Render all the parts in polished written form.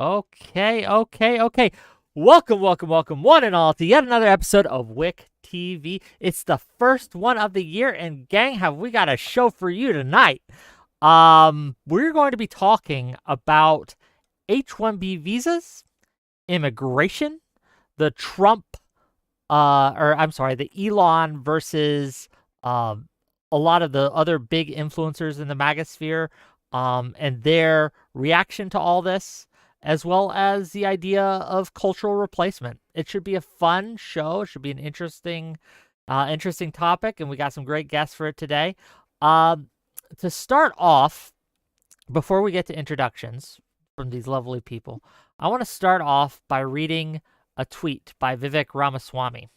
Okay. Welcome, one and all, to yet another episode of Wick TV. It's the first one of the year, and gang, have we got a show for you tonight. We're going to be talking about H-1B visas, immigration, the the Elon versus a lot of the other big influencers in the MAGA sphere, and their reaction to all this, as well as the idea of cultural replacement. It should be a fun show. It should be an interesting topic, and we got some great guests for it today. To start off, before we get to introductions from these lovely people, I want to start off by reading a tweet by Vivek Ramaswamey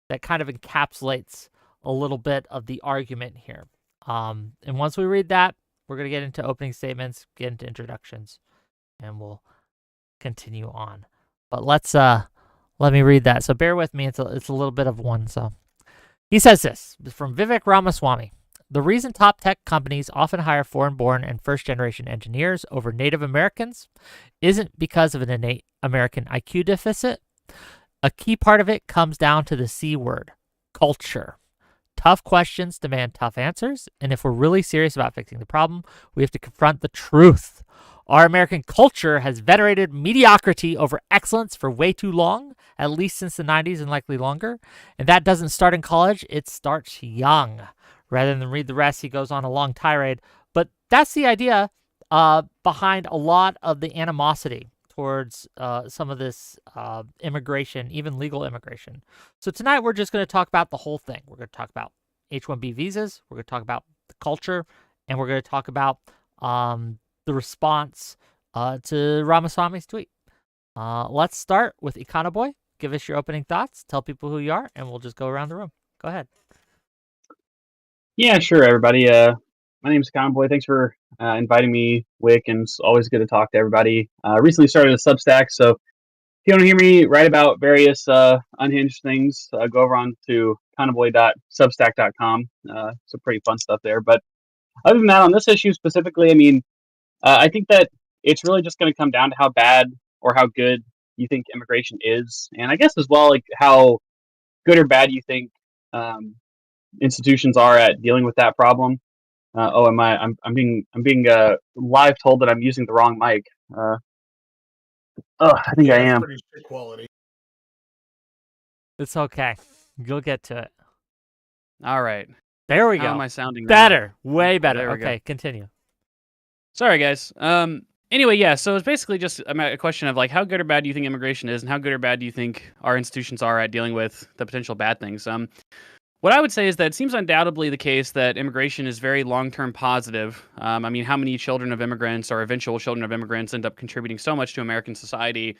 that kind of encapsulates a little bit of the argument here. And once we read that, we're going to get into opening statements, get into introductions, and we'll continue on. But let me read that. So bear with me. It's a little bit of one. So he says this from Vivek Ramaswamey. The reason top tech companies often hire foreign-born and first-generation engineers over Native Americans isn't because of an innate American IQ deficit. A key part of it comes down to the C word, culture. Tough questions demand tough answers, and if we're really serious about fixing the problem, we have to confront the truth. Our American culture has venerated mediocrity over excellence for way too long, at least since the 90s and likely longer, and that doesn't start in college, it starts young. Rather than read the rest, he goes on a long tirade, but that's the idea behind a lot of the animosity towards some of this immigration, even legal immigration. So tonight we're just going to talk about the whole thing. We're going to talk about H-1B visas. We're going to talk about the culture, and we're going to talk about the response to Ramaswamy's tweet. Let's start with Econ Boy. Give us your opening thoughts. Tell people who you are, and we'll just go around the room. Go ahead. Yeah, sure, everybody. My name is Econ Boy. Thanks for inviting me, Wick, and it's always good to talk to everybody. Recently started a Substack, so if you want to hear me write about various unhinged things, go over on to econboy.substack.com. Some pretty fun stuff there. But other than that, on this issue specifically, I mean, I think that it's really just going to come down to how bad or how good you think immigration is, and I guess as well, like how good or bad you think institutions are at dealing with that problem. I'm being live told that I'm using the wrong mic. I think I It's am. pretty shit quality. It's okay. You'll get to it. All right. There we How go. am I sounding? Better. Way Oh, better. there we go. Okay, continue. Sorry, guys. Anyway, yeah. So it's basically just a question of like, how good or bad do you think immigration is, and how good or bad do you think our institutions are at dealing with the potential bad things? What I would say is that it seems undoubtedly the case that immigration is very long-term positive. I mean, how many children of immigrants or eventual children of immigrants end up contributing so much to American society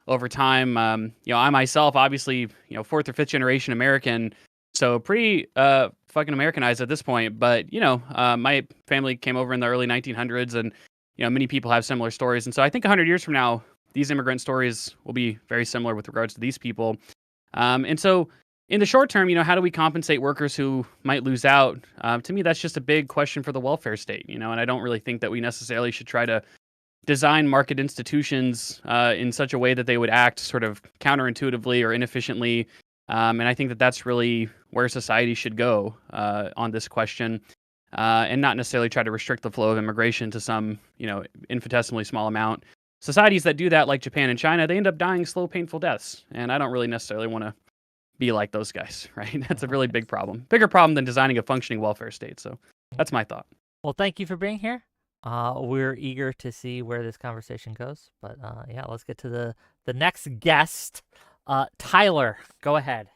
over time? I myself, obviously, fourth or fifth generation American, so pretty fucking Americanized at this point. But my family came over in the early 1900s, and many people have similar stories. And so I think 100 years from now, these immigrant stories will be very similar with regards to these people. And so in the short term, how do we compensate workers who might lose out? To me, that's just a big question for the welfare state, and I don't really think that we necessarily should try to design market institutions in such a way that they would act sort of counterintuitively or inefficiently. And I think that that's really where society should go on this question, and not necessarily try to restrict the flow of immigration to some, infinitesimally small amount. Societies that do that, like Japan and China, they end up dying slow, painful deaths. And I don't really necessarily want to be like those guys, right? That's a really big problem. Bigger problem than designing a functioning welfare state. So that's my thought. Well, thank you for being here. We're eager to see where this conversation goes. But yeah, let's get to the next guest. Tyler, go ahead.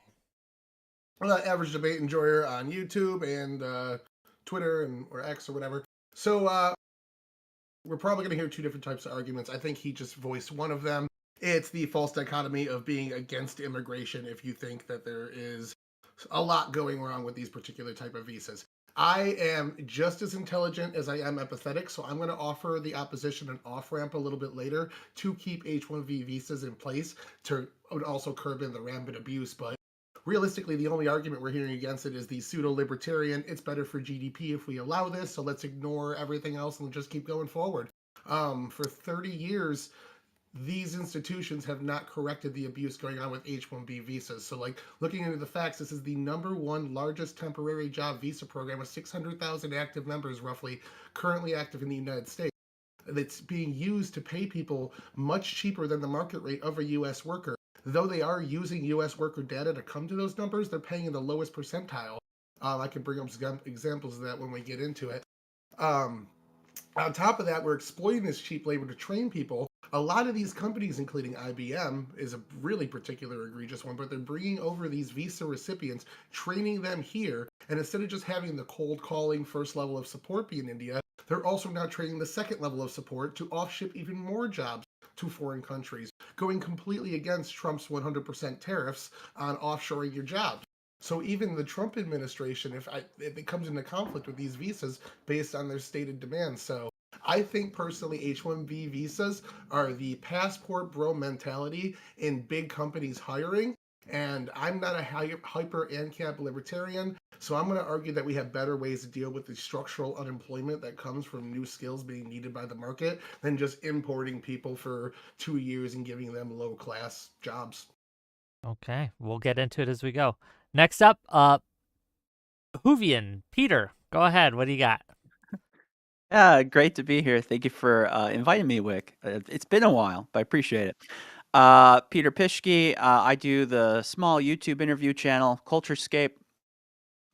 Average debate enjoyer on YouTube and Twitter or X or whatever. So we're probably going to hear two different types of arguments. I think he just voiced one of them. It's the false dichotomy of being against immigration if you think that there is a lot going wrong with these particular type of visas. I am just as intelligent as I am empathetic, so I'm going to offer the opposition an off-ramp a little bit later to keep H-1B visas in place to also curb in the rampant abuse. But realistically, the only argument we're hearing against it is the pseudo-libertarian, it's better for GDP if we allow this, so let's ignore everything else and just keep going forward. For 30 years, these institutions have not corrected the abuse going on with H-1B visas. So, like, looking into the facts, this is the #1 largest temporary job visa program with 600,000 active members, roughly, currently active in the United States. That's being used to pay people much cheaper than the market rate of a U.S. worker. Though they are using U.S. worker data to come to those numbers, they're paying in the lowest percentile. I can bring up some examples of that when we get into it. Um, on top of that, we're exploiting this cheap labor to train people. A lot of these companies, including IBM, is a really particular egregious one, but they're bringing over these visa recipients, training them here, and instead of just having the cold calling first level of support be in India, they're also now training the second level of support to offship even more jobs to foreign countries, going completely against Trump's 100% tariffs on offshoring your jobs. So even the Trump administration, if it comes into conflict with these visas based on their stated demands. So I think personally, H-1B visas are the passport bro mentality in big companies hiring. And I'm not a hyper ANCAP libertarian, so I'm going to argue that we have better ways to deal with the structural unemployment that comes from new skills being needed by the market than just importing people for 2 years and giving them low class jobs. Okay, we'll get into it as we go. Next up, Hoovian, Peter, go ahead. What do you got? Yeah, great to be here. Thank you for inviting me, Wick. It's been a while, but I appreciate it. Peter Pischke, I do the small YouTube interview channel, Culturescape.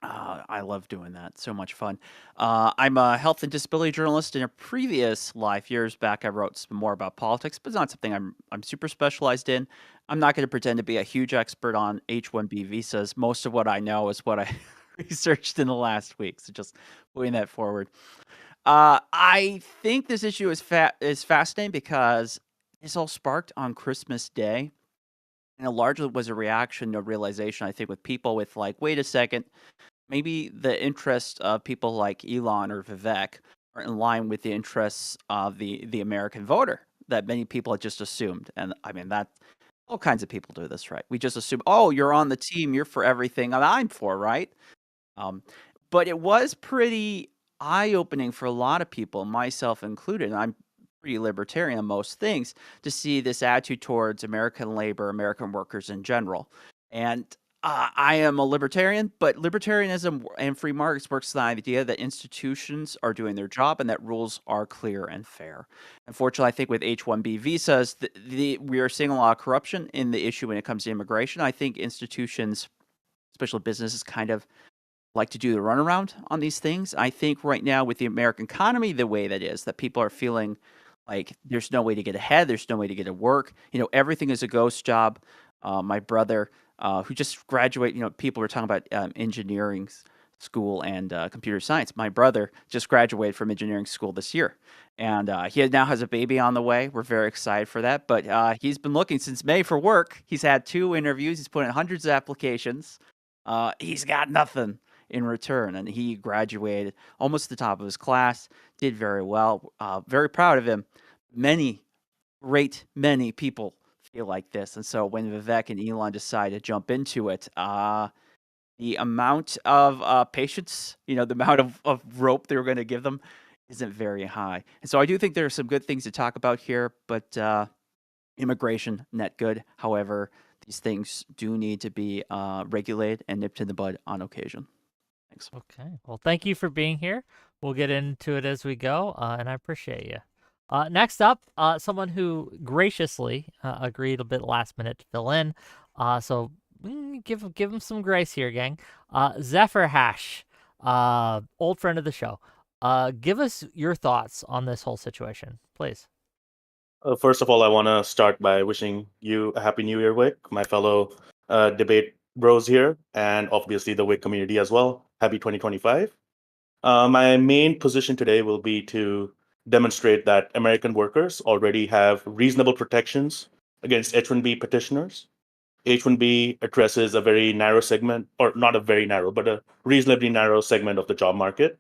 I love doing that. So much fun. I'm a health and disability journalist. In a previous life, years back, I wrote some more about politics, but it's not something I'm super specialized in. I'm not going to pretend to be a huge expert on H-1B visas. Most of what I know is what I researched in the last week. So just moving that forward. I think this issue is fascinating because this all sparked on Christmas Day, and it largely was a reaction to realization, I think, with people with like, wait a second, maybe the interests of people like Elon or Vivek are in line with the interests of the American voter that many people had just assumed. And I mean, that all kinds of people do this, right? We just assume, oh, you're on the team, you're for everything that I'm for, right? But it was pretty eye-opening for a lot of people, myself included. And I'm pretty libertarian on most things, to see this attitude towards American labor, American workers in general. And I am a libertarian, but libertarianism and free markets works on the idea that institutions are doing their job and that rules are clear and fair. Unfortunately, I think with H-1B visas, we are seeing a lot of corruption in the issue when it comes to immigration. I think institutions, especially businesses, kind of like to do the runaround on these things. I think right now with the American economy the way that is, that people are feeling like there's no way to get ahead, there's no way to get to work. Everything is a ghost job. My brother, who just graduated, people were talking about engineering school and computer science. My brother just graduated from engineering school this year, and he now has a baby on the way. We're very excited for that. But he's been looking since May for work. He's had 2 interviews. He's put in hundreds of applications. He's got nothing in return, and he graduated almost at the top of his class, did very well. Very proud of him. Many people feel like this, and so when Vivek and Elon decided to jump into it, the amount of patience, the amount of rope they were going to give them isn't very high. And so I do think there are some good things to talk about here, but immigration, net good. However, these things do need to be regulated and nipped in the bud on occasion. Thanks. Okay. Well, thank you for being here. We'll get into it as we go, and I appreciate you. Next up, someone who graciously agreed a bit last minute to fill in. So give him some grace here, gang. ZephyrHash, old friend of the show. Give us your thoughts on this whole situation, please. First of all, I want to start by wishing you a happy New Year, Wick, my fellow debate bros here, and obviously the Wick community as well. Happy 2025. My main position today will be to demonstrate that American workers already have reasonable protections against H-1B petitioners. H-1B addresses a very narrow segment, or not a very narrow, but a reasonably narrow segment of the job market,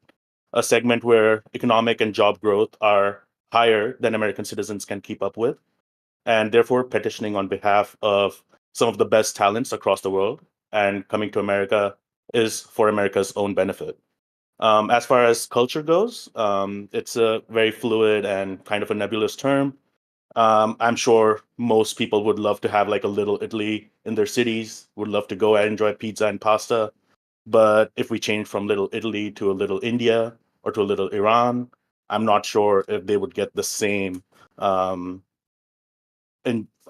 a segment where economic and job growth are higher than American citizens can keep up with, and therefore petitioning on behalf of some of the best talents across the world and coming to America is for America's own benefit. As far as culture goes, it's a very fluid and kind of a nebulous term. I'm sure most people would love to have like a little Italy in their cities, would love to go and enjoy pizza and pasta. But if we change from little Italy to a little India or to a little Iran, I'm not sure if they would get the same, and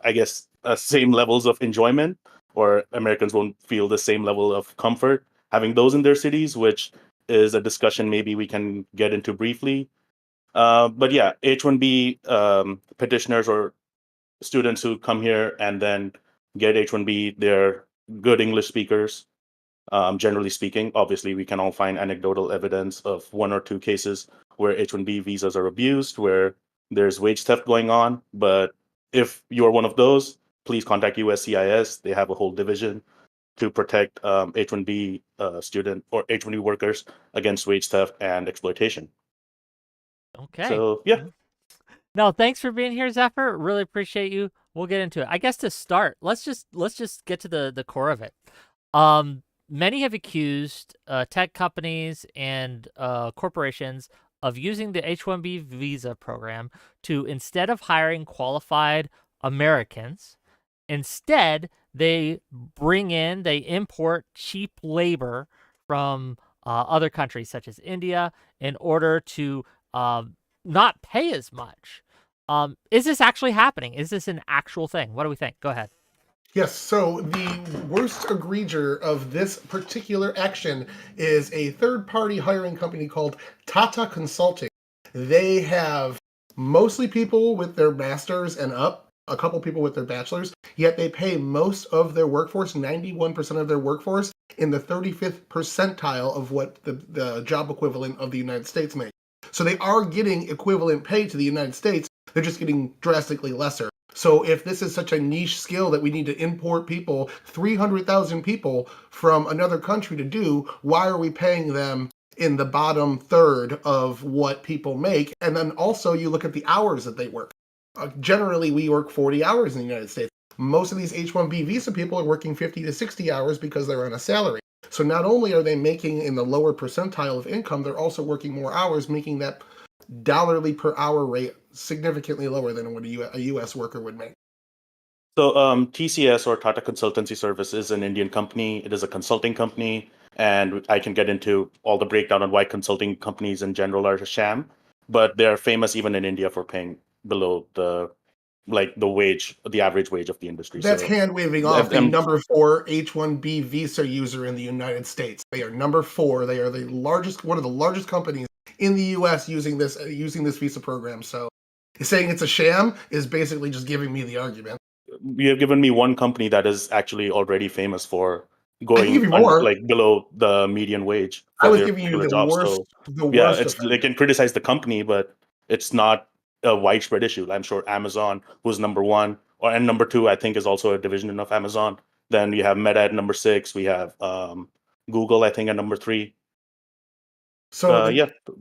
I guess same levels of enjoyment, or Americans won't feel the same level of comfort having those in their cities, which is a discussion maybe we can get into briefly. But yeah, H-1B petitioners or students who come here and then get H-1B, they're good English speakers. Generally speaking, obviously, we can all find anecdotal evidence of one or two cases where H-1B visas are abused, where there's wage theft going on. But if you're one of those, please contact USCIS. They have a whole division to protect H-1B student or H-1B workers against wage theft and exploitation. Okay. So yeah. No, thanks for being here, Zephyr. Really appreciate you. We'll get into it. I guess to start, let's just get to the core of it. Many have accused tech companies and corporations of using the H-1B visa program to, instead of hiring qualified Americans, instead they import cheap labor from other countries such as India in order to not pay as much. Is this actually happening? Is this an actual thing? What do we think? Go ahead. Yes, so the worst egregior of this particular action is a third-party hiring company called Tata Consulting. They have mostly people with their masters and up, a couple people with their bachelors, yet they pay most of their workforce, 91% of their workforce, in the 35th percentile of what the job equivalent of the United States makes. So they are getting equivalent pay to the United States, they're just getting drastically lesser. So if this is such a niche skill that we need to import people, 300,000 people from another country to do, why are we paying them in the bottom third of what people make? And then also you look at the hours that they work. Generally, we work 40 hours in the United States. Most of these H-1B visa people are working 50 to 60 hours because they're on a salary. So not only are they making in the lower percentile of income, they're also working more hours, making that dollarly per hour rate significantly lower than what a U.S. worker would make. So TCS, or Tata Consultancy Service, is an Indian company. It is a consulting company, and I can get into all the breakdown on why consulting companies in general are a sham. But they're famous even in India for paying below the average wage of the industry. That's so, hand waving off the number 4 H-1B visa user in the United States. They are number 4. They are the largest, one of the largest companies in the U.S. using this visa program. So saying it's a sham is basically just giving me the argument. You have given me one company that is actually already famous for going below the median wage. I was giving you the worst. Yeah, they can criticize the company, but it's not a widespread issue. I'm sure Amazon, who's number 1, and number 2, I think, is also a division of Amazon. Then you have Meta at number 6. We have Google, I think, at number 3. So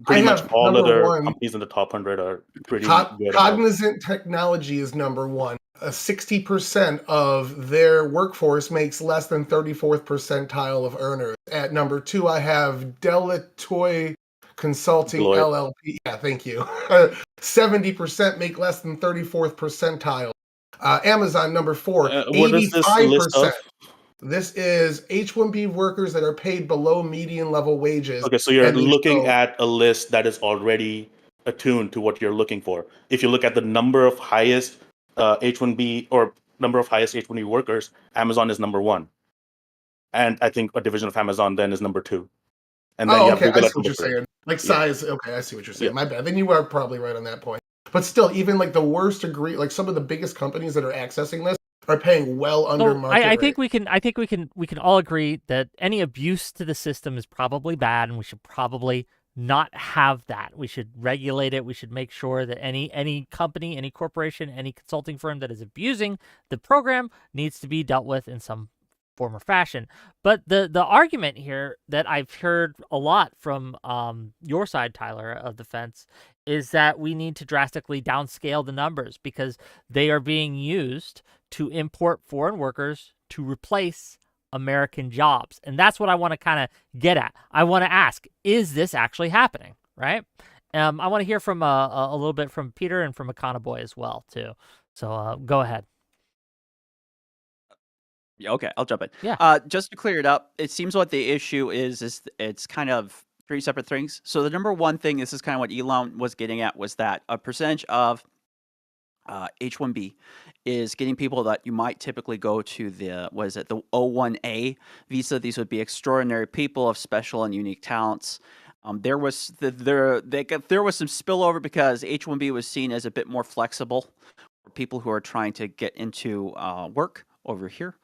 pretty much all other companies in the top 100 are pretty good. Cognizant Technology is number 1. 60% of their workforce makes less than 34th percentile of earners. At number 2, I have Deloitte Consulting LLP. Yeah, thank you. 70% make less than 34th percentile. Amazon, number 4, 85%. This is H-1B workers that are paid below median level wages. Okay, so you're looking at a list that is already attuned to what you're looking for. If you look at the number of highest H-1B or number of highest H-1B workers, Amazon is number 1. And I think a division of Amazon then is number 2. And then you have Google I see what you're saying. Like size, okay, I see what you're saying. My bad. Then you are probably right on that point. But still, even like the worst degree, like some of the biggest companies that are accessing this are paying well under market I think we can all agree that any abuse to the system is probably bad, and we should probably not have that. We should regulate it. We should make sure that any company, any corporation, any consulting firm that is abusing the program needs to be dealt with in some form or fashion. But the argument here that I've heard a lot from your side, Tyler, of the fence, is that we need to drastically downscale the numbers because they are being used to import foreign workers to replace American jobs. And that's what I want to kind of get at. I want to ask, is this actually happening, right? I want to hear from a little bit from Peter and from Econ Boy as well too. So go ahead. Yeah, okay, I'll jump in. Yeah. Just to clear it up, it seems what the issue is it's kind of three separate things. So the number one thing, this is kind of what Elon was getting at, was that a percentage of H-1B is getting people that you might typically go to the the O-1A visa. These would be extraordinary people of special and unique talents. There was there was some spillover because H-1B was seen as a bit more flexible for people who are trying to get into work over here,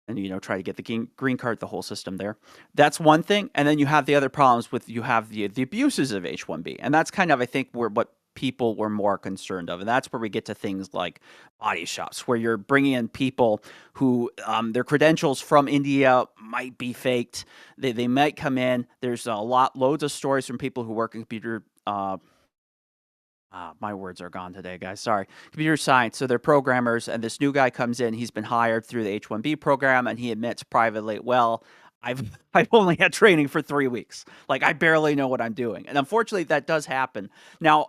and try to get the green card, the whole system there. That's one thing, and then you have the other problems with you have the abuses of H-1B, and that's kind of, I think, what people were more concerned of, and that's where we get to things like body shops, where you're bringing in people who their credentials from India might be faked. They might come in. There's loads of stories from people who work in computer. My words are gone today, guys. Sorry. Computer science. So they're programmers, and this new guy comes in. He's been hired through the H-1B program, and he admits privately, well, I've only had training for 3 weeks. Like, I barely know what I'm doing. And unfortunately, that does happen. Now,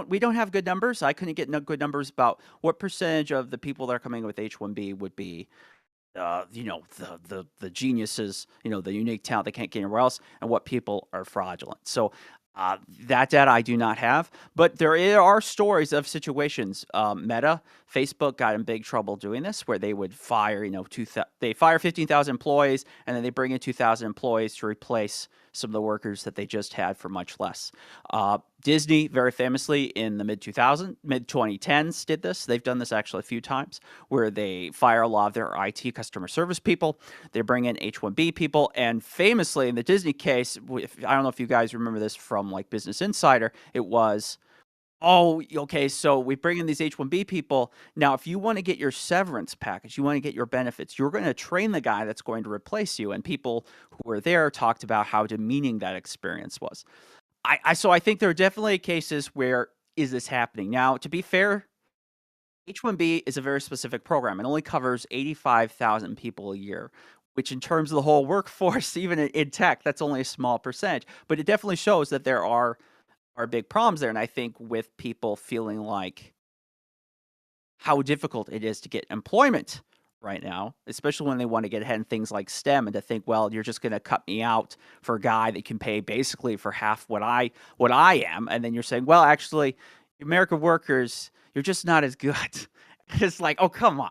we don't have good numbers. I couldn't get good numbers about what percentage of the people that are coming with H-1B would be the geniuses, the unique talent they can't get anywhere else, and what people are fraudulent. So that data I do not have, but there are stories of situations. Meta, Facebook got in big trouble doing this, where they would fire, they fire 15,000 employees, and then they bring in 2,000 employees to replace some of the workers that they just had for much less. Disney, very famously in the mid 2010s, did this. They've done this actually a few times, where they fire a lot of their IT customer service people. They bring in H-1B people, and famously in the Disney case, I don't know if you guys remember this from like Business Insider, it was, oh, okay, so we bring in these H-1B people. Now, if you want to get your severance package, you want to get your benefits, you're going to train the guy that's going to replace you. And people who were there talked about how demeaning that experience was. So I think there are definitely cases where is this happening. Now, to be fair, H-1B is a very specific program. It only covers 85,000 people a year, which in terms of the whole workforce, even in tech, that's only a small percentage. But it definitely shows that there are big problems there. And I think with people feeling like how difficult it is to get employment right now, especially when they want to get ahead in things like STEM, and to think, well, you're just going to cut me out for a guy that can pay basically for half what I am. And then you're saying, well, actually, American workers, you're just not as good. It's like, oh, come on,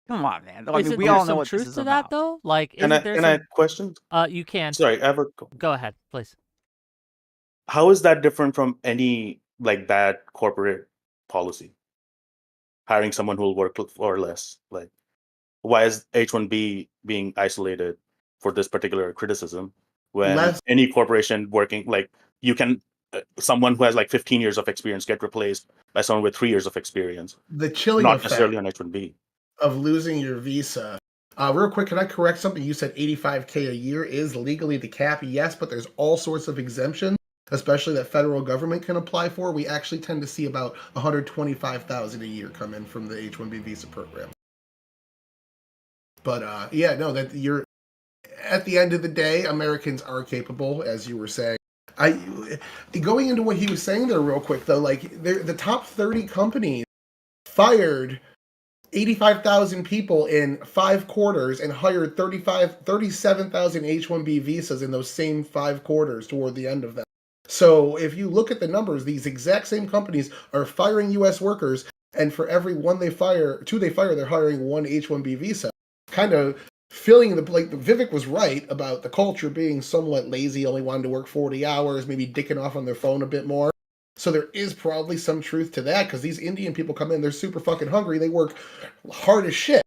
man. I mean, we all know what this is to about. that though. Like, Can I question? You can. Sorry, I have a. Go ahead, please. How is that different from any like bad corporate policy? Hiring someone who will work for less. Like, why is H-1B being isolated for this particular criticism when any corporation working, like, you can someone who has like 15 years of experience get replaced by someone with 3 years of experience? The chilling not effect necessarily on H-1B of losing your visa. Real quick, can I correct something? You said 85K a year is legally the cap. Yes, but there's all sorts of exemptions, especially that federal government can apply for. We actually tend to see about 125,000 a year come in from the H-1B visa program. But yeah, no, that you're at the end of the day, Americans are capable, as you were saying. Going into what he was saying there real quick though, like the top 30 companies fired 85,000 people in 5 quarters and hired 37,000 H-1B visas in those same 5 quarters toward the end of them. So if you look at the numbers, these exact same companies are firing U.S. workers, and for every two they fire, they're hiring 1 H-1B visa. Kind of filling Vivek was right about the culture being somewhat lazy, only wanted to work 40 hours, maybe dicking off on their phone a bit more. So there is probably some truth to that, because these Indian people come in, they're super fucking hungry, they work hard as shit.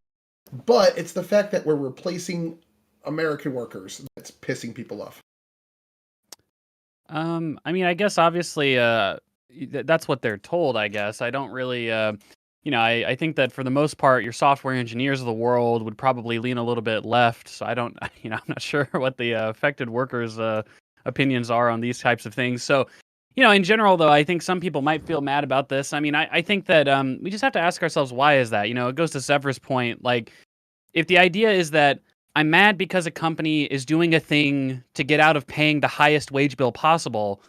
But it's the fact that we're replacing American workers that's pissing people off. I mean, I guess obviously that's what they're told, I guess. I don't really, I think that for the most part, your software engineers of the world would probably lean a little bit left. So I don't, I'm not sure what the affected workers' opinions are on these types of things. So, in general, though, I think some people might feel mad about this. I mean, I think that we just have to ask ourselves, why is that? It goes to Zephyr's point. Like, if the idea is that I'm mad because a company is doing a thing to get out of paying the highest wage bill possible,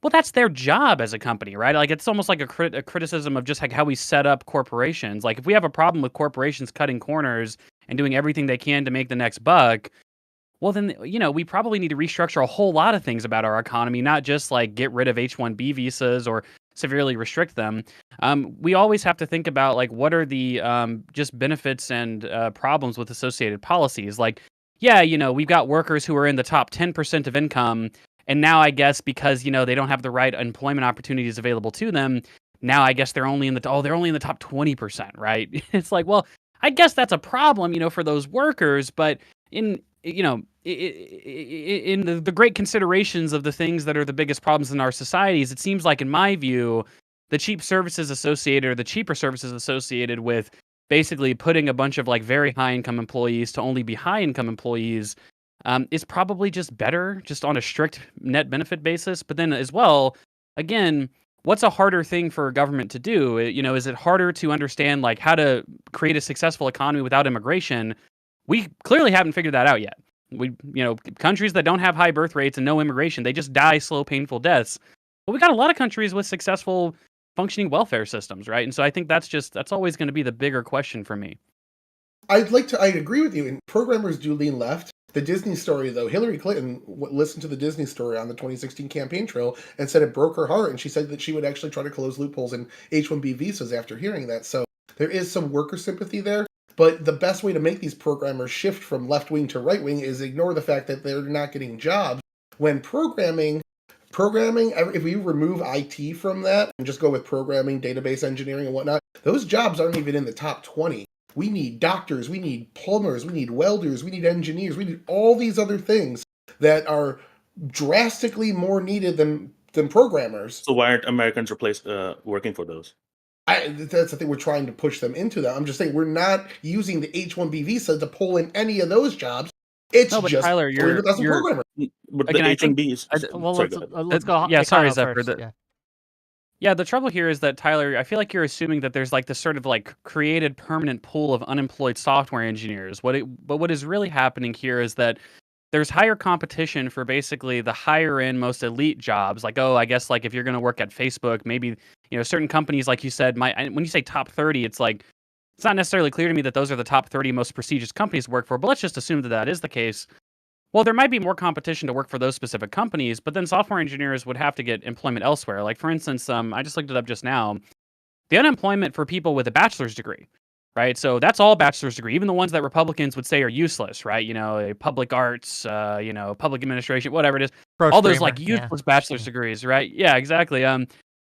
Well, that's their job as a company, right? Like it's almost like a criticism of just like how we set up corporations. Like if we have a problem with corporations cutting corners and doing everything they can to make the next buck, well then, we probably need to restructure a whole lot of things about our economy, not just like get rid of H-1B visas or severely restrict them. We always have to think about like what are the just benefits and problems with associated policies. Like, yeah, we've got workers who are in the top 10% of income, and now I guess because they don't have the right employment opportunities available to them, now I guess they're only in the top 20%, right? It's like, well, I guess that's a problem, for those workers, but in in the great considerations of the things that are the biggest problems in our societies, it seems like, in my view, the cheaper services associated with basically putting a bunch of like very high income employees to only be high income employees is probably just better, just on a strict net benefit basis. But then as well, again, what's a harder thing for a government to do? Is it harder to understand like how to create a successful economy without immigration? We clearly haven't figured that out yet. Countries that don't have high birth rates and no immigration, they just die slow, painful deaths. But we got a lot of countries with successful functioning welfare systems, right? And so I think that's always going to be the bigger question for me. I agree with you, and programmers do lean left. The Disney story, though, Hillary Clinton listened to the Disney story on the 2016 campaign trail and said it broke her heart, and she said that she would actually try to close loopholes in H-1B visas after hearing that. So there is some worker sympathy there. But the best way to make these programmers shift from left wing to right wing is ignore the fact that they're not getting jobs. When programming, if we remove IT from that and just go with programming, database engineering and whatnot, those jobs aren't even in the top 20. We need doctors, we need plumbers, we need welders, we need engineers, we need all these other things that are drastically more needed than programmers. So why aren't Americans working for those? That's the thing, we're trying to push them into that. I'm just saying we're not using the H-1B visa to pull in any of those jobs. It's No, but just Tyler, you're programmer. But Again, the I think- H-1Bs. Well, sorry, let's go. Yeah, sorry, Econo Zephyr. first, yeah. Yeah, the trouble here is that, Tyler, I feel like you're assuming that there's like this sort of like created permanent pool of unemployed software engineers. But what is really happening here is that there's higher competition for basically the higher end, most elite jobs. Like, I guess like if you're going to work at Facebook, maybe, certain companies, like you said, when you say top 30, it's like, it's not necessarily clear to me that those are the top 30 most prestigious companies to work for, but let's just assume that that is the case. Well, there might be more competition to work for those specific companies, but then software engineers would have to get employment elsewhere. Like, for instance, I just looked it up just now. The unemployment for people with a bachelor's degree, right? So that's all bachelor's degree, even the ones that Republicans would say are useless, right? Public arts, public administration, whatever it is. All those like useless bachelor's degrees, right? Yeah, exactly.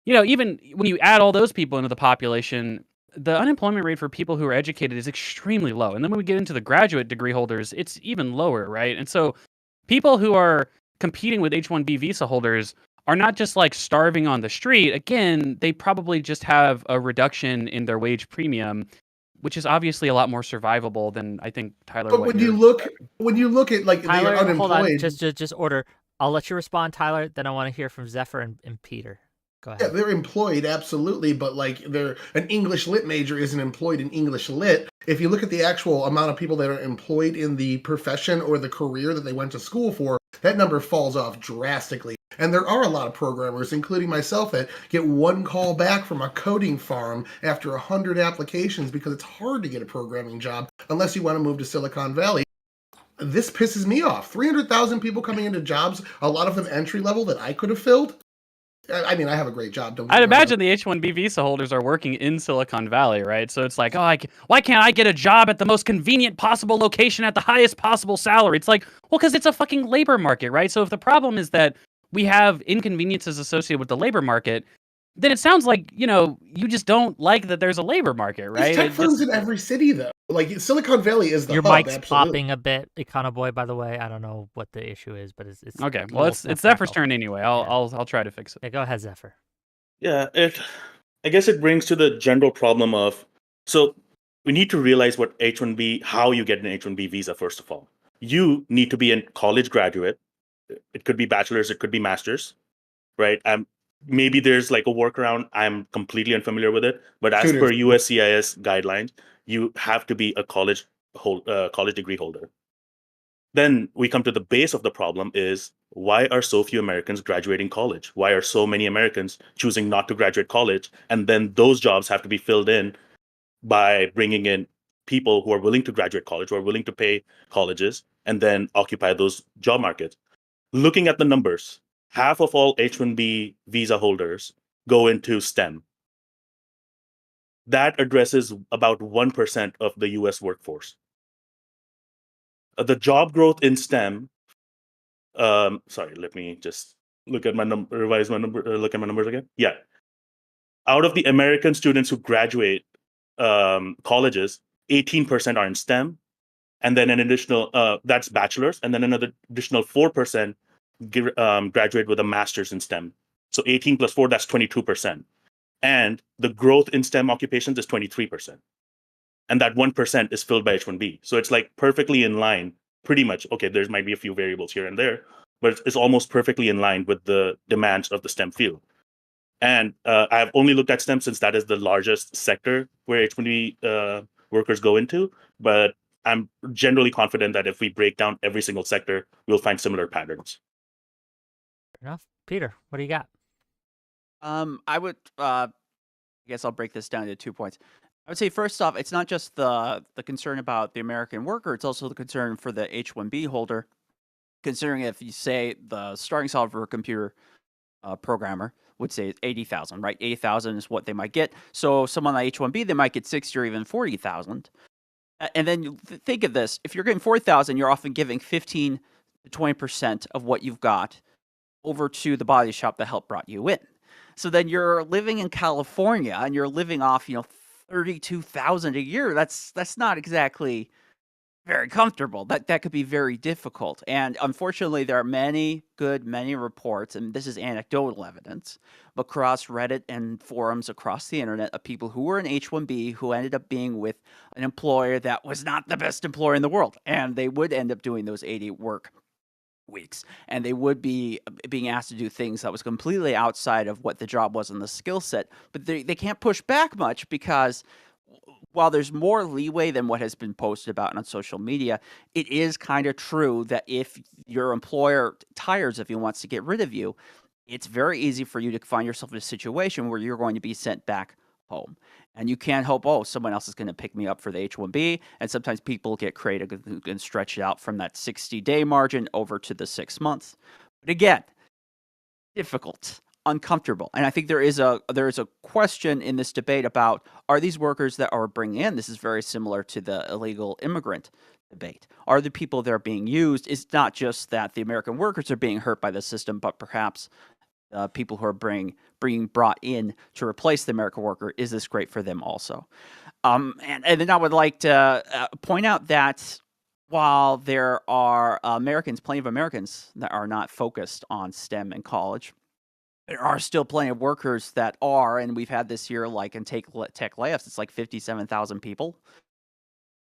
Even when you add all those people into the population, the unemployment rate for people who are educated is extremely low. And then when we get into the graduate degree holders, it's even lower, right? And so people who are competing with H-1B visa holders are not just like starving on the street. Again, they probably just have a reduction in their wage premium, which is obviously a lot more survivable than I think Tyler. But when you look at like Tyler, the unemployed, hold on, just order. I'll let you respond, Tyler. Then I want to hear from Zephyr and Peter. Go ahead. Yeah, they're employed, absolutely, but like they're an English lit major isn't employed in English lit. If you look at the actual amount of people that are employed in the profession or the career that they went to school for, that number falls off drastically. And there are a lot of programmers, including myself, that get one call back from a coding farm after 100 applications because it's hard to get a programming job unless you want to move to Silicon Valley. This pisses me off. 300,000 people coming into jobs, a lot of them entry level that I could have filled. I mean, I have a great job. I'd imagine the H-1B visa holders are working in Silicon Valley, right? So it's like, why can't I get a job at the most convenient possible location at the highest possible salary? It's like, well, because it's a fucking labor market, right? So if the problem is that we have inconveniences associated with the labor market, then it sounds like, you just don't like that there's a labor market, right? There's tech firms in every city, though. Like, Silicon Valley is the Your hub, mic's absolutely. popping a bit, Econ Boy, by the way. I don't know what the issue is, but it's okay. Well, it's Zephyr's turn anyway. I'll try to fix it. Yeah, go ahead, Zephyr. Yeah, I guess it brings to the general problem of, so we need to realize what H-1B, how you get an H-1B visa, first of all. You need to be a college graduate. It could be bachelor's, it could be master's, right? Maybe there's like a workaround. I'm completely unfamiliar with it, but as per USCIS guidelines, you have to be a college degree holder. Then we come to the base of the problem is, why are so few Americans graduating college? Why are so many Americans choosing not to graduate college? And then those jobs have to be filled in by bringing in people who are willing to graduate college, who are willing to pay colleges, and then occupy those job markets. Looking at the numbers, half of all H-1B visa holders go into STEM. That addresses about 1% of the US workforce. The job growth in STEM, sorry, let me just look at my number, revise my number, look at my numbers again. Yeah. Out of the American students who graduate colleges, 18% are in STEM, and then an additional, that's bachelor's, and then another additional 4% graduate with a master's in STEM. So 18 plus 4, that's 22%. And the growth in STEM occupations is 23%. And that 1% is filled by H-1B. So it's like perfectly in line, pretty much. Okay, there might be a few variables here and there, but it's almost perfectly in line with the demands of the STEM field. And I've only looked at STEM since that is the largest sector where H-1B workers go into. But I'm generally confident that if we break down every single sector, we'll find similar patterns. Fair enough. Peter, what do you got? I would, I guess I'll break this down to 2 points. I would say, first off, it's not just the concern about the American worker, it's also the concern for the H-1B holder. Considering if you say the starting salary for a computer programmer would say 80,000, right? 80,000 is what they might get. So someone on H-1B, they might get 60 or even 40,000. And then you think of this, if you're getting 40,000, you're often giving 15 to 20% of what you've got over to the body shop that helped brought you in. So then you're living in California and you're living off, 32,000 a year. That's not exactly very comfortable. That could be very difficult. And unfortunately, there are many reports, and this is anecdotal evidence, across Reddit and forums across the internet of people who were in H-1B who ended up being with an employer that was not the best employer in the world. And they would end up doing those 80 work weeks, and they would be being asked to do things that was completely outside of what the job was and the skill set, but they can't push back much because while there's more leeway than what has been posted about on social media, it is kind of true that if your employer tires of you, wants to get rid of you, it's very easy for you to find yourself in a situation where you're going to be sent back home. And you can't hope, someone else is going to pick me up for the H-1B. And sometimes people get creative and stretch it out from that 60-day margin over to the 6 months. But again, difficult, uncomfortable. And I think there is a question in this debate about, are these workers that are bringing in, this is very similar to the illegal immigrant debate. Are the people that are being used, it's not just that the American workers are being hurt by the system, but perhaps people who are being brought in to replace the American worker, is this great for them also? And then I would like to point out that while there are plenty of Americans that are not focused on STEM in college, there are still plenty of workers that are, and we've had this year, like in tech layoffs, it's like 57,000 people.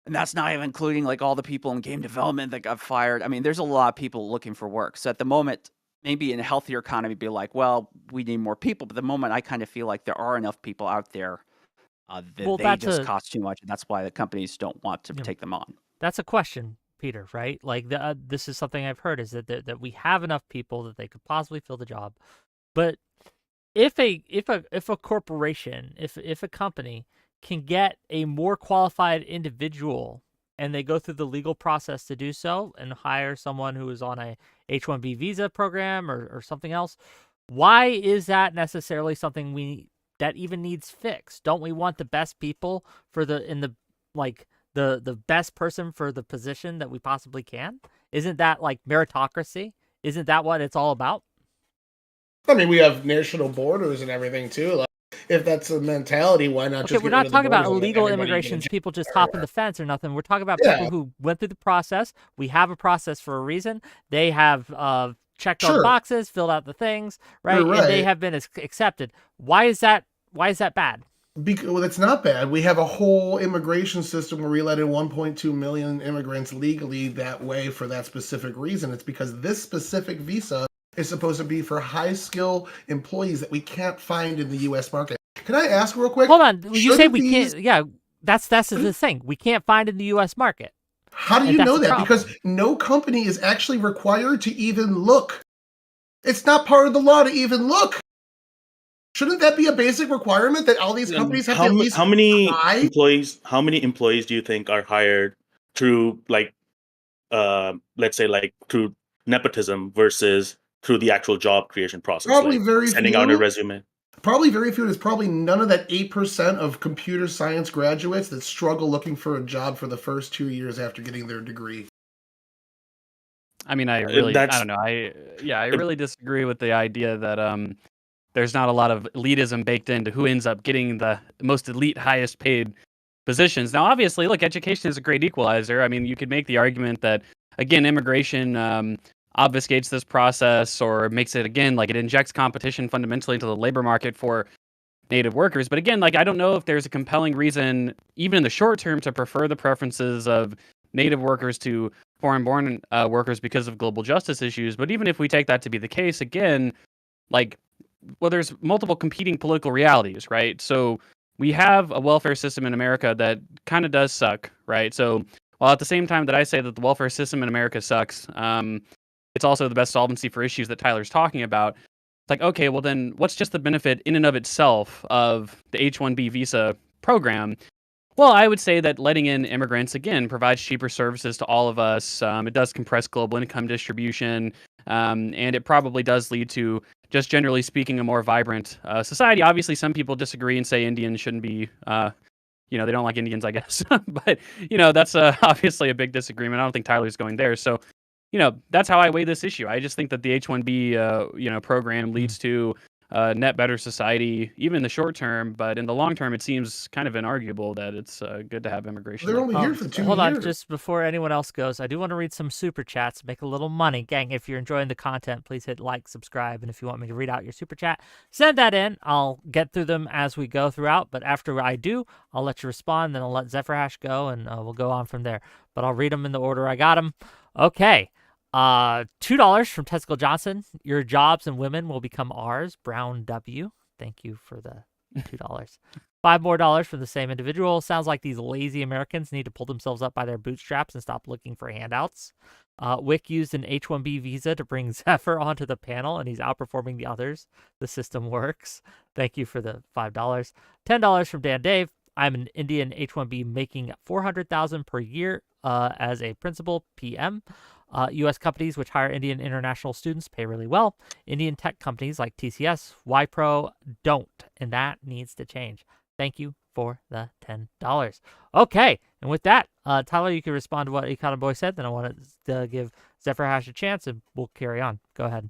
And that's not even including like all the people in game development that got fired. I mean, there's a lot of people looking for work. So at the moment, maybe in a healthier economy, be like, well, we need more people. But at the moment, I kind of feel like there are enough people out there that they just cost too much. And that's why the companies don't want to take them on. That's a question, Peter, right? Like this is something I've heard, is that we have enough people that they could possibly fill the job. But if a corporation, if a company can get a more qualified individual and they go through the legal process to do so and hire someone who is on a H-1B visa program or something else, why is that necessarily something that even needs fixed? Don't we want the best people for the best person for the position that we possibly can? Isn't that like meritocracy? Isn't that what it's all about? I mean, we have national borders and everything too. Like, if that's a mentality, why not just? We're not talking about illegal immigrations, people just hopping the fence or nothing. We're talking about people who went through the process. We have a process for a reason. They have checked all the boxes, filled out the things, right? And they have been accepted. Why is that bad? Well, it's not bad. We have a whole immigration system where we let in 1.2 million immigrants legally that way for that specific reason. It's because this specific visa is supposed to be for high-skill employees that we can't find in the U.S. market. Can I ask real quick? Hold on. You say we can't. Yeah, that's the thing. We can't find in the U.S. market. How do And you that's know the that? Because problem. no company is actually required to even look. It's not part of the law to even look. Shouldn't that be a basic requirement that all these companies have to at least How many try? employees? How many employees do you think are hired through let's say through nepotism versus through the actual job creation process, Probably like very sending out a few. resume? Probably very few. There's probably none of that 8% of computer science graduates that struggle looking for a job for the first 2 years after getting their degree. I mean, I That's don't know. I really disagree with the idea that there's not a lot of elitism baked into who ends up getting the most elite, highest paid positions. Now, obviously, look, education is a great equalizer. I mean, you could make the argument that, again, immigration obfuscates this process or makes it, again, like it injects competition fundamentally into the labor market for native workers. But again, like I don't know if there's a compelling reason, even in the short term, to prefer the preferences of native workers to foreign-born workers because of global justice issues. But even if we take that to be the case, again, like, well, there's multiple competing political realities, right? So we have a welfare system in America that kind of does suck, right? So while at the same time that I say that the welfare system in America sucks, it's also the best solvency for issues that Tyler's talking about. It's like, okay, well then what's just the benefit in and of itself of the H-1B visa program? Well, I would say that letting in immigrants, again, provides cheaper services to all of us. It does compress global income distribution, and it probably does lead to, just generally speaking, a more vibrant society. Obviously, some people disagree and say Indians shouldn't be, they don't like Indians, I guess. But, that's obviously a big disagreement. I don't think Tyler's going there. So, that's how I weigh this issue. I just think that the H-1B, program leads to net better society, even in the short term. But in the long term, it seems kind of inarguable that it's good to have immigration. They're only here for 2 Hold on, years. just before anyone else goes, I do want to read some super chats, make a little money. Gang, if you're enjoying the content, please hit like, subscribe, and if you want me to read out your super chat, send that in. I'll get through them as we go throughout, but after I do, I'll let you respond, then I'll let ZephyrHash go, and we'll go on from there. But I'll read them in the order I got them. Okay. $2 from Tesco Johnson. Your jobs and women will become ours. Brown W. Thank you for the $2. $5 more from the same individual. Sounds like these lazy Americans need to pull themselves up by their bootstraps and stop looking for handouts. Wick used an H-1B visa to bring Zephyr onto the panel, and he's outperforming the others. The system works. Thank you for the $5. $10 from Dan Dave. I'm an Indian H-1B making $400,000 per year as a principal PM. U.S. companies which hire Indian international students pay really well. Indian tech companies like TCS, Wipro don't, and that needs to change. Thank you for the $10. Okay, and with that, Tyler, you can respond to what Econ Boy said. Then I want to give ZephyrHash a chance, and we'll carry on. Go ahead.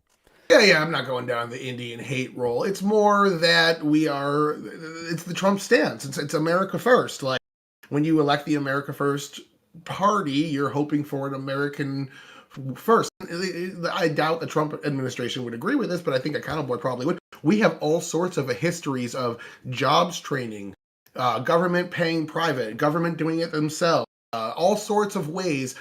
Yeah, I'm not going down the Indian hate role. It's more that it's the Trump stance. It's America first. Like, when you elect the America First party, you're hoping for an American first. I doubt the Trump administration would agree with this, but I think Econ Boy probably would. We have all sorts of histories of jobs training, government paying private, government doing it themselves, all sorts of ways,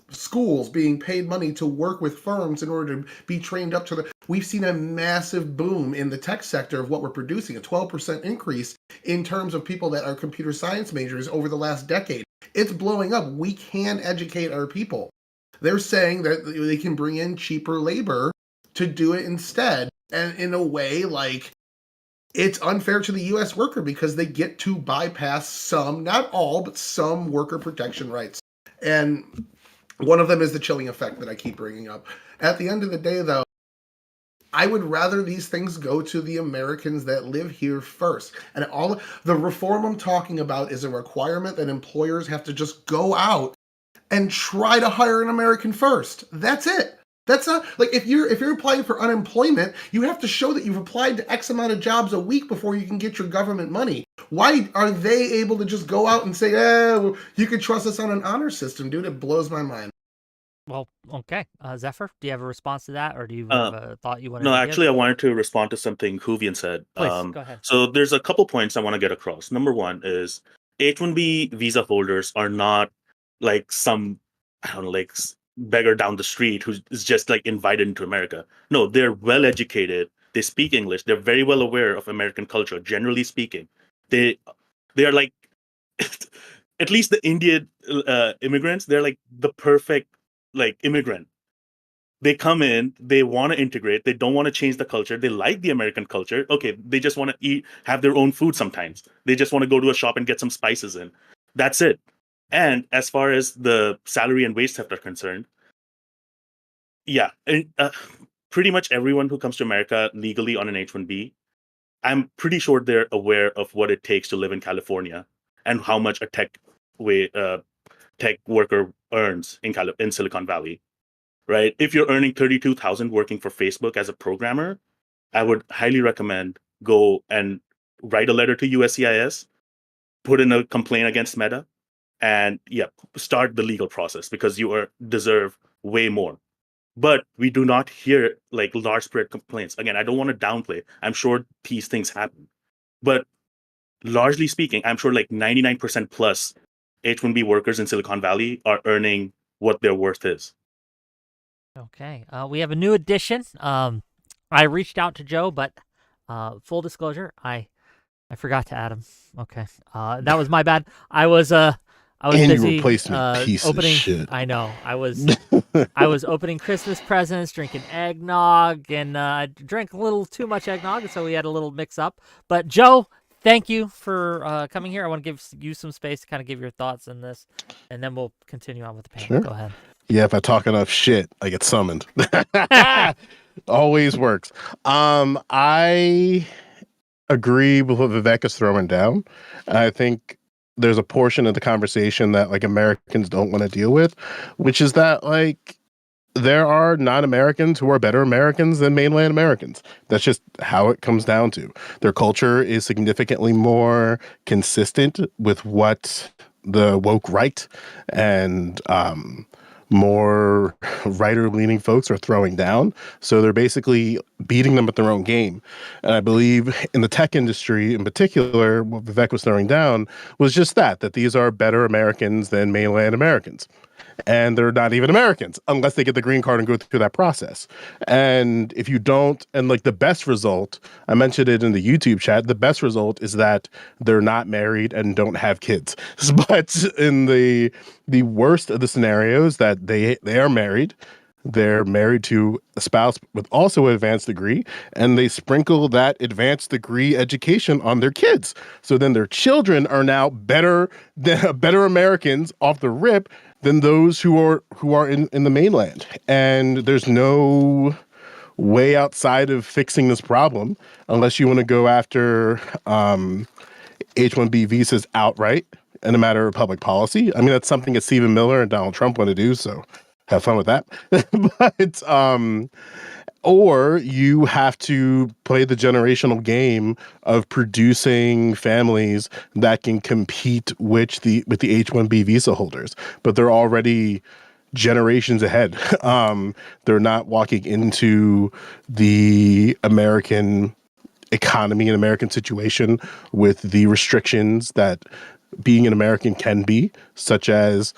schools being paid money to work with firms in order to be trained up to the... We've seen a massive boom in the tech sector of what we're producing, a 12% increase in terms of people that are computer science majors over the last decade. It's blowing up. We can educate our people. They're saying that they can bring in cheaper labor to do it instead. And in a way, like, it's unfair to the U.S. worker because they get to bypass some, not all, but some worker protection rights. And one of them is the chilling effect that I keep bringing up. At the end of the day, though, I would rather these things go to the Americans that live here first. And all the reform I'm talking about is a requirement that employers have to just go out and try to hire an American first. That's it. That's not like if you're applying for unemployment, you have to show that you've applied to X amount of jobs a week before you can get your government money. Why are they able to just go out and say, well, you can trust us on an honor system, dude? It blows my mind. Well, okay. Zephyr, do you have a response to that, or do you have a thought you wanted No, to actually, give? I wanted to respond to something Huvian said. Please, go ahead. So there's a couple points I want to get across. Number one is H-1B visa holders are not like some, I don't know, like beggar down the street who is just like invited into America. No, they're well educated. They speak English. They're very well aware of American culture, generally speaking. They are like at least the Indian immigrants, they're like the perfect like immigrant. They come in, they want to integrate, they don't want to change the culture, they like the American culture. Okay, they just want to have their own food sometimes. They just want to go to a shop and get some spices in. That's it. And as far as the salary and wage theft are concerned, yeah, and, pretty much everyone who comes to America legally on an H-1B, I'm pretty sure they're aware of what it takes to live in California and how much a tech worker earns in Silicon Valley. Right? If you're earning 32,000 working for Facebook as a programmer, I would highly recommend go and write a letter to USCIS, put in a complaint against Meta, and start the legal process because you deserve way more. But we do not hear like large spread complaints. Again, I don't want to downplay. I'm sure these things happen. But largely speaking, I'm sure like 99% plus H-1B workers in Silicon Valley are earning what their worth is. Okay, we have a new addition. I reached out to Joe, but full disclosure, I forgot to add him. Okay, that was my bad. I was And busy you replaced me, piece opening. of shit. I know. I was opening Christmas presents, drinking eggnog, and I drank a little too much eggnog, so we had a little mix up. But Joe, thank you for coming here. I want to give you some space to kind of give your thoughts on this, and then we'll continue on with the panel. Sure. Go ahead. Yeah, if I talk enough shit, I get summoned. Always works. I agree with what Vivek is throwing down. I think there's a portion of the conversation that like Americans don't want to deal with, which is that like there are non-Americans who are better Americans than mainland Americans. That's just how it comes down to. Their culture is significantly more consistent with what the woke right and more writer-leaning folks are throwing down. So they're basically beating them at their own game. And I believe in the tech industry in particular, what Vivek was throwing down was just that these are better Americans than mainland Americans. And they're not even Americans unless they get the green card and go through that process. And if you don't, and like the best result, I mentioned it in the YouTube chat, the best result is that they're not married and don't have kids. But in the worst of the scenarios that they are married, they're married to a spouse with also an advanced degree, and they sprinkle that advanced degree education on their kids. So then their children are now better Americans off the rip than those who are in the mainland. And there's no way outside of fixing this problem unless you want to go after H-1B visas outright in a matter of public policy. I mean, that's something that Stephen Miller and Donald Trump want to do, so have fun with that. But or you have to play the generational game of producing families that can compete with the H-1B visa holders, but they're already generations ahead. They're not walking into the American economy and American situation with the restrictions that being an American can be, such as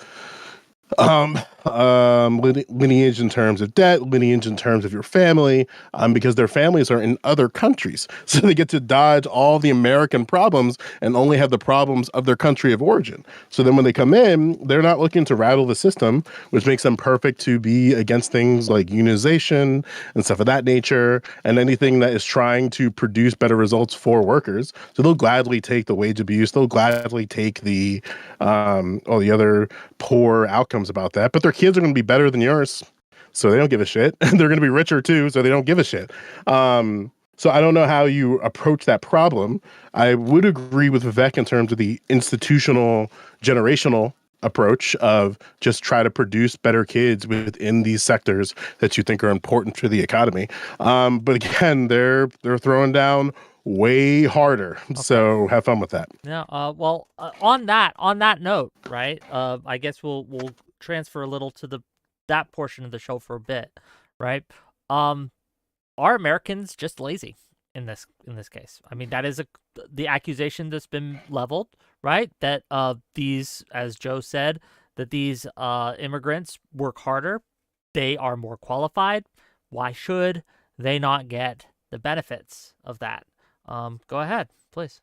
lineage in terms of debt, lineage in terms of your family, because their families are in other countries. So they get to dodge all the American problems and only have the problems of their country of origin. So then when they come in, they're not looking to rattle the system, which makes them perfect to be against things like unionization and stuff of that nature, and anything that is trying to produce better results for workers. So they'll gladly take the wage abuse. They'll gladly take all the other poor outcomes about that, but their kids are going to be better than yours, so they don't give a shit. And they're going to be richer too, so they don't give a shit. So I don't know how you approach that problem. I would agree with Vivek in terms of the institutional, generational approach of just try to produce better kids within these sectors that you think are important to the economy. But again, they're throwing down way harder. Okay. So have fun with that. Yeah. Well, on that note, right? I guess we'll transfer a little to that portion of the show for a bit, right? Are Americans just lazy in this case? I mean, that is the accusation that's been leveled, right? That these, as Joe said, that these immigrants work harder, they are more qualified. Why should they not get the benefits of that? Go ahead, please.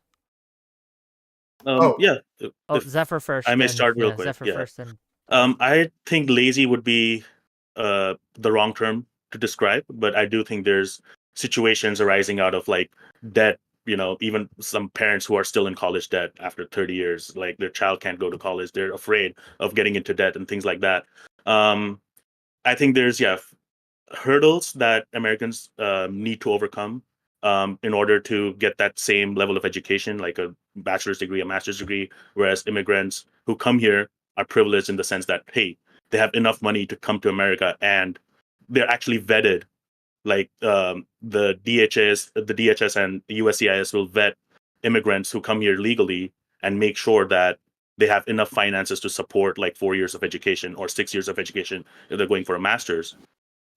Oh, Yeah. Oh, If Zephyr first, I may then start real quick. Zephyr Yeah. first, then. I think lazy would be the wrong term to describe, but I do think there's situations arising out of like debt. Even some parents who are still in college debt after 30 years, like their child can't go to college, they're afraid of getting into debt and things like that. I think there's hurdles that Americans need to overcome in order to get that same level of education, like a bachelor's degree, a master's degree, whereas immigrants who come here are privileged in the sense that, hey, they have enough money to come to America and they're actually vetted. Like the DHS and the USCIS will vet immigrants who come here legally and make sure that they have enough finances to support like 4 years of education or 6 years of education if they're going for a master's.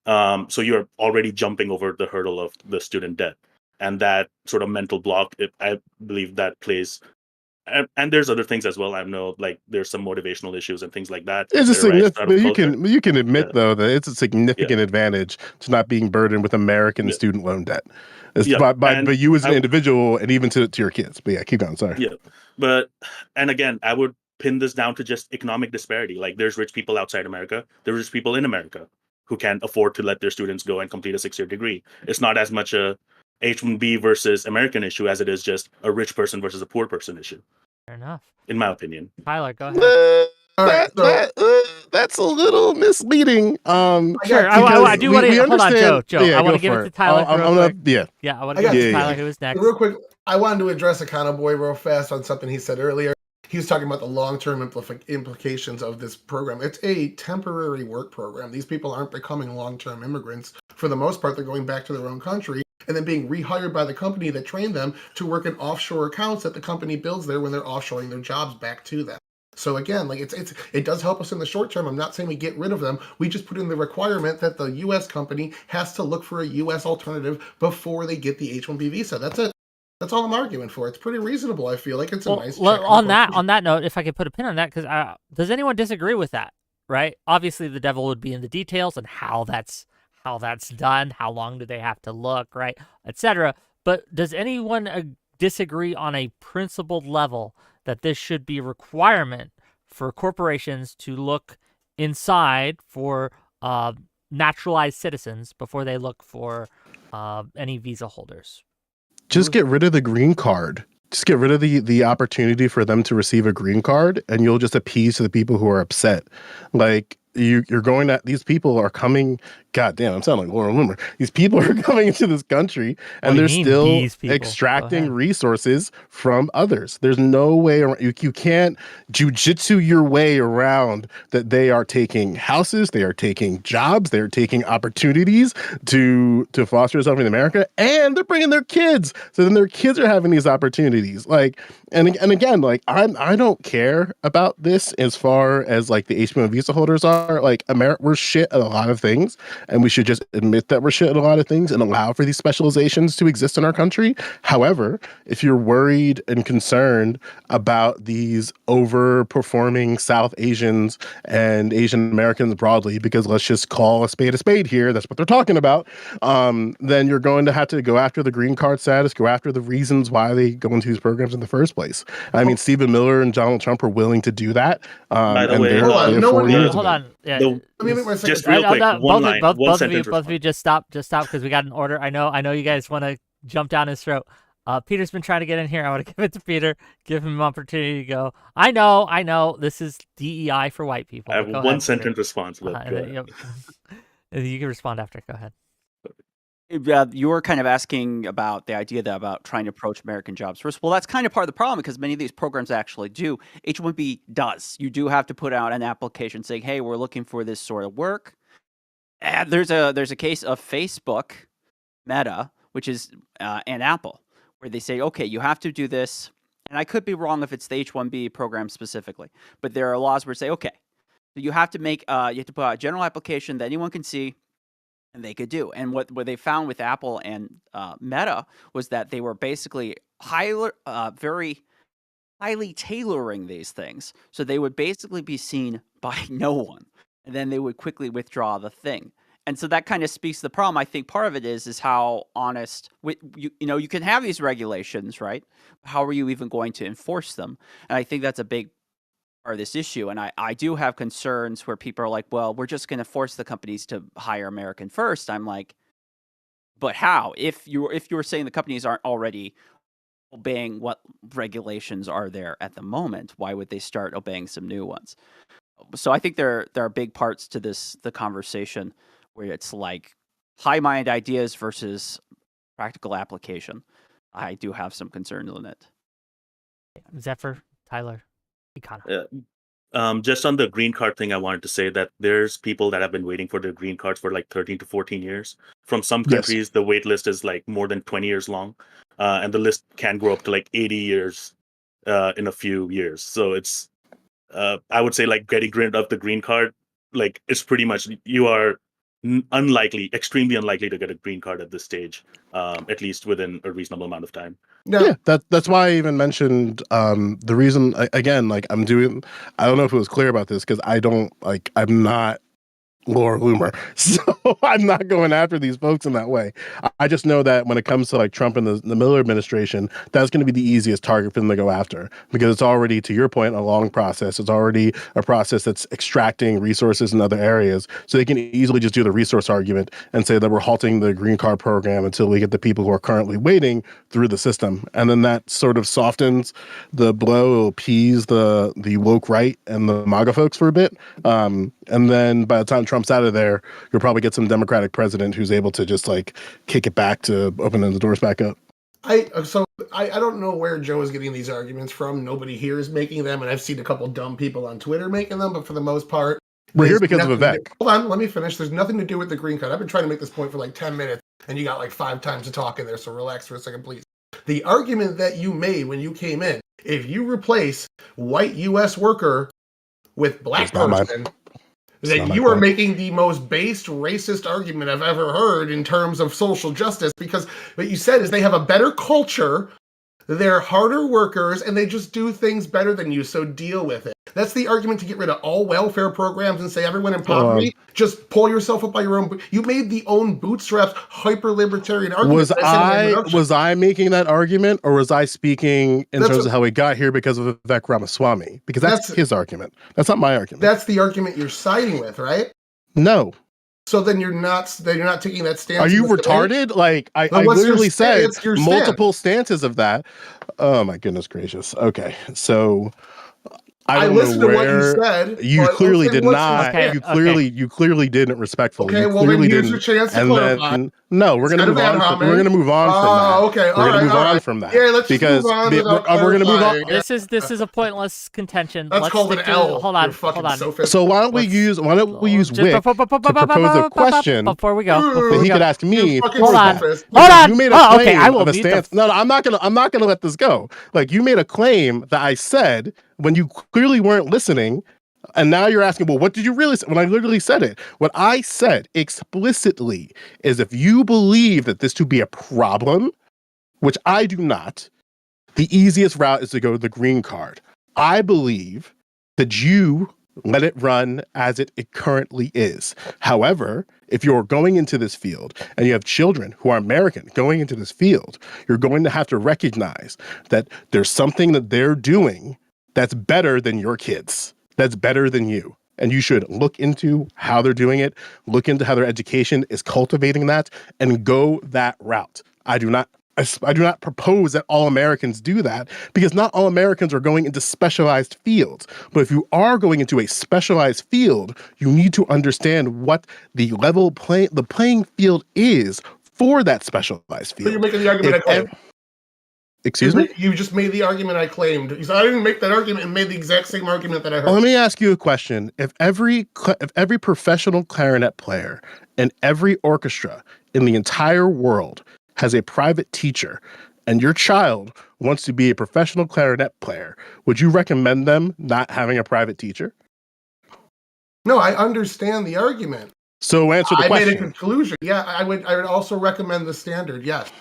So you're already jumping over the hurdle of the student debt, and that sort of mental block. I believe that plays, and there's other things as well. I know, like there's some motivational issues and things like that It's a that arise out of significant. culture. You can admit Yeah, though that it's a yeah, significant advantage to not being burdened with American yeah, student loan debt. It's yeah. by And you as an I individual and even to your kids. But yeah, keep going. Sorry. yeah, but and again, I would pin this down to just economic disparity. Like there's rich people outside America, there's rich people in America who can afford to let their students go and complete a 6-year degree. It's not as much a H-1B versus American issue as it is just a rich person versus a poor person issue, Fair enough. in my opinion. Tyler, go ahead. all right. So That's a little misleading. I Sure. got I two. do want to hold on, Joe. Yeah, I want go to give for it to Tyler I'm real gonna, quick. yeah. Yeah, I want I to got give it Yeah, to yeah. Tyler, who was next. Real quick, I wanted to address Econ Boy real fast on something he said earlier. He was talking about the long-term implications of this program. It's a temporary work program. These people aren't becoming long-term immigrants. For the most part, they're going back to their own country and then being rehired by the company that trained them to work in offshore accounts that the company builds there when they're offshoring their jobs back to them. So again, like it does help us in the short term. I'm not saying we get rid of them. We just put in the requirement that the U.S. company has to look for a U.S. alternative before they get the H-1B visa. That's it. That's all I'm arguing for. It's pretty reasonable. I feel like it's a nice check. On that note, if I could put a pin on that, because does anyone disagree with that? Right? Obviously, the devil would be in the details and how that's done. How long do they have to look? Right, etc. But does anyone disagree on a principled level that this should be a requirement for corporations to look inside for naturalized citizens before they look for any visa holders? Just get rid of the green card. Just get rid of the opportunity for them to receive a green card, and you'll just appease to the people who are upset. Like you're going at these people are coming. God damn, I'm sounding like Laura Loomer. These people are coming into this country and they're still extracting resources from others. There's no way around. You can't jujitsu your way around that. They are taking houses, they are taking jobs, they're taking opportunities to foster something in America, and they're bringing their kids. So then their kids are having these opportunities. Like, and again, like I don't care about this as far as like the H-1B visa holders are. Like, we're shit at a lot of things. And we should just admit that we're shit at a lot of things and allow for these specializations to exist in our country. However, if you're worried and concerned about these overperforming South Asians and Asian Americans broadly, because let's just call a spade here, that's what they're talking about, then you're going to have to go after the green card status, go after the reasons why they go into these programs in the first place. I mean, Stephen Miller and Donald Trump are willing to do that. By the way, hold on. Yeah. Just real quick, one line. Both of you, just stop, because we got an order. I know you guys want to jump down his throat. Peter's been trying to get in here. I want to give it to Peter, give him an opportunity to go. I know, this is DEI for white people. I have one sentence response. But you can respond after. Go ahead. You were kind of asking about the idea about trying to approach American jobs first. Well, that's kind of part of the problem because many of these programs actually do. H-1B does. You do have to put out an application saying, hey, we're looking for this sort of work. And there's a case of Facebook, Meta, which is and Apple, where they say, okay, you have to do this. And I could be wrong if it's the H-1B program specifically, but there are laws where say, okay, you have to make you have to put out a general application that anyone can see. And they could do. And what they found with Apple and Meta was that they were basically very highly tailoring these things. So they would basically be seen by no one. And then they would quickly withdraw the thing. And so that kind of speaks to the problem. I think part of it is how honest you can have these regulations, right? How are you even going to enforce them? And I think that's a big part of this issue. And I do have concerns where people are like, well, we're just going to force the companies to hire American first. I'm like, but how? If you're saying the companies aren't already obeying what regulations are there at the moment, why would they start obeying some new ones? So I think there are big parts to the conversation where it's like high-minded ideas versus practical application. I do have some concerns on it. Zephyr, Tyler, Econ. Just on the green card thing, I wanted to say that there's people that have been waiting for their green cards for like 13 to 14 years. From some countries, the wait list is like more than 20 years long, and the list can grow up to like 80 years in a few years. So it's, I would say, like getting rid of the green card, like it's pretty much you are extremely unlikely to get a green card at this stage, at least within a reasonable amount of time. No. Yeah, that's why I even mentioned the reason. Again, like I don't know if it was clear about this because I'm not Laura Loomer, so I'm not going after these folks in that way. I just know that when it comes to like Trump and the Miller administration, that's going to be the easiest target for them to go after because it's already, to your point, a long process. It's already a process that's extracting resources in other areas, so they can easily just do the resource argument and say that we're halting the green card program until we get the people who are currently waiting through the system, and then that sort of softens the blow, appease the woke right and the MAGA folks for a bit, and then by the time Trump's out of there, you'll probably get some Democratic president who's able to just like kick it back to opening the doors back up. I don't know where Joe is getting these arguments from. Nobody here is making them, and I've seen a couple dumb people on Twitter making them, but for the most part, we're here because of Vivek. Hold on, let me finish. There's nothing to do with the green card. I've been trying to make this point for like 10 minutes, and you got like 5 times to talk in there, so relax for a second, please. The argument that you made when you came in, if you replace white U.S. worker with black person, then you are making the most based racist argument I've ever heard in terms of social justice, because what you said is they have a better culture, they're harder workers, and they just do things better than you, so deal with it. That's the argument to get rid of all welfare programs and say everyone in poverty, just pull yourself up by your own. You made the own bootstraps hyper-libertarian argument. Was I making that argument, or was I speaking in terms of how we got here because of Vivek Ramaswamy? Because that's his argument. That's not my argument. That's the argument you're siding with, right? No. So then you're not taking that stance. Are you retarded? Like I literally said multiple stances of that. Oh my goodness gracious. Okay. So I listened to what you said. You clearly did not. You clearly didn't respectfully. Okay, well then here's your chance to clarify. No, we're gonna move on. We're gonna move on from that. Okay, we're gonna move on from that. Yeah, let's move on. We're gonna move on. This is a pointless contention. That's called an L. Hold on. So why don't we use Wick to propose a question before we go? That he could ask me. Hold on. You made a claim of a stance. No, I'm not gonna let this go. Like you made a claim that I said when you clearly weren't listening. And now you're asking, well, what did you really say? When I literally said it, what I said explicitly is if you believe that this to be a problem, which I do not, the easiest route is to go to the green card. I believe that you let it run as it currently is. However, if you're going into this field and you have children who are American going into this field, you're going to have to recognize that there's something that they're doing that's better than your kids. That's better than you. And you should look into how they're doing it, look into how their education is cultivating that, and go that route. I do not propose that all Americans do that, because not all Americans are going into specialized fields. But if you are going into a specialized field, you need to understand what the playing field is for that specialized field. So you're making the argument I claimed. Excuse me? You just made the argument I claimed. You said I didn't make that argument and made the exact same argument that I heard. Well, let me ask you a question. If every professional clarinet player and every orchestra in the entire world has a private teacher, and your child wants to be a professional clarinet player, would you recommend them not having a private teacher? No, I understand the argument. So answer the question. I made a conclusion. Yeah, I would also recommend the standard, yes.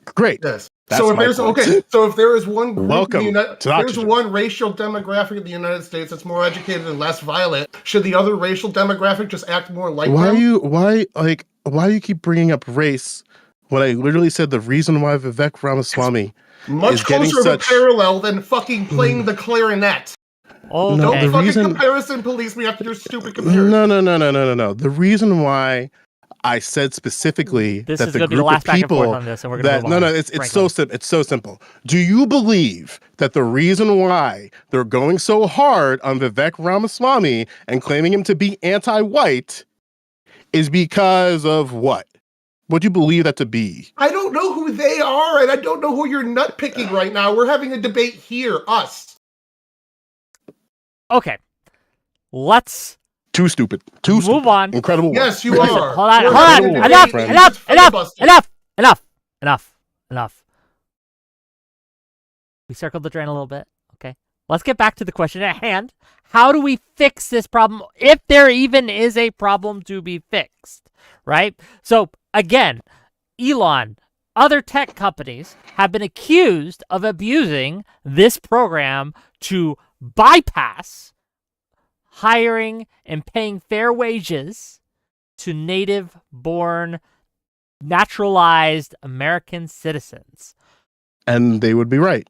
Great. Yes. That's So if my there's point. so if there is one group Welcome in the United, to if there's Oxygen. one racial demographic in the United States that's more educated and less violent, should the other racial demographic just act more like Why them? you keep bringing up race when I literally said the reason why Vivek Ramaswamy Much is getting closer of such a parallel than fucking playing the clarinet. Oh, No, Don't the fucking reason- comparison police me after your stupid comparison. No. The reason why I said specifically This that is the going to be the group of last back and forth people on this, and we're going to that move on. it's so simple. Do you believe that the reason why they're going so hard on Vivek Ramaswamy and claiming him to be anti-white is because of what? What do you believe that to be? I don't know who they are, and I don't know who you're nut picking right now. We're having a debate here, us. Okay, let's Too stupid. move on. Incredible. Yes, you Listen, are. hold on, We're hold on. having a Enough, debate. friend. enough, It's enough, filibuster. enough. We circled the drain a little bit. Okay, let's get back to the question at hand. How do we fix this problem, if there even is a problem to be fixed, right? So again, Elon, other tech companies have been accused of abusing this program to bypass hiring and paying fair wages to native-born, naturalized American citizens. And they would be right.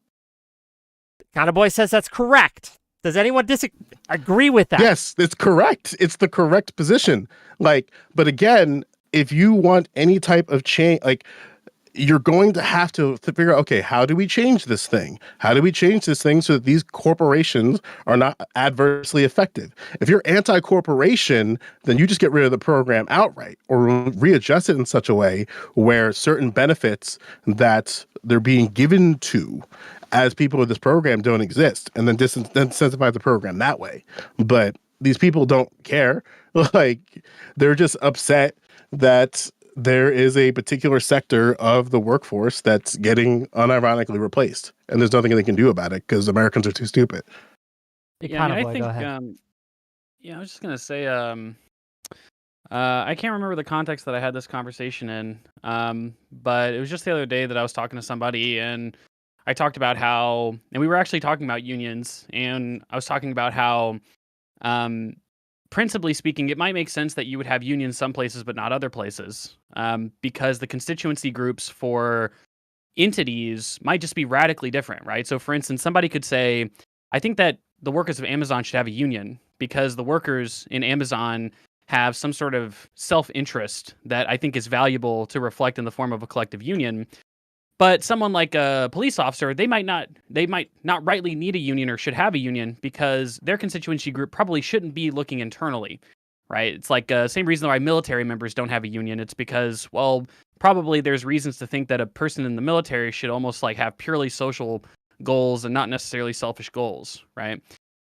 Kinda Boy says that's correct. Does anyone disagree with that? Yes, it's correct. It's the correct position. But again, if you want any type of change, you're going to have to figure out, okay, how do we change this thing? How do we change this thing so that these corporations are not adversely affected? If you're anti-corporation, then you just get rid of the program outright or readjust it in such a way where certain benefits that they're being given to as people of this program don't exist, and then incentivize the program that way. But these people don't care. They're just upset that there is a particular sector of the workforce that's getting unironically replaced, and there's nothing they can do about it because Americans are too stupid. Yeah, I Boy, think, go ahead. I was just gonna say, I can't remember the context that I had this conversation in, but it was just the other day that I was talking to somebody, and I talked about how, and we were actually talking about unions, and I was talking about how, principally speaking, it might make sense that you would have unions some places but not other places, because the constituency groups for entities might just be radically different, right? So, for instance, somebody could say, I think that the workers of Amazon should have a union because the workers in Amazon have some sort of self-interest that I think is valuable to reflect in the form of a collective union. But someone like a police officer, they might not rightly need a union or should have a union because their constituency group probably shouldn't be looking internally, right? It's like same reason why military members don't have a union. It's because, well, probably there's reasons to think that a person in the military should almost like have purely social goals and not necessarily selfish goals, right?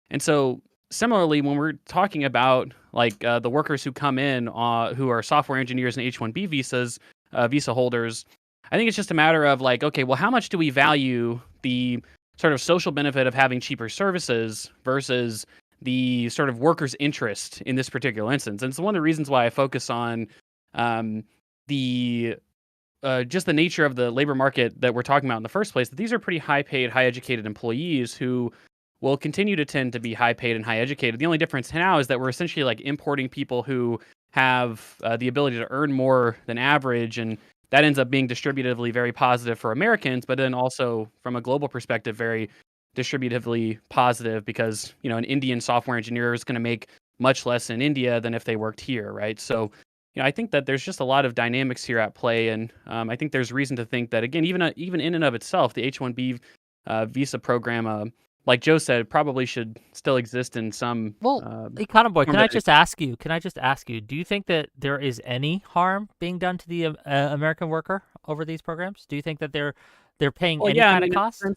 And so similarly, when we're talking about like the workers who come in who are software engineers and H-1B visas, visa holders, I think it's just a matter of like, okay, well, how much do we value the sort of social benefit of having cheaper services versus the sort of workers' interest in this particular instance? And it's one of the reasons why I focus on just the nature of the labor market that we're talking about in the first place, that these are pretty high-paid, high-educated employees who will continue to tend to be high-paid and high-educated. The only difference now is that we're essentially like importing people who have the ability to earn more than average, and that ends up being distributively very positive for Americans, but then also from a global perspective, very distributively positive because, an Indian software engineer is going to make much less in India than if they worked here, right? So, I think that there's just a lot of dynamics here at play, and I think there's reason to think that, again, even in and of itself, the H-1B visa program, like Joe said, probably should still exist in some. Well, Econ Boy, can I just ask you? Do you think that there is any harm being done to the American worker over these programs? Do you think that they're paying any kind of cost? In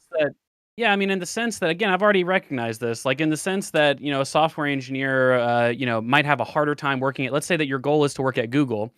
the sense that, again, I've already recognized this. Like in the sense that a software engineer, might have a harder time working at. Let's say that your goal is to work at Google.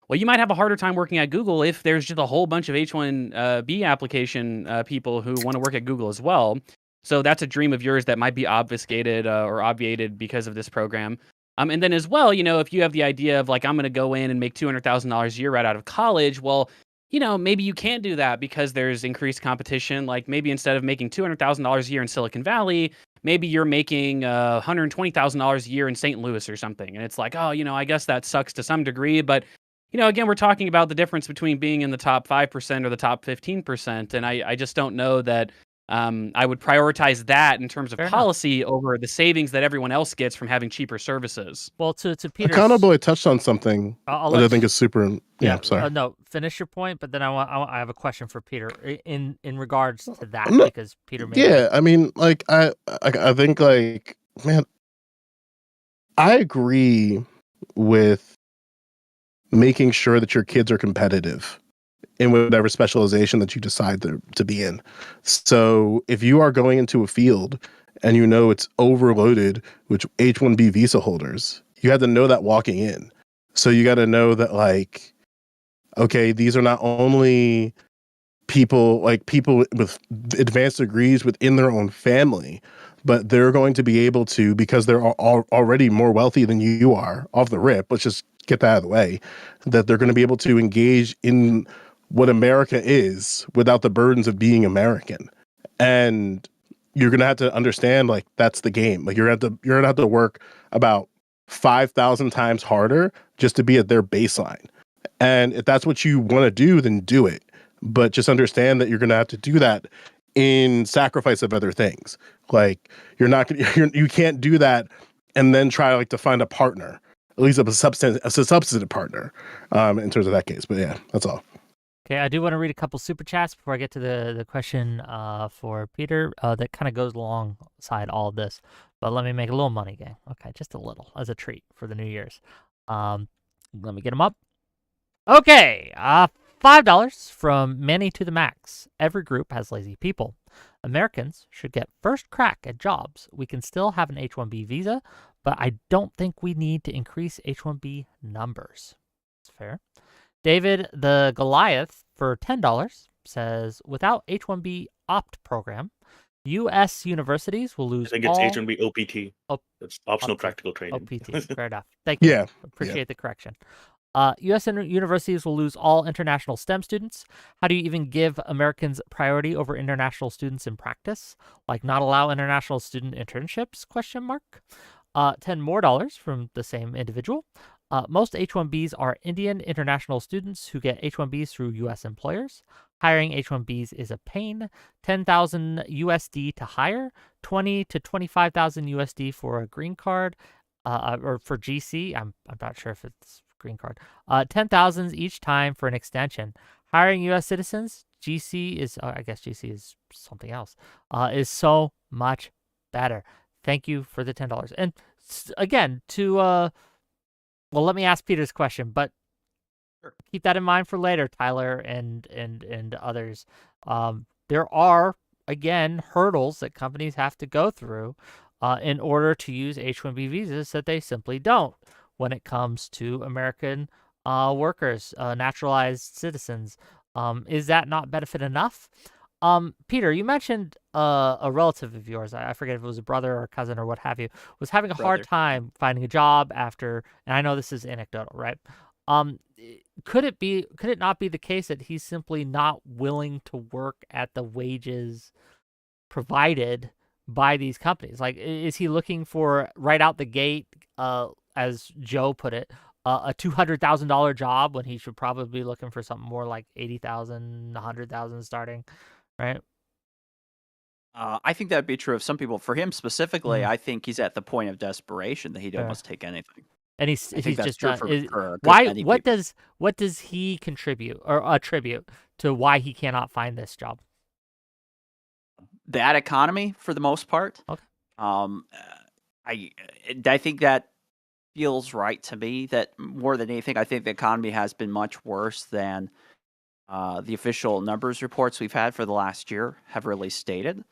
Well, you might have a harder time working at Google if there's just a whole bunch of H-1B application people who want to work at Google as well. So that's a dream of yours that might be obfuscated or obviated because of this program. And then as well, if you have the idea of like, I'm going to go in and make $200,000 a year right out of college, well, maybe you can't do that because there's increased competition. Like maybe instead of making $200,000 a year in Silicon Valley, maybe you're making $120,000 a year in St. Louis or something. And it's like, oh, I guess that sucks to some degree. But, again, we're talking about the difference between being in the top 5% or the top 15%. And I just don't know that I would prioritize that in terms of Fair enough. policy over the savings that everyone else gets from having cheaper services. Well, to Peter's, Econ Boy touched on something I'll that let I think is super. Yeah, sorry. no, finish your point, but then I have a question for Peter in regards to that No, because Peter made Yeah, I mean, like I think like, man, I agree with making sure that your kids are competitive in whatever specialization that you decide to be in. So if you are going into a field and you know it's overloaded with H-1B visa holders, you have to know that walking in. So you got to know that, like, okay, these are not only people with advanced degrees within their own family, but they're going to be able to, because they're already more wealthy than you are off the rip, let's just get that out of the way, that they're going to be able to engage in what America is without the burdens of being American. And you're going to have to understand, like, that's the game. Like, you're going to have to work about 5,000 times harder just to be at their baseline. And if that's what you want to do, then do it. But just understand that you're going to have to do that in sacrifice of other things. Like, you can't do that and then try to find a partner, at least a substantive partner, in terms of that case. But yeah, that's all. Okay, I do want to read a couple super chats before I get to the question for Peter that kind of goes alongside all of this. But let me make a little money, gang. Okay, just a little as a treat for the New Year's. Let me get them up. Okay, $5 from Manny to the Max. Every group has lazy people. Americans should get first crack at jobs. We can still have an H-1B visa, but I don't think we need to increase H-1B numbers. That's fair. David the Goliath for $10 says, without H-1B opt program, U.S. universities will lose I think it's H-1B OPT. It's optional practical training. OPT, fair enough. Thank you. Yeah. Appreciate the correction. U.S. universities will lose all international STEM students. How do you even give Americans priority over international students in practice? Like not allow international student internships? $10 more from the same individual. Most H-1Bs are Indian international students who get H-1Bs through U.S. employers. Hiring H-1Bs is a pain. 10,000 USD to hire, 20 to 25,000 USD for a green card, or for GC. I'm not sure if it's green card. 10,000 each time for an extension. Hiring U.S. citizens, GC is, I guess GC is something else, is so much better. Thank you for the $10. And again, well, let me ask Peter's question, but keep that in mind for later, Tyler and others. There are, again, hurdles that companies have to go through in order to use H-1B visas that they simply don't when it comes to American workers, naturalized citizens. Is that not benefit enough? Peter, you mentioned a relative of yours, I forget if it was a brother or a cousin or what have you, was having a hard time finding a job after, and I know this is anecdotal, right? Could it not be the case that he's simply not willing to work at the wages provided by these companies? Like, is he looking for right out the gate, as Joe put it, a $200,000 job when he should probably be looking for something more like 80,000, 100,000 starting? Right. I think that'd be true of some people. For him specifically, I think he's at the point of desperation that he'd almost take anything. And he's just true done. for Why? many What people. does he contribute or attribute to why he cannot find this job? That economy, for the most part. Okay. I think that feels right to me. That more than anything, I think the economy has been much worse than the official numbers reports we've had for the last year have really stated.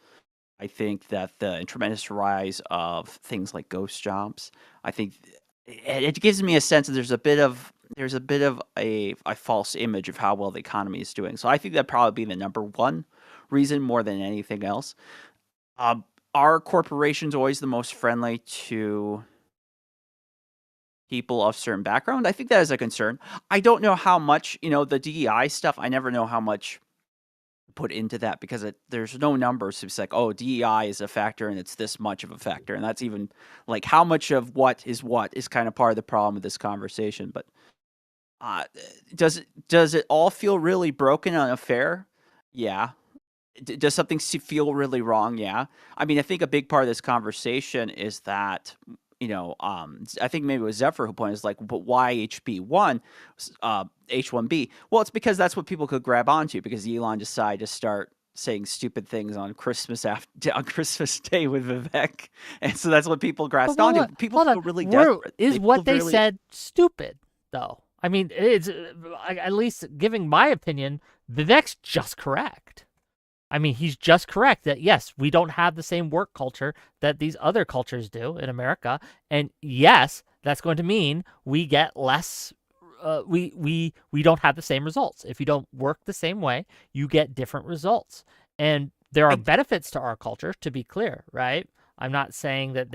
I think that the tremendous rise of things like ghost jobs, I think it gives me a sense that there's a bit of a false image of how well the economy is doing. So I think that'd probably be the number one reason more than anything else. Are corporations always the most friendly to people of certain background. I think that is a concern. I don't know how much, the DEI stuff, I never know how much put into that because there's no numbers. It's like, oh, DEI is a factor and it's this much of a factor. And that's even like how much of what is kind of part of the problem with this conversation. But does it all feel really broken and unfair? Yeah. Does something feel really wrong? Yeah. I mean, I think a big part of this conversation is that, I think maybe it was Zephyr who pointed, is like, but why HB1, H-1B? Well, it's because that's what people could grab onto because Elon decided to start saying stupid things on Christmas on Christmas Day with Vivek, and so that's what people grasped onto. People feel really desperate. Is what they said stupid though? I mean, it's at least giving my opinion. Vivek's just correct. I mean, he's just correct that, yes, we don't have the same work culture that these other cultures do in America. And yes, that's going to mean we get less, we don't have the same results. If you don't work the same way, you get different results. And there are benefits to our culture, to be clear, right? I'm not saying that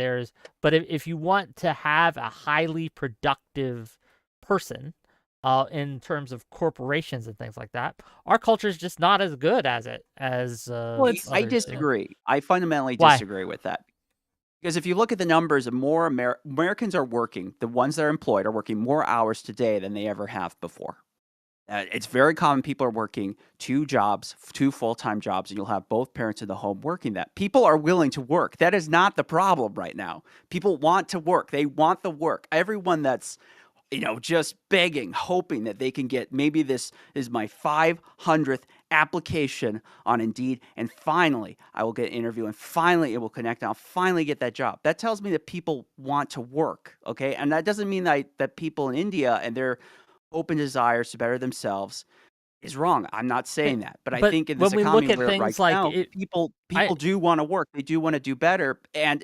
but if you want to have a highly productive person, in terms of corporations and things like that, our culture is just not as good as I disagree. I fundamentally disagree with that. Because if you look at the numbers, more Americans are working, the ones that are employed are working more hours today than they ever have before. It's very common people are working 2 full-time jobs, and you'll have both parents in the home working that. People are willing to work. That is not the problem right now. People want to work. They want the work. Everyone that's just begging, hoping that they can get, maybe this is my 500th application on Indeed, and finally I will get an interview, and finally it will connect, and I'll finally get that job. That tells me that people want to work, okay? And that doesn't mean that people in India and their open desires to better themselves is wrong. I'm not saying that. But I think in this economy right now, people do want to work. They do want to do better. And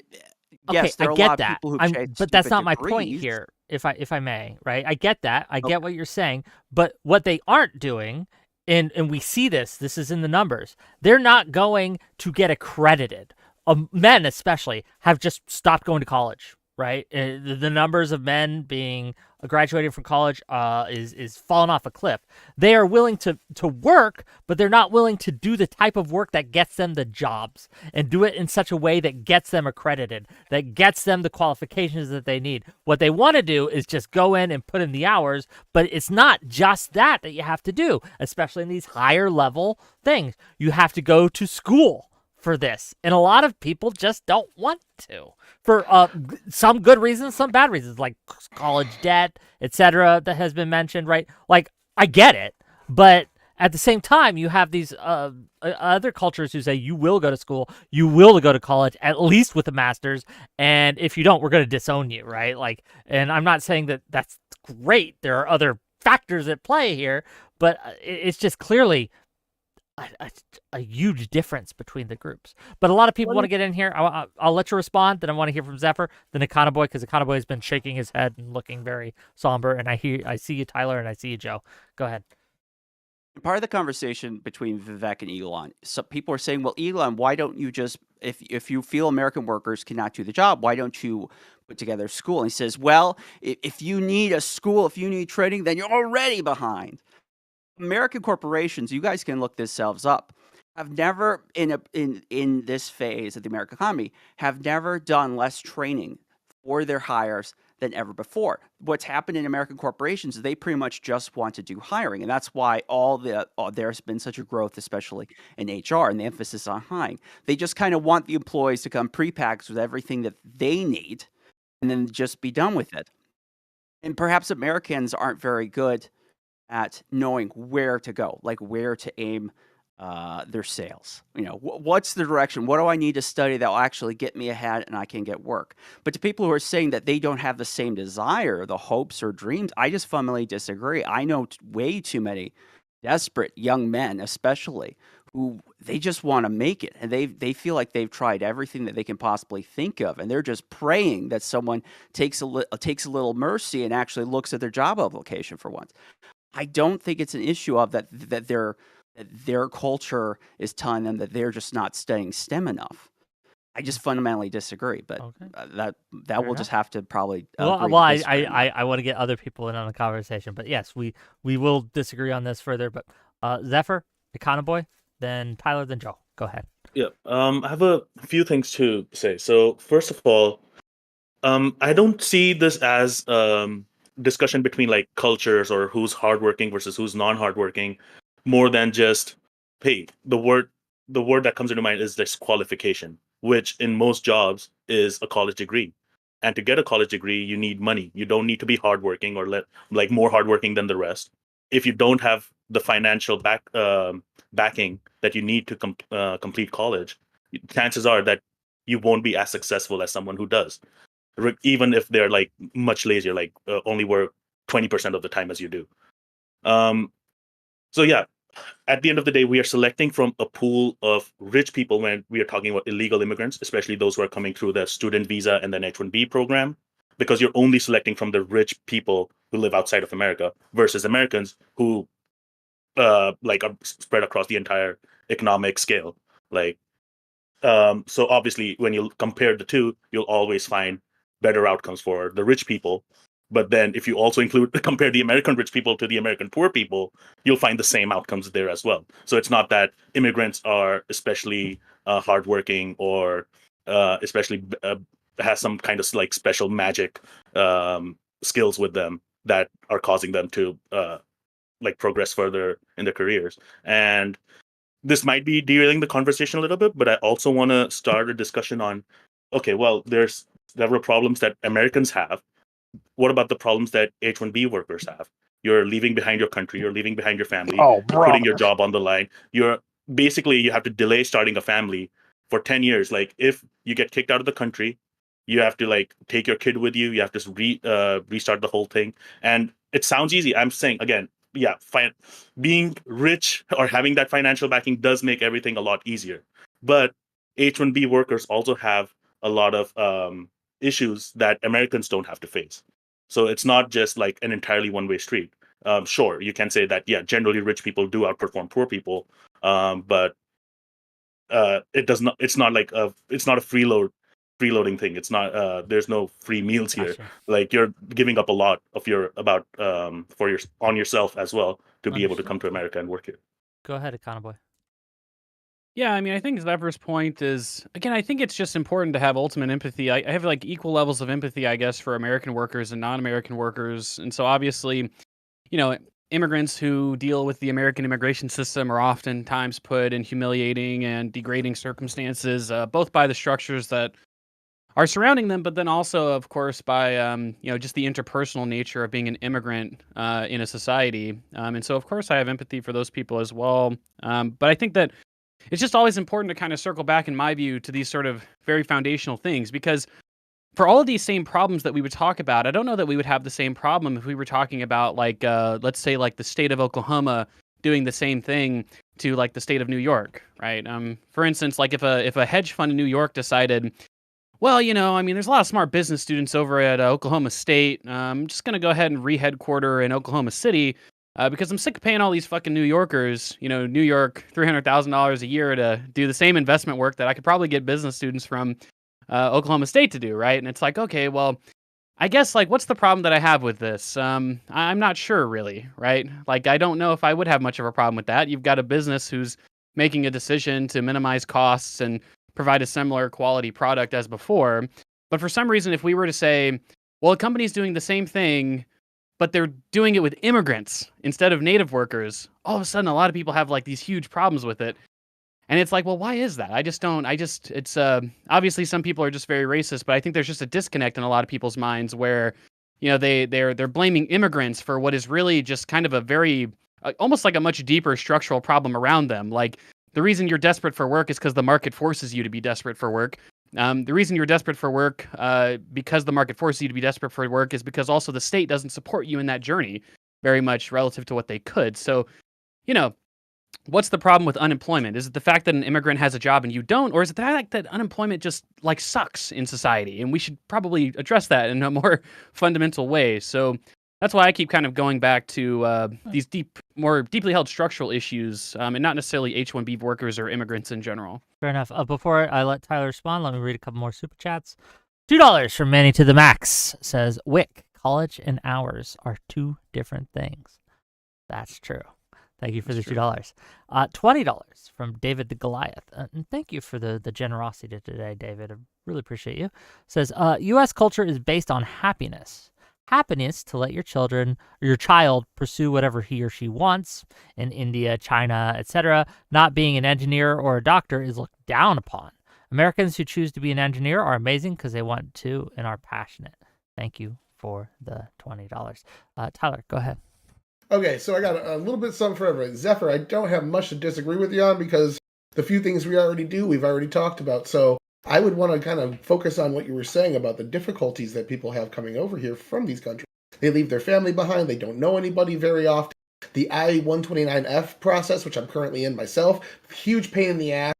yes, there are a lot of people who chase but that's not my point here. If I may, right? I get that. I get what you're saying. But what they aren't doing, and we see this is in the numbers, they're not going to get accredited. Men especially have just stopped going to college, right? The numbers of men being graduating from college is falling off a cliff. They are willing to work, but they're not willing to do the type of work that gets them the jobs and do it in such a way that gets them accredited, that gets them the qualifications that they need. What they want to do is just go in and put in the hours, but it's not just that you have to do, especially in these higher level things. You have to go to school for this, and a lot of people just don't want to, for some good reasons, some bad reasons, like college debt, etc., that has been mentioned, right? Like, I get it, but at the same time, you have these other cultures who say you will go to school, you will go to college, at least with a master's, and if you don't, we're going to disown you, right? Like, and I'm not saying that that's great. There are other factors at play here, but it's just clearly a huge difference between the groups. But a lot of people want to get in here. I'll let you respond. Then I want to hear from Zephyr, then Econ Boy, because Econ Boy has been shaking his head and looking very somber. And I see you, Tyler, and I see you, Joe. Go ahead. Part of the conversation between Vivek and Elon, some people are saying, well, Elon, why don't you just, if you feel American workers cannot do the job, why don't you put together a school? And he says, well, if you need a school, if you need training, then you're already behind. American corporations, you guys can look themselves up, have never, in this phase of the American economy, have never done less training for their hires than ever before. What's happened in American corporations is they pretty much just want to do hiring, and that's why there's been such a growth, especially in HR, and the emphasis on hiring. They just kind of want the employees to come prepackaged with everything that they need, and then just be done with it. And perhaps Americans aren't very good at knowing where to go, like where to aim their sales. What's the direction? What do I need to study that will actually get me ahead and I can get work? But to people who are saying that they don't have the same desire, the hopes or dreams, I just fundamentally disagree. I know way too many desperate young men, especially, who they just want to make it, and they feel like they've tried everything that they can possibly think of, and they're just praying that someone takes a little mercy and actually looks at their job application for once. I don't think it's an issue of that their culture is telling them that they're just not studying STEM enough. I just fundamentally disagree, but Okay. that Fair we'll enough. just have to probably Well, agree well, to disagree on that. I want to get other people in on the conversation, but yes, we will disagree on this further. But Zephyr, Econ Boy, then Tyler, then Joe. Go ahead. Yeah. I have a few things to say. So first of all, I don't see this as discussion between like cultures or who's hardworking versus who's non-hardworking, more than just, hey, the word that comes into mind is this qualification, which in most jobs is a college degree. And to get a college degree, you need money. You don't need to be hardworking or like more hardworking than the rest. If you don't have the financial backing that you need to complete college, chances are that you won't be as successful as someone who does, even if they're like much lazier, like only work 20% of the time as you do. So yeah, at the end of the day, we are selecting from a pool of rich people when we are talking about illegal immigrants, especially those who are coming through the student visa and then H-1B program, because you're only selecting from the rich people who live outside of America versus Americans who like are spread across the entire economic scale. Like, so obviously when you compare the two, you'll always find better outcomes for the rich people. But then if you also compare the American rich people to the American poor people, you'll find the same outcomes there as well. So it's not that immigrants are especially hardworking or especially has some kind of like special magic skills with them that are causing them to like progress further in their careers. And this might be derailing the conversation a little bit, but I also want to start a discussion on, okay, well, there's several problems that Americans have. What about the problems that H-1B workers have? You're leaving behind your country, you're leaving behind your family, Oh, you're putting your brother. job on the line. You have to delay starting a family for 10 years. Like if you get kicked out of the country, you have to like take your kid with you. You have to restart the whole thing. And it sounds easy. I'm saying again, yeah, being rich or having that financial backing does make everything a lot easier. But H-1B workers also have a lot of issues that Americans don't have to face. So it's not just like an entirely one-way street. Sure, you can say that, yeah, generally rich people do outperform poor people, but it does not. It's not like it's not a freeloading thing. It's not. There's no free meals here. Gotcha. Like you're giving up a lot of on yourself as well to be able to Understood. come to America and work here. Go ahead, Econ Boy. Yeah, I mean, I think Zephyr's point is, again, I think it's just important to have ultimate empathy. I have like equal levels of empathy, I guess, for American workers and non-American workers. And so obviously, you know, immigrants who deal with the American immigration system are oftentimes put in humiliating and degrading circumstances, both by the structures that are surrounding them, but then also, of course, by just the interpersonal nature of being an immigrant in a society. And so, of course, I have empathy for those people as well. But I think that it's just always important to kind of circle back, in my view, to these sort of very foundational things, because for all of these same problems that we would talk about, I don't know that we would have the same problem if we were talking about, like, let's say, like the state of Oklahoma doing the same thing to like the state of New York, right? For instance, like if a hedge fund in New York decided, well, I mean, there's a lot of smart business students over at Oklahoma State. I'm just going to go ahead and re-headquarter in Oklahoma City because I'm sick of paying all these fucking New Yorkers, New York, $300,000 a year to do the same investment work that I could probably get business students from Oklahoma State to do, right? And it's like, okay, well, I guess, like, what's the problem that I have with this? I'm not sure, really, right? Like, I don't know if I would have much of a problem with that. You've got a business who's making a decision to minimize costs and provide a similar quality product as before. But for some reason, if we were to say, well, a company's doing the same thing, but they're doing it with immigrants instead of native workers, all of a sudden, a lot of people have like these huge problems with it. And it's like, well, why is that? It's obviously some people are just very racist, but I think there's just a disconnect in a lot of people's minds where, they're blaming immigrants for what is really just kind of a very, almost like a much deeper structural problem around them. Like, the reason you're desperate for work is because the market forces you to be desperate for work. The reason you're desperate for work, because the market forces you to be desperate for work, is because also the state doesn't support you in that journey very much relative to what they could. So, what's the problem with unemployment? Is it the fact that an immigrant has a job and you don't, or is it the fact that unemployment just like sucks in society? And we should probably address that in a more fundamental way. So that's why I keep kind of going back to these deep, more deeply held structural issues, and not necessarily H-1B workers or immigrants in general. Fair enough. Before I let Tyler respond, let me read a couple more super chats. $2 from Manny to the Max says, Wick, college and hours are two different things. That's true. Thank you for the $2. $20 from David the Goliath. And thank you for the generosity today, David. I really appreciate you. Says, U.S. culture is based on happiness. Happiness to let your child pursue whatever he or she wants in India, China, etc. Not being an engineer or a doctor is looked down upon. Americans who choose to be an engineer are amazing because they want to and are passionate. Thank you for the $20. Tyler, go ahead. Okay, so I got a little bit something for everybody. Zephyr, I don't have much to disagree with you on because the few things we already do, we've already talked about. So I would want to kind of focus on what you were saying about the difficulties that people have coming over here from these countries. They leave their family behind. They don't know anybody very often. The I-129F process, which I'm currently in myself, huge pain in the ass.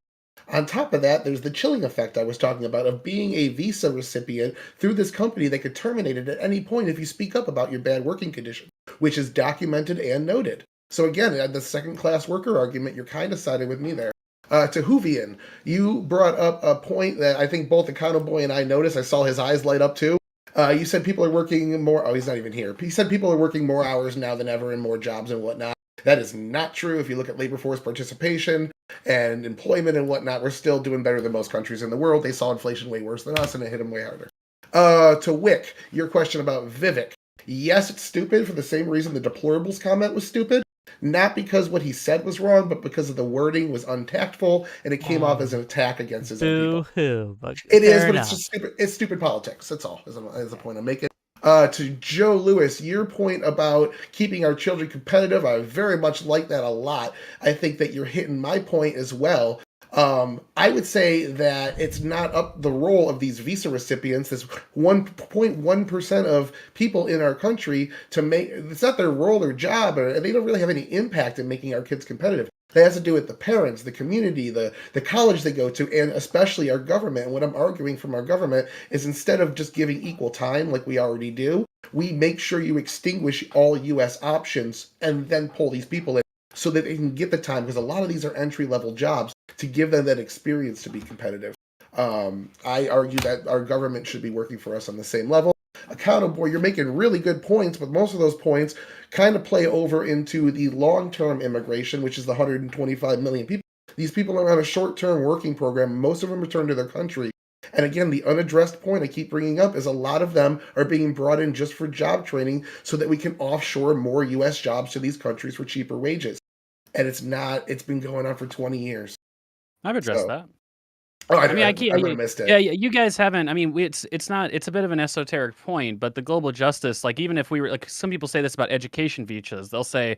On top of that, there's the chilling effect I was talking about of being a visa recipient through this company that could terminate it at any point if you speak up about your bad working conditions, which is documented and noted. So again, the second-class worker argument, you're kind of siding with me there. To Huvian, you brought up a point that I think both Econ Boy and I noticed. I saw his eyes light up too. You said people are working more... Oh, he's not even here. He said people are working more hours now than ever in more jobs and whatnot. That is not true. If you look at labor force participation and employment and whatnot, we're still doing better than most countries in the world. They saw inflation way worse than us, and it hit them way harder. To Wick, your question about Vivek. Yes, it's stupid for the same reason the deplorables comment was stupid. Not because what he said was wrong, but because of the wording was untactful, and it came off as an attack against his own people. But it is, fair but enough. it's just stupid. It's stupid politics. That's all. Is the point I'm making. To Joe Lewis, your point about keeping our children competitive, I very much like that a lot. I think that you're hitting my point as well. I would say that it's not up the role of these visa recipients, this 1.1% of people in our country, to make, it's not their role or job, or they don't really have any impact in making our kids competitive. That has to do with the parents, the community, the college they go to, and especially our government. And what I'm arguing from our government is instead of just giving equal time like we already do, we make sure you extinguish all U.S. options and then pull these people in so that they can get the time, because a lot of these are entry-level jobs, to give them that experience to be competitive. I argue that our government should be working for us on the same level. Accountable, you're making really good points, but most of those points kind of play over into the long-term immigration, which is the 125 million people. These people are on a short-term working program. Most of them return to their country. And again, the unaddressed point I keep bringing up is a lot of them are being brought in just for job training so that we can offshore more U.S. jobs to these countries for cheaper wages. And it's been going on for 20 years. I've addressed that. Oh, I mean, I would have missed it. Yeah, you guys haven't. I mean, it's a bit of an esoteric point, but the global justice, like even if we were, like some people say this about education visas, they'll say,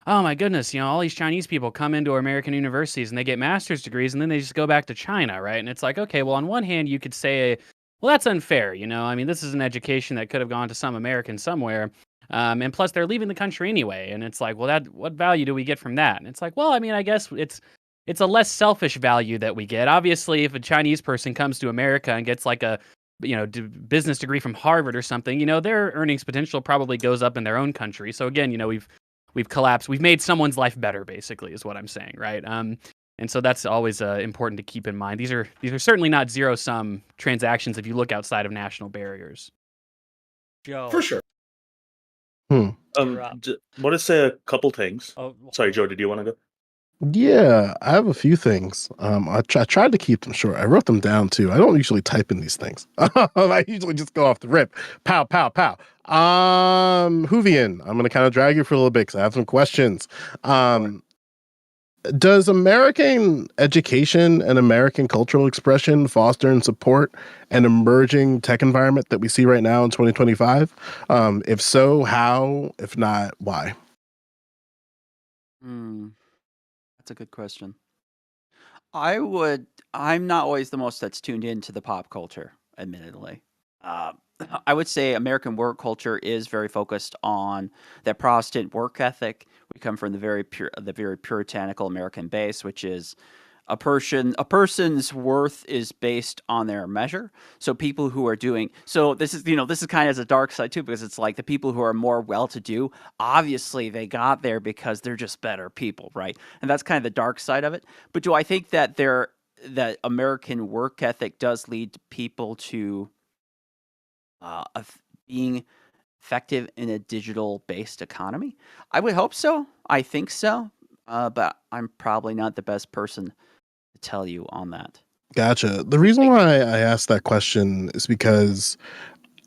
oh my goodness, all these Chinese people come into American universities and they get master's degrees and then they just go back to China, right? And it's like, okay, well, on one hand, you could say, well, that's unfair, I mean, this is an education that could have gone to some American somewhere. And plus they're leaving the country anyway. And it's like, well, what value do we get from that? And it's like, well, I mean, I guess it's a less selfish value that we get. Obviously, if a Chinese person comes to America and gets like a business degree from Harvard or something, their earnings potential probably goes up in their own country. So again, we've collapsed. We've made someone's life better, basically, is what I'm saying, right? And so that's always important to keep in mind. These are certainly not zero-sum transactions if you look outside of national barriers. Joe. For sure. Want to say a couple things. Oh, Sorry, Joe, did you want to go? Yeah, I have a few things. I tried to keep them short. I wrote them down too. I don't usually type in these things. I usually just go off the rip. Pow, pow, pow. Huvian, I'm going to kind of drag you for a little bit because I have some questions. Does American education and American cultural expression foster and support an emerging tech environment that we see right now in 2025? If so, how? If not, why? That's a good question. I'm not always the most that's tuned into the pop culture, admittedly. I would say American work culture is very focused on that Protestant work ethic. We come from the very puritanical American base, which is a person's worth is based on their measure. So people who are doing this is kind of as a dark side too, because it's like the people who are more well-to-do, obviously they got there because they're just better people, right? And that's kind of the dark side of it. But do I think that that American work ethic does lead people to being effective in a digital-based economy? I would hope so. I think so. But I'm probably not the best person to tell you on that. Gotcha. The reason why I asked that question is because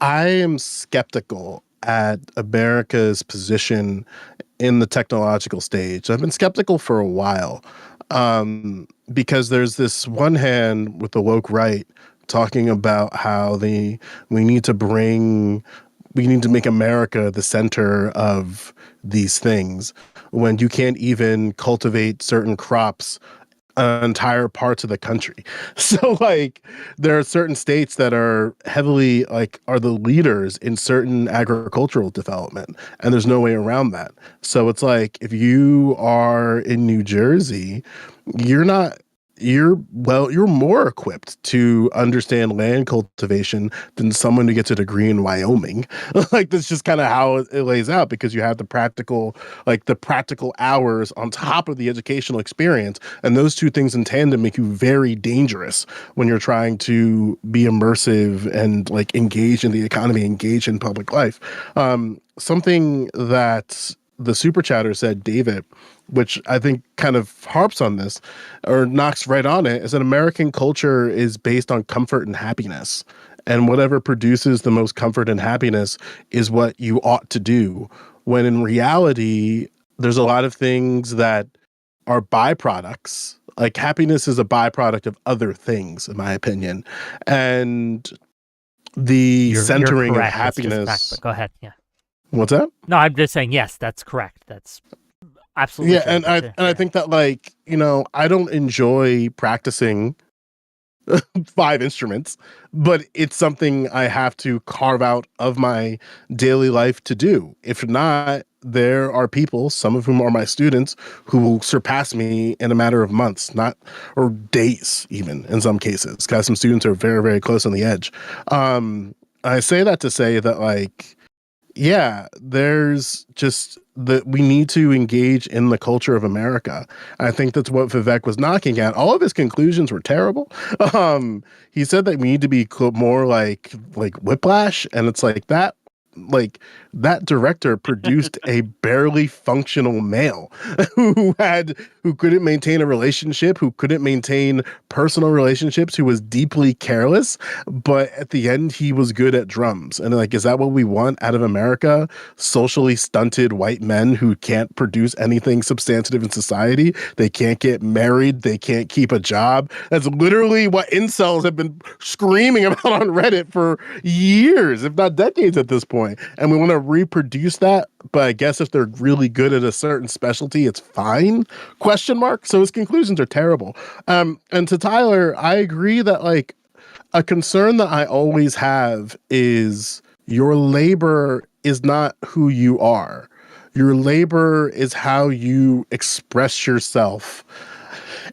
I am skeptical at America's position in the technological stage. I've been skeptical for a while because there's this one hand with the woke right talking about how we need to make America the center of these things when you can't even cultivate certain crops entire parts of the country. So like there are certain states that are heavily are the leaders in certain agricultural development, and there's no way around that. So it's like if you are in New Jersey, you're more equipped to understand land cultivation than someone who gets a degree in Wyoming. Like that's just kind of how it lays out, because you have the practical hours on top of the educational experience, and those two things in tandem make you very dangerous when you're trying to be immersive and engage in the economy, engage in public life. Something that the super chatter said, David, which I think kind of harps on this or knocks right on it, is that American culture is based on comfort and happiness. And whatever produces the most comfort and happiness is what you ought to do. When in reality, there's a lot of things that are byproducts. Like happiness is a byproduct of other things, in my opinion. And the centering you're of correct. That's just happiness. fact, but go ahead. Yeah. What's that? No, I'm just saying, yes, that's correct. That's absolutely yeah, true. and I think that I don't enjoy practicing 5 instruments, but it's something I have to carve out of my daily life to do. If not, there are people, some of whom are my students, who will surpass me in a matter of months, or days, even in some cases, because some students are very, very close on the edge. I say that to say that there's just that we need to engage in the culture of America. I think that's what Vivek was knocking at. All of his conclusions were terrible. He said that we need to be more like Whiplash, and it's that director produced a barely functional male who couldn't maintain a relationship, who couldn't maintain personal relationships, who was deeply careless, but at the end he was good at drums. And is that what we want out of America? Socially stunted white men who can't produce anything substantive in society. They can't get married. They can't keep a job. That's literally what incels have been screaming about on Reddit for years, if not decades at this point. And we want to reproduce that, but I guess if they're really good at a certain specialty, it's fine? ? So his conclusions are terrible. And to Tyler, I agree that a concern that I always have is your labor is not who you are. Your labor is how you express yourself.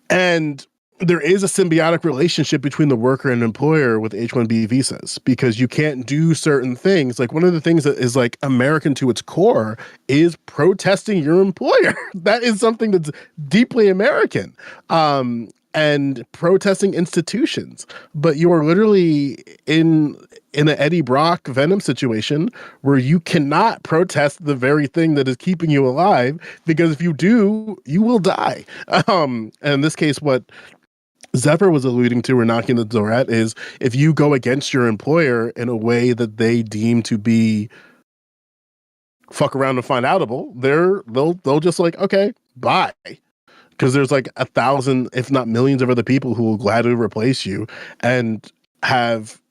And there is a symbiotic relationship between the worker and employer with H-1B visas, because you can't do certain things. One of the things that is American to its core is protesting your employer. That is something that's deeply American. And protesting institutions. But you are literally in an Eddie Brock Venom situation where you cannot protest the very thing that is keeping you alive, because if you do, you will die. And in this case, what Zephyr was alluding to or knocking the door at is if you go against your employer in a way that they deem to be fuck around and find outable, they'll just okay, bye. Because there's 1,000, if not millions of other people who will gladly replace you and have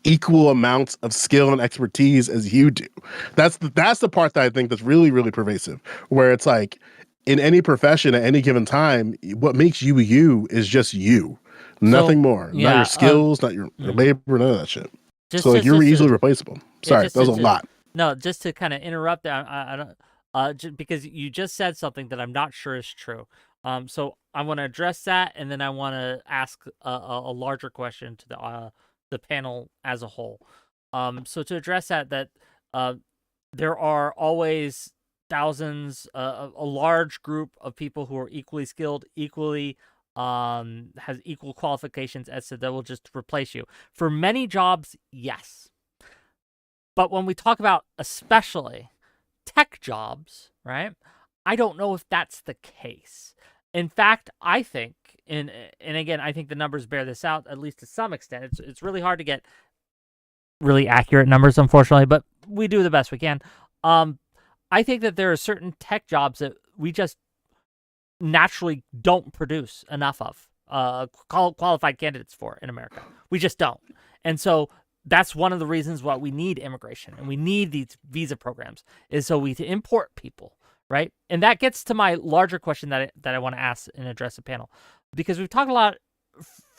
equal amounts of skill and expertise as you do. That's the part that I think that's really, really pervasive, where it's in any profession at any given time, what makes you you is just you. Nothing more. Yeah, not your skills, not your labor, none of that shit. You're easily replaceable. Sorry, that was a lot. No, just to kind of interrupt that, I don't, because you just said something that I'm not sure is true. So I want to address that, and then I want to ask a larger question to the panel as a whole. So to address that there are always thousands, a large group of people who are equally skilled, equally has equal qualifications as to that will just replace you. For many jobs, yes. But when we talk about especially tech jobs, right? I don't know if that's the case. In fact, I think, and again, I think the numbers bear this out, at least to some extent. It's really hard to get really accurate numbers, unfortunately, but we do the best we can. I think that there are certain tech jobs that we just naturally don't produce enough of qualified candidates for in America. We just don't. And so that's one of the reasons why we need immigration and we need these visa programs, is so we to import people, right? And that gets to my larger question that I want to ask and address the panel, because we've talked a lot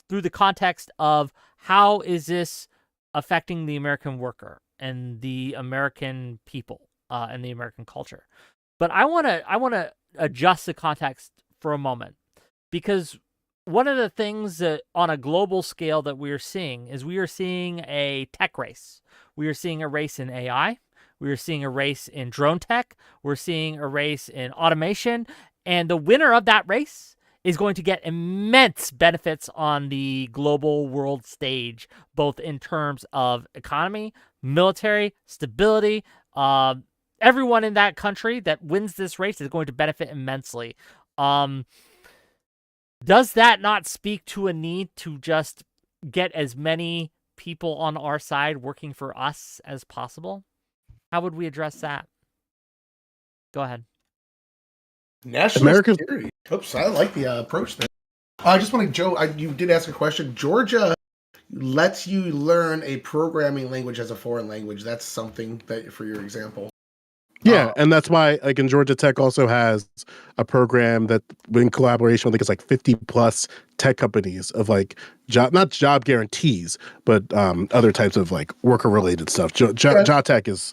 through the context of how is this affecting the American worker and the American people and the American culture. But I want to adjust the context for a moment, because one of the things that on a global scale that we are seeing is we are seeing a tech race. We are seeing a race in AI. We are seeing a race in drone tech. We're seeing a race in automation. And the winner of that race is going to get immense benefits on the global world stage, both in terms of economy, military, stability. Everyone in that country that wins this race is going to benefit immensely. Does that not speak to a need to just get as many people on our side working for us as possible? How would we address that? Go ahead. National security. Oops, I like the approach there. I just want to, Joe, you did ask a question. Georgia lets you learn a programming language as a foreign language. That's something that, for your example. Yeah, and that's why, like, in Georgia Tech also has a program that, in collaboration, I think it's like 50 plus tech companies of like not job guarantees, but other types of like worker related stuff. Georgia Tech is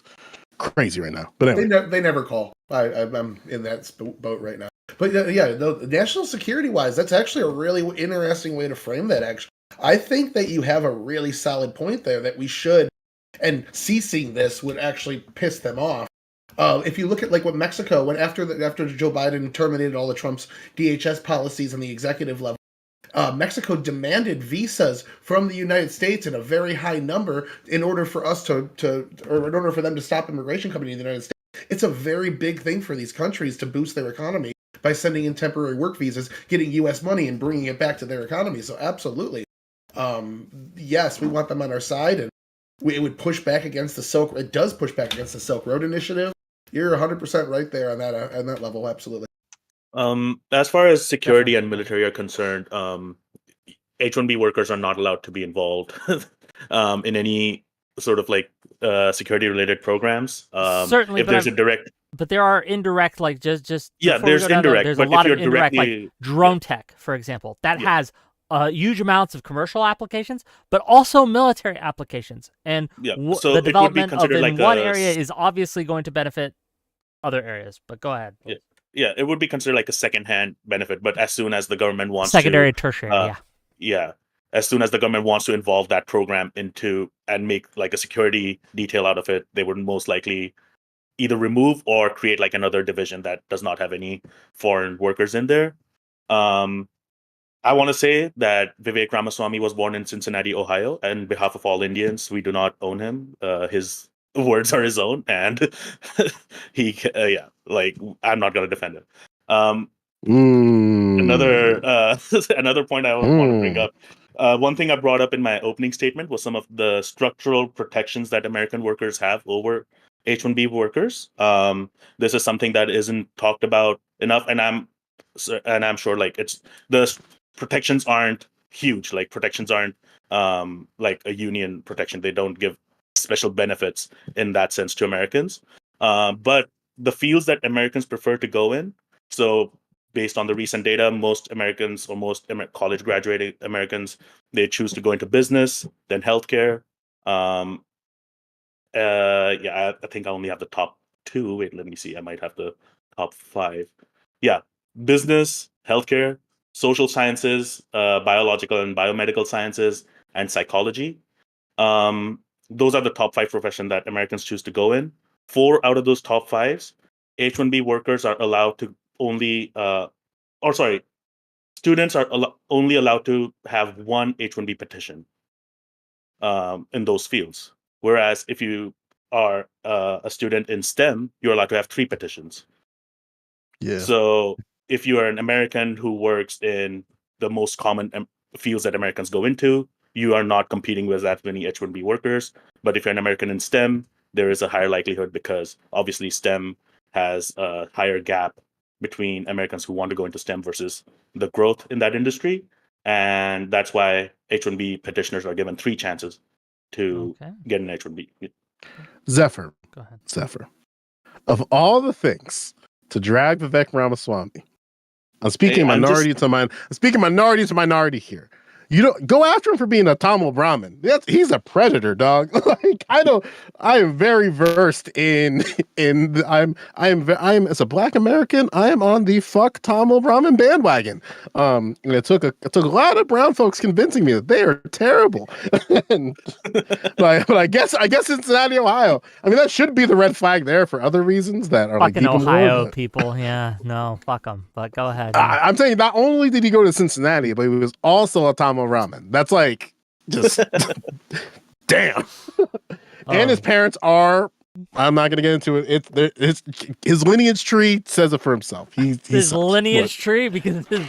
crazy right now. But anyway, they never call. I'm in that boat right now. But yeah, the national security wise, that's actually a really interesting way to frame that. Actually, I think that you have a really solid point there that we should, and ceasing this would actually piss them off. If you look at like what Mexico, when after Joe Biden terminated all of Trump's DHS policies on the executive level, Mexico demanded visas from the United States in a very high number in order for us or in order for them to stop immigration coming to the United States. It's a very big thing for these countries to boost their economy by sending in temporary work visas, getting U.S. money, and bringing it back to their economy. So absolutely, yes, we want them on our side, and it would push back against the Silk. It does push back against the Silk Road Initiative. You're 100% right there on that level. Absolutely. As far as security and military are concerned, H-1B workers are not allowed to be involved in any sort of like security related programs. Certainly, if there's a direct, but there are indirect, like just yeah, there's indirect. There's but a lot if of you're indirect, directly, like drone tech, for example, that has huge amounts of commercial applications, but also military applications. And so the development of in like one area is obviously going to benefit other areas. But go ahead. Yeah, it would be considered like a second-hand benefit, but as soon as the government wants secondary, tertiary, as soon as the government wants to involve that program into and make like a security detail out of it, they would most likely either remove or create like another division that does not have any foreign workers in there. I want to say that Vivek Ramaswamy was born in Cincinnati, Ohio, and on behalf of all Indians, we do not own him. His words are his own, and he, like I'm not going to defend him. Another another point I want to bring up. One thing I brought up in my opening statement was some of the structural protections that American workers have over H-1B workers. This is something that isn't talked about enough, and I'm sure like it's the protections aren't huge. Like protections aren't like a union protection. They don't give special benefits in that sense to Americans. But the fields that Americans prefer to go in, so based on the recent data, most Americans or most college graduated Americans, they choose to go into business, then healthcare. I think I only have the top two. Wait, let me see. I might have the top five. Yeah, business, healthcare, social sciences, biological and biomedical sciences, and psychology. Those are the top 5 professions that Americans choose to go in. 4 out of those top 5s, H-1B workers are allowed to only, students are only allowed to have one H-1B petition in those fields. Whereas if you are a student in STEM, you're allowed to have 3 petitions. Yeah. So if you are an American who works in the most common fields that Americans go into, you are not competing with that many H-1B workers. But if you're an American in STEM, there is a higher likelihood because obviously STEM has a higher gap between Americans who want to go into STEM versus the growth in that industry. And that's why H-1B petitioners are given 3 chances to get an H-1B. Zephyr. Go ahead. Zephyr. Of all the things to drag Vivek Ramaswamy, I'm speaking minority to minority here. You don't go after him for being a Tamil Brahmin. He's a predator, dog. Like I am very versed in I am as a Black American, I am on the fuck Tamil Brahmin bandwagon. And it took a lot of brown folks convincing me that they are terrible. but I guess Cincinnati, Ohio. I mean, that should be the red flag there for other reasons that are fucking like deep Ohio in lore, people. Yeah, no, fuck them. But go ahead. I'm saying not only did he go to Cincinnati, but he was also a Tamil Ramen. That's like just damn. And his parents are. I'm not gonna get into it. His lineage tree says it for himself. His lineage tree because the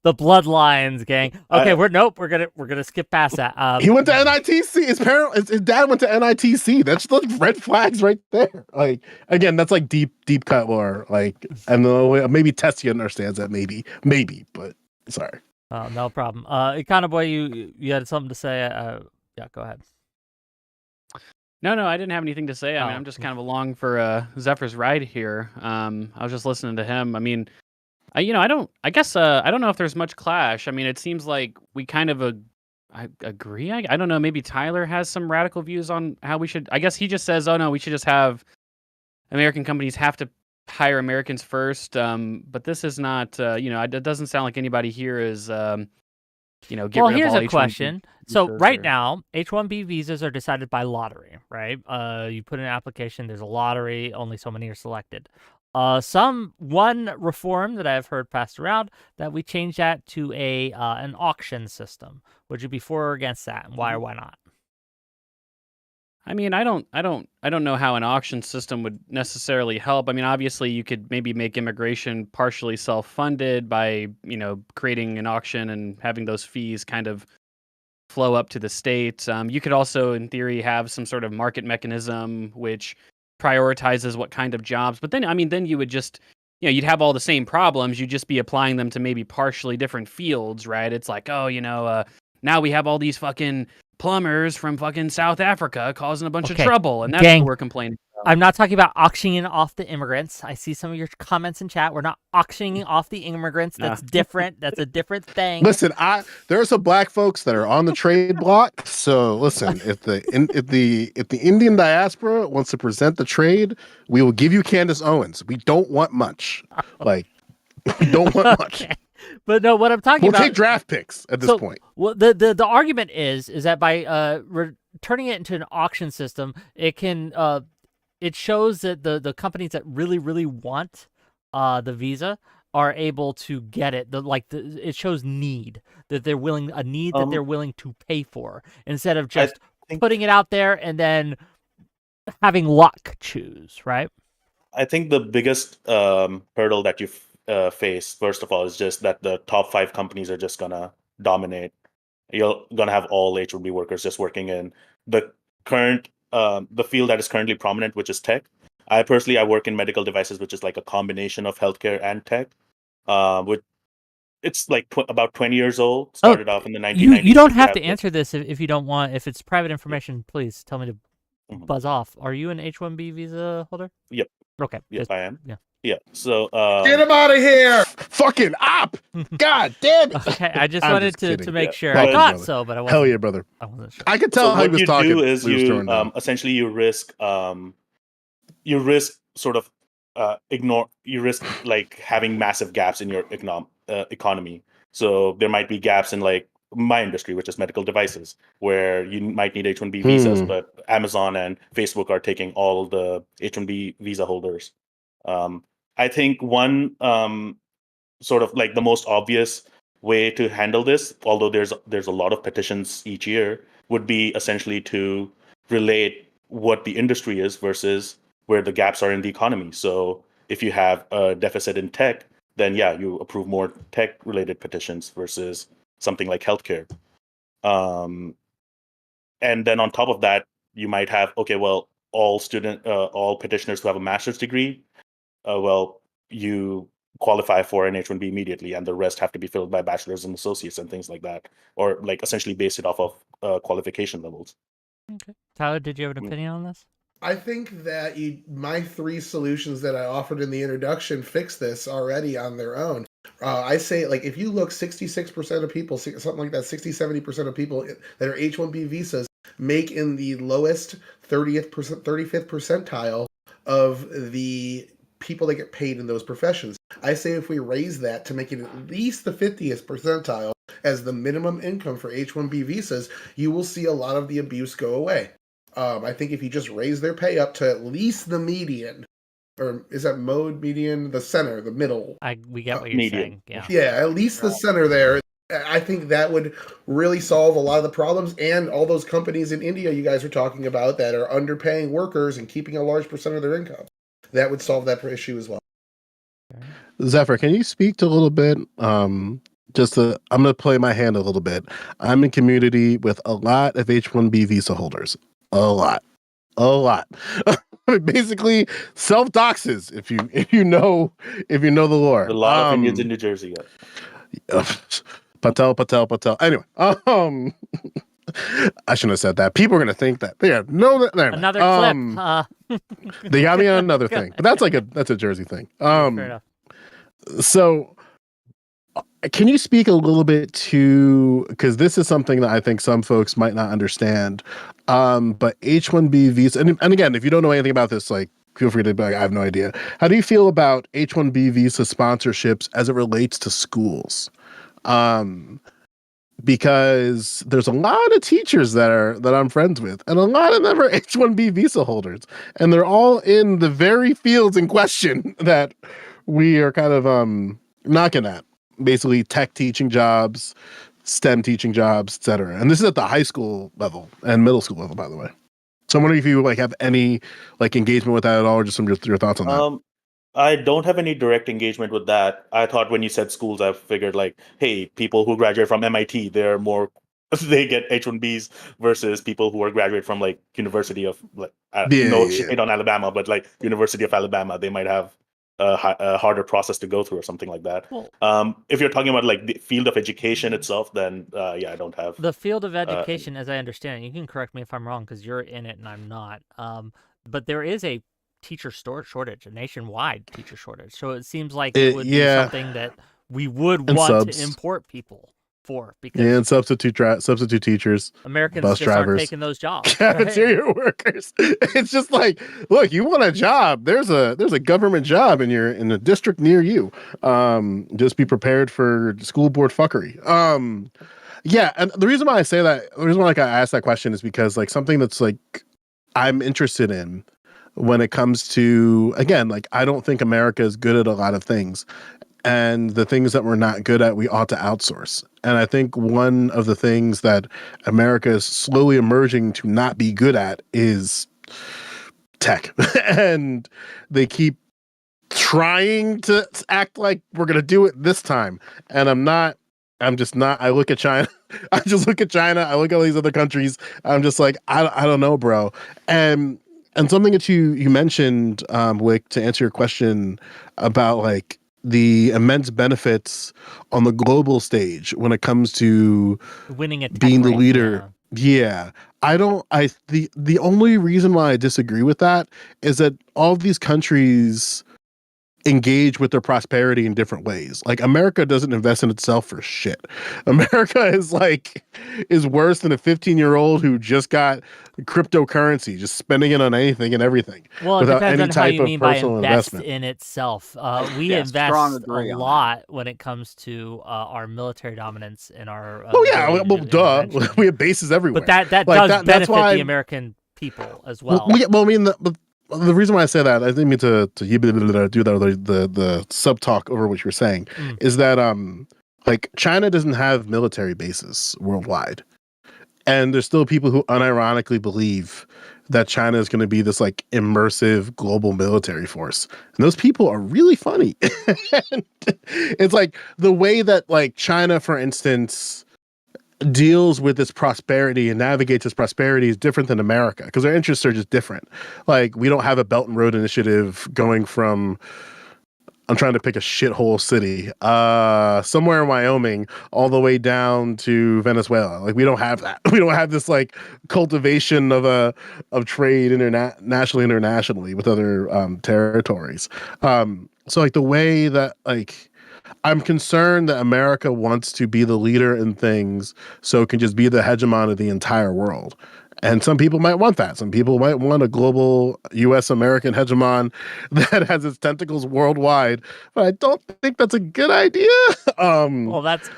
bloodlines, gang. Okay, we're gonna skip past that. He went to NITC. His dad went to NITC. That's like red flags right there. Like again, that's like deep cut lore. Like I know maybe Tessia understands that. Maybe, but sorry. Oh, no problem. Econ Boy, you had something to say? Yeah, go ahead. No, I didn't have anything to say. I mean, I'm just kind of along for Zephyr's ride here. I was just listening to him. I mean, I don't know if there's much clash. I mean, it seems like we kind of I agree. I don't know. Maybe Tyler has some radical views on how we should. I guess he just says, "Oh no, we should just have American companies have to hire Americans first." But this is not. It doesn't sound like anybody here is. Get rid of all here's a H-1B question. So right or... now, H-1B visas are decided by lottery, right? You put in an application, there's a lottery, only so many are selected. One reform that I've heard passed around that we change that to an auction system. Would you be for or against that, and why or why not? I mean, I don't know how an auction system would necessarily help. I mean, obviously, you could maybe make immigration partially self-funded by, creating an auction and having those fees kind of flow up to the state. You could also, in theory, have some sort of market mechanism which prioritizes what kind of jobs. But then, then you would just, you'd have all the same problems. You'd just be applying them to maybe partially different fields, right? It's like, now we have all these fucking plumbers from fucking South Africa causing a bunch of trouble, and that's what we're complaining about. I'm not talking about auctioning off the immigrants. I see some of your comments in chat. We're not auctioning off the immigrants. That's different. That's a different thing. Listen, there are some Black folks that are on the trade block. So listen, if the Indian diaspora wants to present the trade, we will give you Candace Owens. We don't want much. Like we don't want much. But no, what I'm talking about... We'll take draft picks at this point. Well, the argument is that by turning it into an auction system, it can it shows that the companies that really want the visa are able to get it. It shows need that they're willing that they're willing to pay for instead of just putting it out there and then having luck choose. Right. I think the biggest hurdle that you've face, first of all, is just that the top 5 companies are just gonna dominate. You're gonna have all H-1B workers just working in the current the field that is currently prominent, which is tech. I work in medical devices, which is like a combination of healthcare and tech. It's like about 20 years old. Started off in the 1990s. You don't have to answer this if you don't want. If it's private information, please tell me to buzz off. Are you an H-1B visa holder? Yep. Okay. Yes, I am. Yeah. Yeah, so get him out of here! Fucking op! God damn it! Okay, I just wanted to make sure. I thought brother. So, but I wasn't. Hell yeah, brother! I wasn't sure. I could tell how he was talking. What you do is essentially you risk sort of you risk like having massive gaps in your economy. So there might be gaps in like my industry, which is medical devices, where you might need H-1B visas, but Amazon and Facebook are taking all the H-1B visa holders. I think one sort of like the most obvious way to handle this, although there's a lot of petitions each year, would be essentially to relate what the industry is versus where the gaps are in the economy. So if you have a deficit in tech, then yeah, you approve more tech related petitions versus something like healthcare. And then on top of that, you might have, okay, well, all petitioners who have a master's degree, well, you qualify for an H-1B immediately, and the rest have to be filled by bachelors and associates and things like that, or like essentially base it off of qualification levels. Okay. Tyler, did you have an opinion on this? I think that my 3 solutions that I offered in the introduction fix this already on their own. I say, like, if you look, 66% of people, something like that, 60-70% of people that are H-1B visas make in the lowest 35th percentile of the people that get paid in those professions. I say if we raise that to make it at least the 50th percentile as the minimum income for H-1B visas, you will see a lot of the abuse go away. I think if you just raise their pay up to at least the median, or is that median, the center, the middle? We get what you're median. saying. Yeah, at least the center there. I think that would really solve a lot of the problems, and all those companies in India you guys are talking about that are underpaying workers and keeping a large percent of their income. That would solve that issue as well. Zephyr, can you speak to a little bit? I'm going to play my hand a little bit. I'm in community with a lot of H-1B visa holders. A lot. Basically, self-doxes if you know the lore. A lot of Indians in New Jersey. Yeah. Patel. Anyway, I shouldn't have said that. People are gonna think that. Yeah, no. Another clip. They got me on another thing, but that's a Jersey thing. Fair enough. So, can you speak a little bit to, because this is something that I think some folks might not understand, but H-1B visa, and again, if you don't know anything about this, like, feel free to be like, I have no idea. How do you feel about H-1B visa sponsorships as it relates to schools? Because there's a lot of teachers that I'm friends with, and a lot of them are H-1B visa holders, and they're all in the very fields in question that we are kind of knocking at. Basically, tech teaching jobs, STEM teaching jobs, etc. And this is at the high school level and middle school level, by the way. So I'm wondering if you like have any like engagement with that at all, or just some of your thoughts on that. I don't have any direct engagement with that. I thought when you said schools, I figured like, hey, people who graduate from MIT, they get H-1Bs versus people who are graduate from like University of like shade on Alabama, but like University of Alabama, they might have a harder process to go through or something like that. Well, if you're talking about like the field of education itself, then I don't have the field of education, as I understand it. You can correct me if I'm wrong because you're in it and I'm not. But there is a teacher shortage, a nationwide teacher shortage. So it seems like it would be something that we would want to import people for, because and substitute teachers, Americans bus just drivers, aren't taking those jobs. cafeteria workers. It's just like, look, you want a job? There's a government job in a district near you. Just be prepared for school board fuckery. Yeah, and the reason why I say that, the reason why I asked that question is because like something that's like I'm interested in when it comes to, again, like I don't think America is good at a lot of things. And the things that we're not good at, we ought to outsource. And I think one of the things that America is slowly emerging to not be good at is tech. And they keep trying to act like we're going to do it this time. And I'm just not. I look at China. I just look at China. I look at all these other countries. I'm just like, I don't know, bro. And something that you mentioned, Wick, to answer your question about like the immense benefits on the global stage when it comes to winning a being the leader. Yeah. The only reason why I disagree with that is that all of these countries engage with their prosperity in different ways. Like America doesn't invest in itself for shit. America is worse than a 15-year-old who just got cryptocurrency, just spending it on anything and everything Well, it without depends any on how type you of mean by personal invest investment. in itself. We Yeah, strong invest a agree on that. lot when it comes to our military dominance and our. Oh yeah, ability well, to duh. intervention. We have bases everywhere. But that Like, does that's benefit why the American people as well. I mean, the reason why I say that, I didn't mean to do the sub talk over what you were saying, is that like China doesn't have military bases worldwide, and there's still people who unironically believe that China is going to be this like immersive global military force, and those people are really funny. It's like the way that like China, for instance, deals with this prosperity and navigates this prosperity is different than America because their interests are just different. Like we don't have a Belt and Road Initiative going from, I'm trying to pick a shithole city, somewhere in Wyoming all the way down to Venezuela. Like we don't have that. We don't have this like cultivation of trade internationally with other territories. So like the way that like, I'm concerned that America wants to be the leader in things so it can just be the hegemon of the entire world. And some people might want that. Some people might want a global US American hegemon that has its tentacles worldwide. But I don't think that's a good idea. Well, that's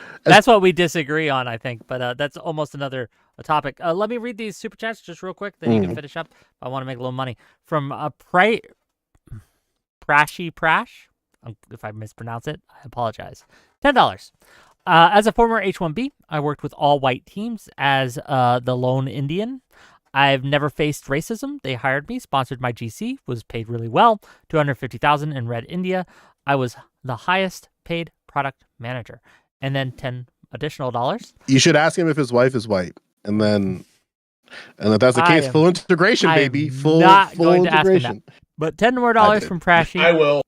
what we disagree on, I think. But that's almost another topic. Let me read these super chats just real quick, then you can finish up. I want to make a little money. From Prashy Prash. If I mispronounce it, I apologize. $10. As a former H-1B, I worked with all white teams as the lone Indian. I've never faced racism. They hired me, sponsored my GC, was paid really well, $250,000 in Red India. I was the highest paid product manager. And then $10 additional. You should ask him if his wife is white, and if that's the case, full integration, baby, full integration. But $10 more from Prashy. I will.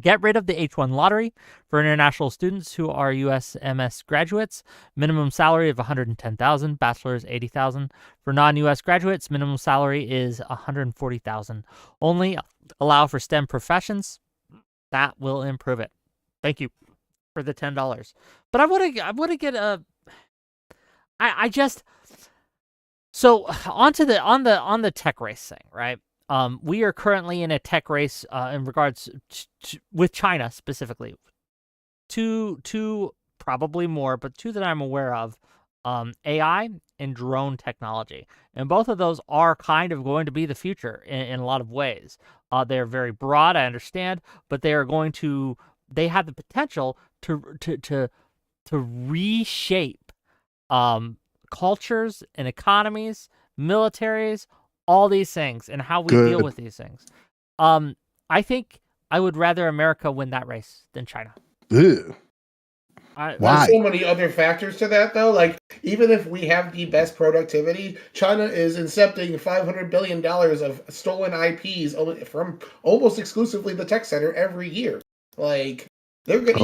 Get rid of the H-1 lottery for international students who are U.S. graduates. Minimum salary of $110,000, bachelor's $80,000. For non-U.S. graduates, minimum salary is $140,000. Only allow for STEM professions. That will improve it. Thank you for the $10. But I want to get a. I just. So onto on the tech race thing, right? We are currently in a tech race in regards with China specifically. Two, probably more, but two that I'm aware of, AI and drone technology. And both of those are kind of going to be the future in a lot of ways. They're very broad, I understand, but they have the potential to reshape cultures and economies, militaries, all these things and how we deal with these things. I think I would rather America win that race than China. Ew. Why? There's so many other factors to that, though. Like, even if we have the best productivity, China is incepting $500 billion of stolen IPs from almost exclusively the tech center every year. Like, they're going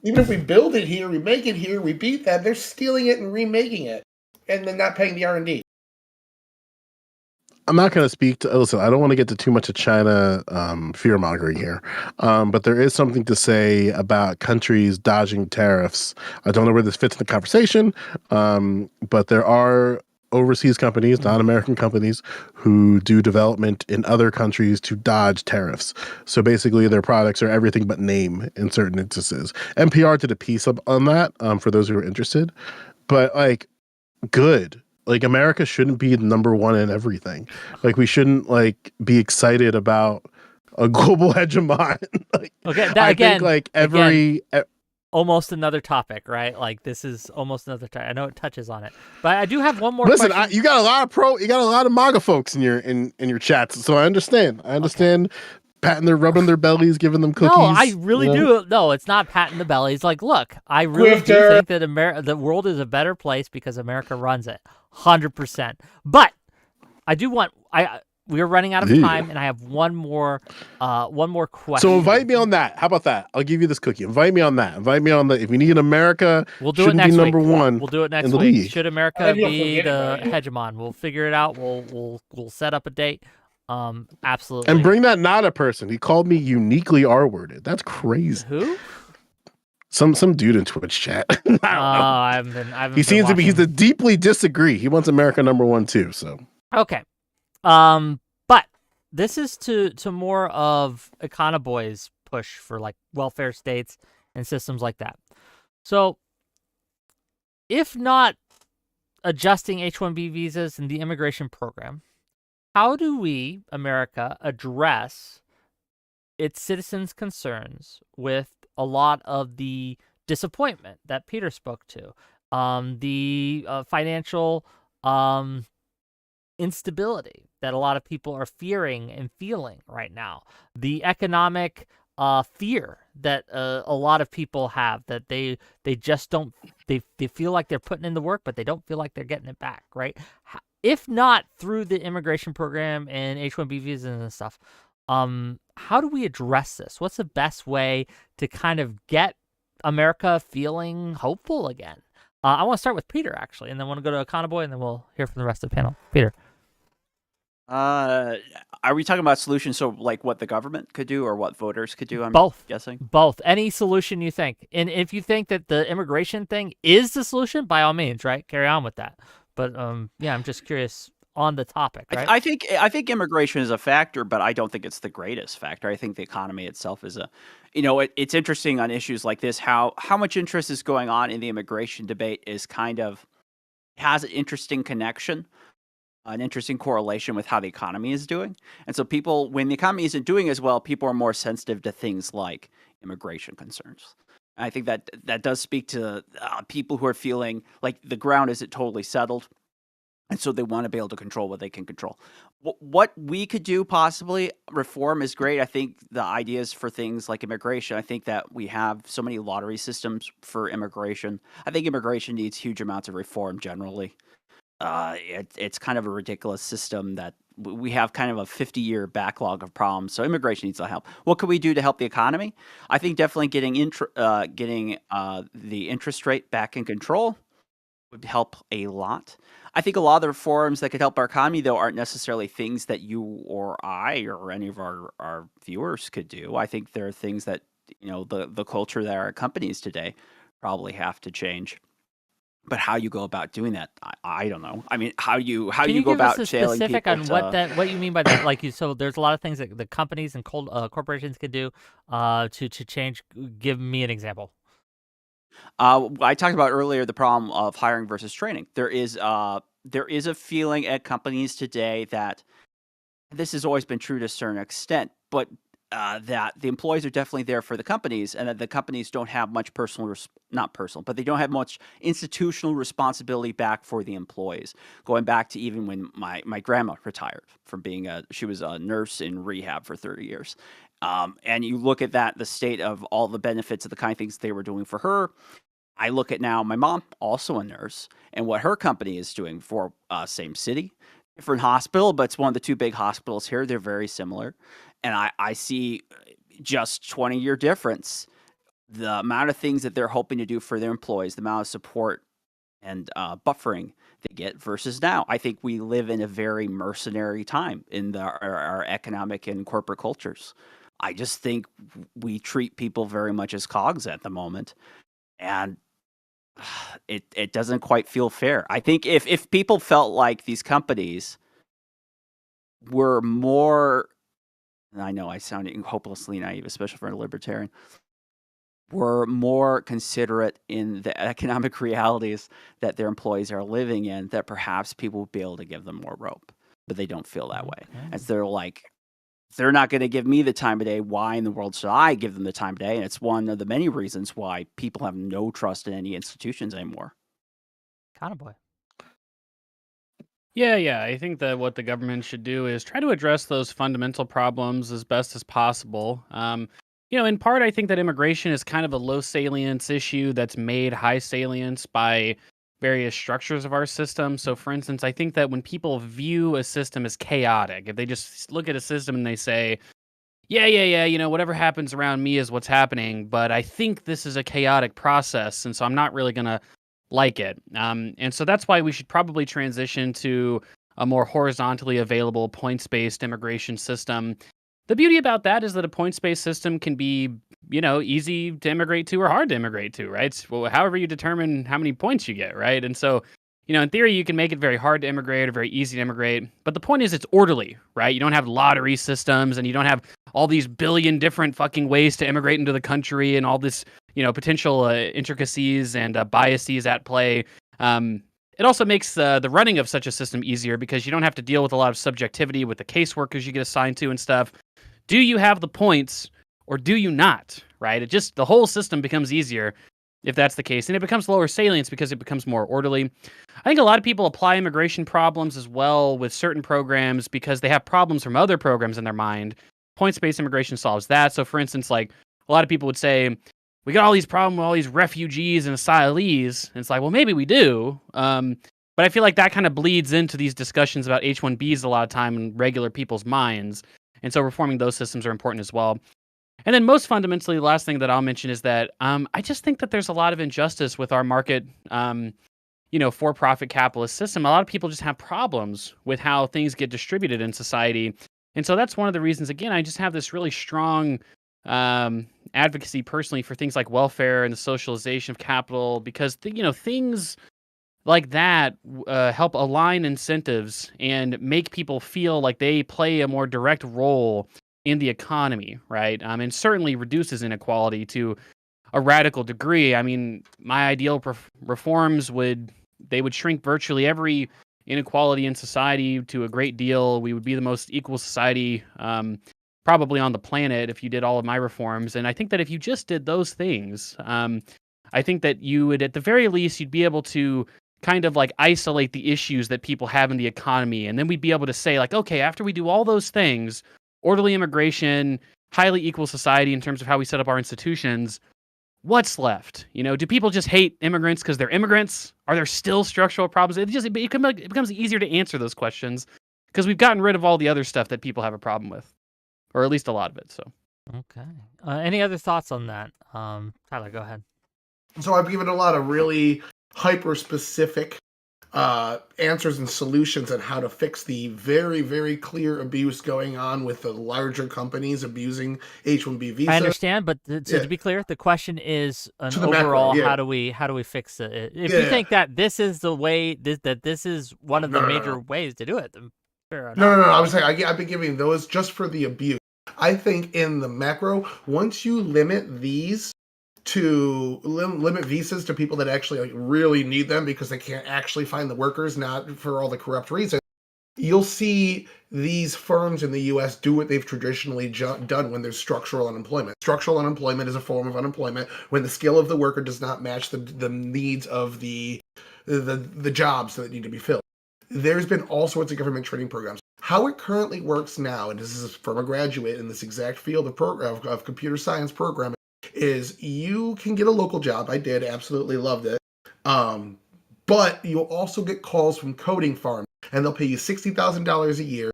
even if we build it here, we make it here, we beat them, they're stealing it and remaking it, and then not paying the R&D. I'm not going to speak to. Listen, I don't want to get to too much of China fear mongering here, but there is something to say about countries dodging tariffs. I don't know where this fits in the conversation, but there are overseas companies, non-American companies, who do development in other countries to dodge tariffs. So basically, their products are everything but name in certain instances. NPR did a piece on that for those who are interested, but like, good. Like, America shouldn't be number one in everything. Like, we shouldn't like be excited about a global hegemon. Like, okay, I think like almost another topic, right? Like, this is almost another topic. I know it touches on it, but I do have one more. Listen, question. You got a lot of MAGA folks in your chats, so I understand. Okay. Rubbing their bellies, giving them cookies. No, I really do. No, it's not patting the bellies. Like, look, I really do think that the world is a better place because America runs it, 100%. But I do want we're running out of time, and I have one more question. So invite me on that. How about that? I'll give you this cookie. Invite me on that. Invite me on the. If we need America, we'll do it next week. Number one. We'll do it next week. League. Should America be the hegemon? We'll figure it out. We'll set up a date. Absolutely. And bring that not a person. He called me uniquely R-worded. That's crazy. Who? Some dude in Twitch chat. I don't know. I haven't He seems to be. He's watching. a deeply disagree. He wants America #1 too. So Okay. But this is to more of Econ Boy's push for like welfare states and systems like that. So, if not adjusting H-1B visas and the immigration program, how do we, America, address its citizens' concerns with a lot of the disappointment that Peter spoke to, the financial instability that a lot of people are fearing and feeling right now, the economic fear that a lot of people have, that they just don't, they feel like they're putting in the work, but they don't feel like they're getting it back, right? If not through the immigration program and H-1B visas and stuff, how do we address this? What's the best way to kind of get America feeling hopeful again? I want to start with Peter, actually, and then I want to go to Econ Boy, and then we'll hear from the rest of the panel. Peter. Are we talking about solutions? So, like, what the government could do, or what voters could do? I'm Both. guessing. Both. Any solution you think, and if you think that the immigration thing is the solution, by all means, right? Carry on with that. But yeah, I'm just curious on the topic, right? I think immigration is a factor, but I don't think it's the greatest factor. I think the economy itself is a, it's interesting on issues like this how much interest is going on in the immigration debate is kind of has an interesting connection, an interesting correlation with how the economy is doing. And so people, when the economy isn't doing as well, people are more sensitive to things like immigration concerns. And I think that does speak to people who are feeling like the ground isn't totally settled. And so they want to be able to control what they can control. What we could do, possibly, reform is great. I think the ideas for things like immigration, I think that we have so many lottery systems for immigration. I think immigration needs huge amounts of reform generally. It's kind of a ridiculous system that we have kind of a 50-year backlog of problems. So immigration needs to help. What can we do to help the economy? I think definitely getting the interest rate back in control would help a lot. I think a lot of the reforms that could help our economy, though, aren't necessarily things that you or I or any of our viewers could do. I think there are things that, the culture that our companies today probably have to change. But how you go about doing that, I don't know. I mean, how you go about sailing specific people on what you mean by that? Like so there's a lot of things that the companies and corporations could do to change. Give me an example. I talked about earlier the problem of hiring versus training. There is a feeling at companies today that this has always been true to a certain extent, but that the employees are definitely there for the companies, and that the companies don't have much but they don't have much institutional responsibility back for the employees. Going back to even when my grandma retired from she was a nurse in rehab for 30 years. And you look at the state of all the benefits of the kind of things they were doing for her. I look at now my mom, also a nurse, and what her company is doing for same city, different hospital, but it's one of the two big hospitals here. They're very similar. And I see just 20-year difference, the amount of things that they're hoping to do for their employees, the amount of support and buffering they get versus now. I think we live in a very mercenary time in our economic and corporate cultures. I just think we treat people very much as cogs at the moment, and it doesn't quite feel fair. I think if people felt like these companies were more, and I know I sound hopelessly naive, especially for a libertarian, were more considerate in the economic realities that their employees are living in, that perhaps people would be able to give them more rope. But they don't feel that way. Okay. As they're like, they're not going to give me the time of day. Why in the world should I give them the time of day? And it's one of the many reasons why people have no trust in any institutions anymore. Kind of boy. Yeah. I think that what the government should do is try to address those fundamental problems as best as possible. In part, I think that immigration is kind of a low salience issue that's made high salience by various structures of our system. So, for instance, I think that when people view a system as chaotic, if they just look at a system and they say, yeah, whatever happens around me is what's happening, but I think this is a chaotic process, and so I'm not really going to like it. And so that's why we should probably transition to a more horizontally available points-based immigration system. The beauty about that is that a points-based system can be, easy to immigrate to or hard to immigrate to, right? Well, however you determine how many points you get, right? And so, in theory, you can make it very hard to immigrate or very easy to immigrate. But the point is it's orderly, right? You don't have lottery systems and you don't have all these billion different fucking ways to immigrate into the country and all this, potential intricacies and biases at play. It also makes the running of such a system easier because you don't have to deal with a lot of subjectivity with the caseworkers you get assigned to and stuff. Do you have the points or do you not, right? The whole system becomes easier if that's the case. And it becomes lower salience because it becomes more orderly. I think a lot of people apply immigration problems as well with certain programs because they have problems from other programs in their mind. Points-based immigration solves that. So for instance, like a lot of people would say, we got all these problems with all these refugees and asylees. And it's like, well, maybe we do. But I feel like that kind of bleeds into these discussions about H-1Bs a lot of time in regular people's minds. And so reforming those systems are important as well. And then most fundamentally, the last thing that I'll mention is that I just think that there's a lot of injustice with our market, for-profit capitalist system. A lot of people just have problems with how things get distributed in society. And so that's one of the reasons, again, I just have this really strong advocacy personally for things like welfare and the socialization of capital, because, things like that help align incentives and make people feel like they play a more direct role in the economy, right? And certainly reduces inequality to a radical degree. I mean, my ideal reforms would shrink virtually every inequality in society to a great deal. We would be the most equal society probably on the planet if you did all of my reforms. And I think that if you just did those things, I think that you would, at the very least, you'd be able to kind of like isolate the issues that people have in the economy. And then we'd be able to say like, okay, after we do all those things, orderly immigration, highly equal society in terms of how we set up our institutions, what's left? Do people just hate immigrants because they're immigrants? Are there still structural problems? It becomes easier to answer those questions because we've gotten rid of all the other stuff that people have a problem with, or at least a lot of it. So, okay. Any other thoughts on that? Tyler, go ahead. So I've given a lot of really hyper-specific answers and solutions on how to fix the very, very clear abuse going on with the larger companies abusing H-1B visas. I understand, but to be clear, the question is an macro, overall: yeah. how do we fix it? If you think that this is the way, that this is one of the major ways to do it, then fair enough. No. I was saying I've been giving those just for the abuse. I think in the macro, once you limit these to limit visas to people that actually really need them because they can't actually find the workers, not for all the corrupt reasons, you'll see these firms in the U.S. do what they've traditionally done when there's structural unemployment. Structural unemployment is a form of unemployment when the skill of the worker does not match the needs of the jobs that need to be filled. There's been all sorts of government training programs. How it currently works now, and this is from a graduate in this exact field of computer science programming, is you can get a local job. I did, absolutely loved it. But you'll also get calls from coding farms, and they'll pay you $60,000 a year.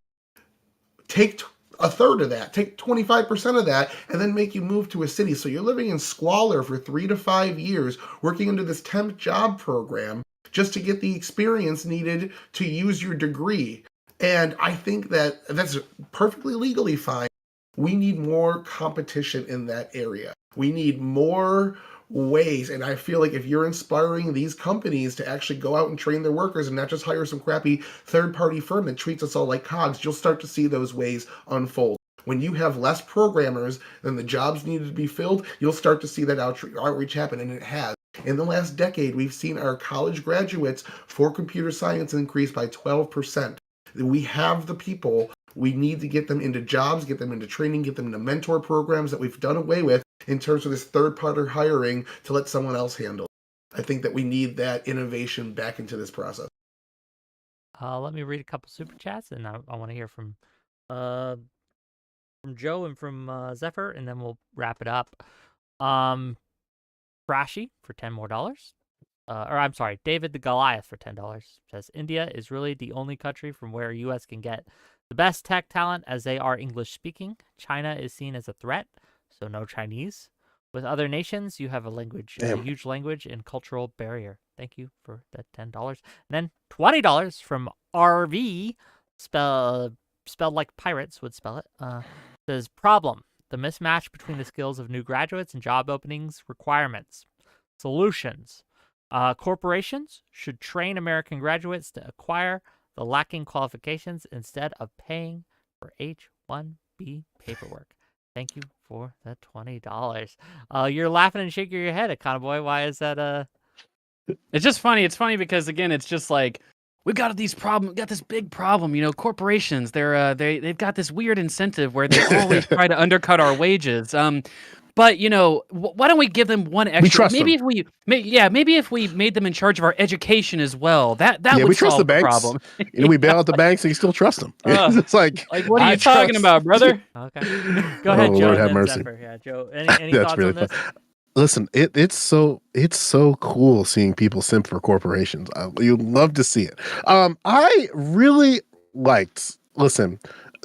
Take a third of that, take 25% of that, and then make you move to a city. So you're living in squalor for 3 to 5 years, working under this temp job program just to get the experience needed to use your degree. And I think that that's perfectly legally fine. We need more competition in that area. We need more ways, and I feel like if you're inspiring these companies to actually go out and train their workers and not just hire some crappy third-party firm that treats us all like cogs, you'll start to see those ways unfold. When you have less programmers than the jobs needed to be filled, you'll start to see that outreach happen, and it has. In the last decade, we've seen our college graduates for computer science increase by 12%. We have the people. We need to get them into jobs, get them into training, get them into mentor programs that we've done away with in terms of this third-party hiring to let someone else handle. I think that we need that innovation back into this process. Let me read a couple super chats, and I want to hear from Joe and from Zephyr, and then we'll wrap it up. Trashy for $10 more. David the Goliath for $10 says India is really the only country from where U.S. can get the best tech talent as they are English speaking. China is seen as a threat, so no Chinese. With other nations, you have a huge language and cultural barrier. Thank you for the $10. And then $20 from RV, spelled like pirates would spell it. Says problem: the mismatch between the skills of new graduates and job openings requirements. Solutions: corporations should train American graduates to acquire the lacking qualifications instead of paying for H-1B paperwork. Thank you for the $20. You're laughing and shaking your head, Econ Boy. Why is that? It's just funny. It's funny because again, it's just like we've got this big problem. Corporations, they've got this weird incentive where they always try to undercut our wages. But why don't we give them one extra? We trust maybe them. maybe if we made them in charge of our education as well, that would we trust solve the banks. problem. We bail out the banks and you still trust them. It's like what are you talking about, brother? Okay, go ahead, Oh, Joe. Lord and have then mercy. Zephyr. Yeah, Joe. Any That's thoughts really on this? fun. Listen, it's so cool seeing people simp for corporations. You love to see it. I really liked. Listen,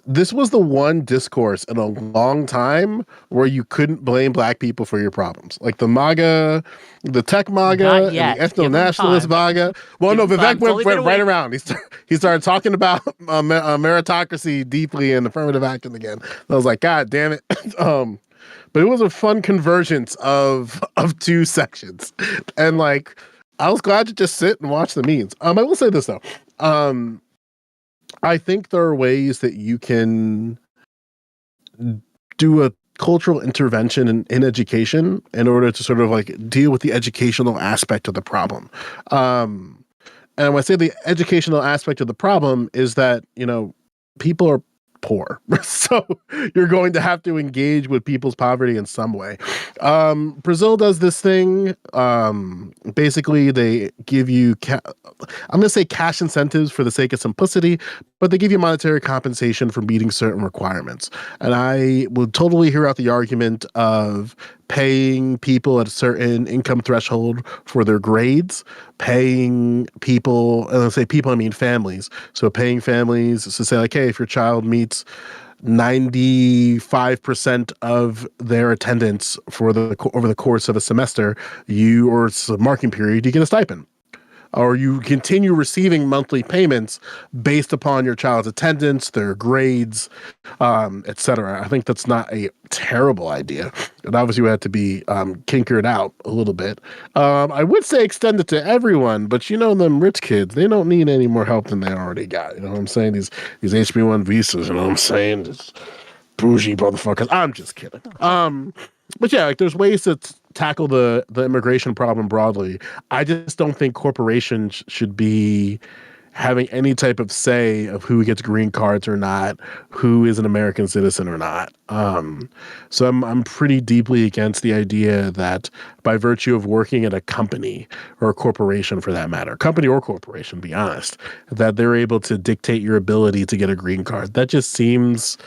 this was the one discourse in a long time where you couldn't blame black people for your problems, like the MAGA, the tech MAGA, Not and yet. the Give 'em ethno-nationalist time. MAGA. Well, Give no, 'em time. Vivek It's only been went a right week. around. He started talking about meritocracy deeply and affirmative action again. I was like, God damn it. But it was a fun convergence of two sections, and like I was glad to just sit and watch the memes. I will say this though, I think there are ways that you can do a cultural intervention in education in order to sort of like deal with the educational aspect of the problem. And when I say the educational aspect of the problem is that people are poor. So you're going to have to engage with people's poverty in some way. Brazil does this thing. Basically, they give you, I'm going to say cash incentives for the sake of simplicity, but they give you monetary compensation for meeting certain requirements. And I would totally hear out the argument of paying people at a certain income threshold for their grades, paying people, and I say people, I mean families. So paying families to say like, hey, if your child meets 95% of their attendance for over the course of a semester, or it's a marking period, you get a stipend. Or you continue receiving monthly payments based upon your child's attendance, their grades, etc. I think that's not a terrible idea. And obviously we have to be kinkered out a little bit. I would say extend it to everyone, but them rich kids, they don't need any more help than they already got. You know what I'm saying? These HB1 visas, you know what I'm saying? Just bougie motherfuckers. I'm just kidding. But yeah, like there's ways to tackle the immigration problem broadly. I just don't think corporations should be having any type of say of who gets green cards or not, who is an American citizen or not. So I'm pretty deeply against the idea that by virtue of working at a company or a corporation for that matter, company or corporation, be honest, that they're able to dictate your ability to get a green card. That just seems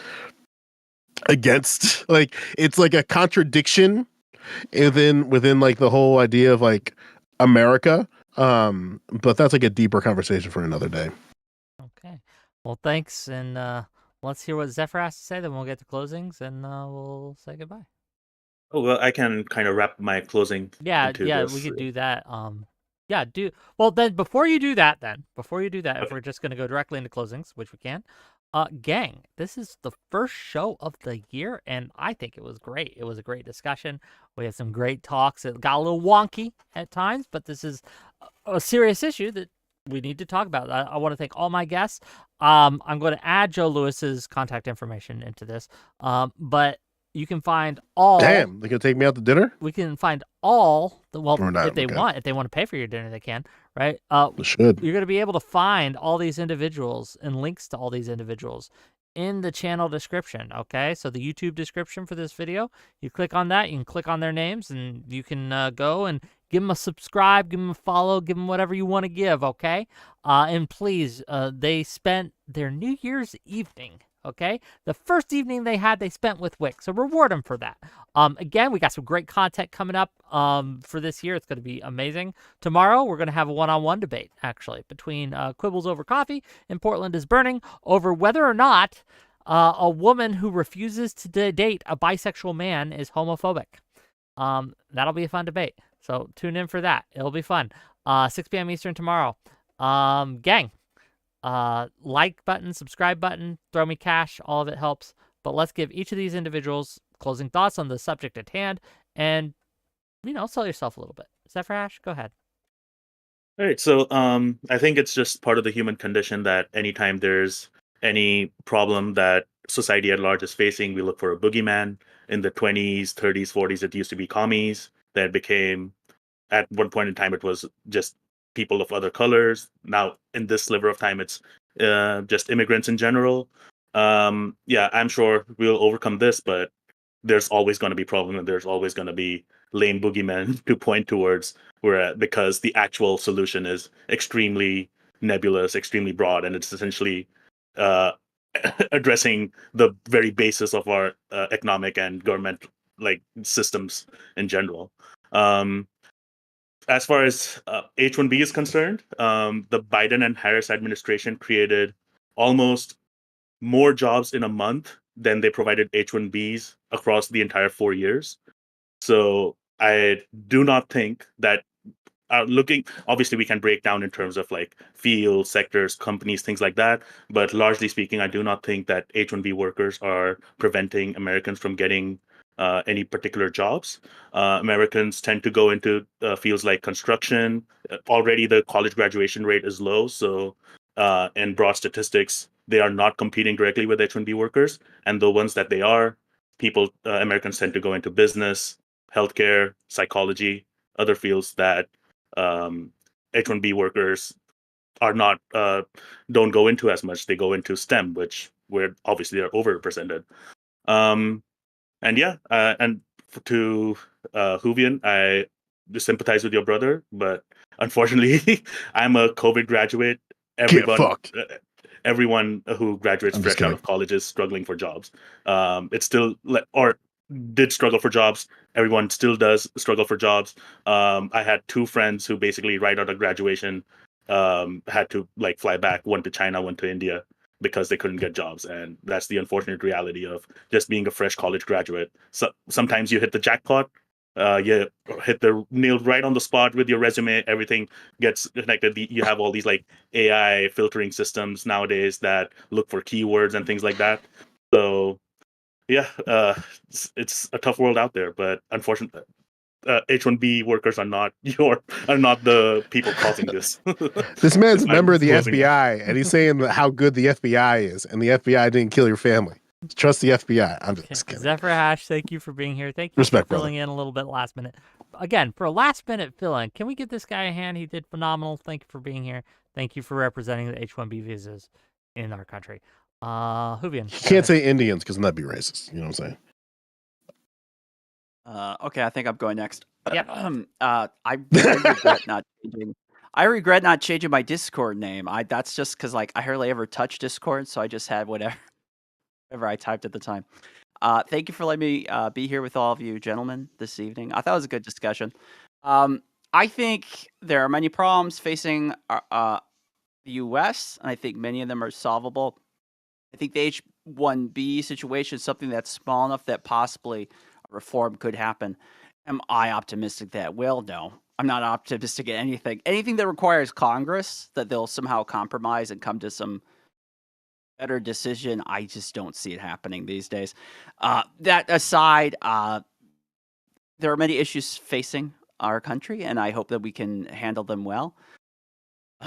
against, like, it's like a contradiction within like the whole idea of like America. But that's like a deeper conversation for another day. Okay. Well, thanks, and let's hear what Zephyr has to say. Then we'll get to closings, and we'll say goodbye. Oh, well, I can kind of wrap my closing. Yeah, this. we could do that. Well, then before you do that, if we're just gonna go directly into closings, which we can, gang, this is the first show of the year, and I think it was great. It was a great discussion. We had some great talks. It got a little wonky at times, but this is a serious issue that we need to talk about. I want to thank all my guests. I'm going to add Joe Lewis's contact information into this, but you can find all. Damn, they gonna take me out to dinner? We can find all. Or not, if they okay. want, if they want to pay for your dinner, they can. Right? They should. You're going to be able to find all these individuals and links to all these individuals in the channel description. Okay, so the YouTube description for this video, you click on that, you can click on their names, and you can go and give them a subscribe, give them a follow, give them whatever you want to give. Okay, and please, they spent their New Year's evening. Okay, the first evening they spent with Wick, so reward them for that. Again, we got some great content coming up for this year. It's going to be amazing. Tomorrow, we're going to have a one-on-one debate, actually, between Quibbles Over Coffee and Portland is Burning over whether or not a woman who refuses to date a bisexual man is homophobic. That'll be a fun debate. So tune in for that. It'll be fun. 6 p.m. Eastern tomorrow. Gang, like button, subscribe button, throw me cash, all of it helps. But let's give each of these individuals closing thoughts on the subject at hand and, sell yourself a little bit. ZephyrHash, go ahead. All right, so I think it's just part of the human condition that anytime there's any problem that society at large is facing, we look for a boogeyman. In the 20s, 30s, 40s, it used to be commies. Then it became, at one point in time, it was just people of other colors. Now, in this sliver of time, it's just immigrants in general. Yeah, I'm sure we'll overcome this, but there's always going to be problem, and there's always going to be lame boogeymen to point towards, because the actual solution is extremely nebulous, extremely broad, and it's essentially uh, addressing the very basis of our economic and government systems in general. As far as H-1B is concerned, the Biden and Harris administration created almost more jobs in a month than they provided H-1Bs across the entire 4 years. So I do not think that obviously we can break down in terms of fields, sectors, companies, things like that. But largely speaking, I do not think that H-1B workers are preventing Americans from getting any particular jobs. Americans tend to go into fields like construction. Already the college graduation rate is low. So in broad statistics, they are not competing directly with H-1B workers. And the ones that they are, Americans tend to go into business, healthcare, psychology, other fields that H-1B workers are not don't go into as much. They go into STEM, where obviously they're overrepresented. And to Huvian, I sympathize with your brother, but unfortunately, I'm a COVID graduate. Everyone who graduates fresh out of college is struggling for jobs. It's still or did struggle for jobs. Everyone still does struggle for jobs. I had two friends who basically right out of graduation had to fly back, one to China, one to India, because they couldn't get jobs. And that's the unfortunate reality of just being a fresh college graduate. So sometimes you hit the jackpot, you hit the nail right on the spot with your resume, everything gets connected. You have all these AI filtering systems nowadays that look for keywords and things like that. So yeah, it's a tough world out there, but unfortunately, H-1B workers are not the people causing this. This man's a member of the FBI, and he's saying how good the FBI is, and the FBI didn't kill your family. Trust the FBI. I'm just kidding. ZephyrHash, thank you for being here. Thank you for filling in a little bit last minute. Again, for a last minute fill-in, can we give this guy a hand? He did phenomenal. Thank you for being here. Thank you for representing the H-1B visas in our country. Huvian. You can't say Indians because that'd be racist. You know what I'm saying? Okay, I think I'm going next. Yep. I regret not changing. I regret not changing my Discord name. That's just because I hardly ever touch Discord, so I just had whatever I typed at the time. Thank you for letting me be here with all of you gentlemen this evening. I thought it was a good discussion. I think there are many problems facing the U.S., and I think many of them are solvable. I think the H-1B situation is something that's small enough that possibly a reform could happen. Am I optimistic that it will? No. I'm not optimistic at anything. Anything that requires Congress, that they'll somehow compromise and come to some better decision, I just don't see it happening these days. That aside, there are many issues facing our country, and I hope that we can handle them well.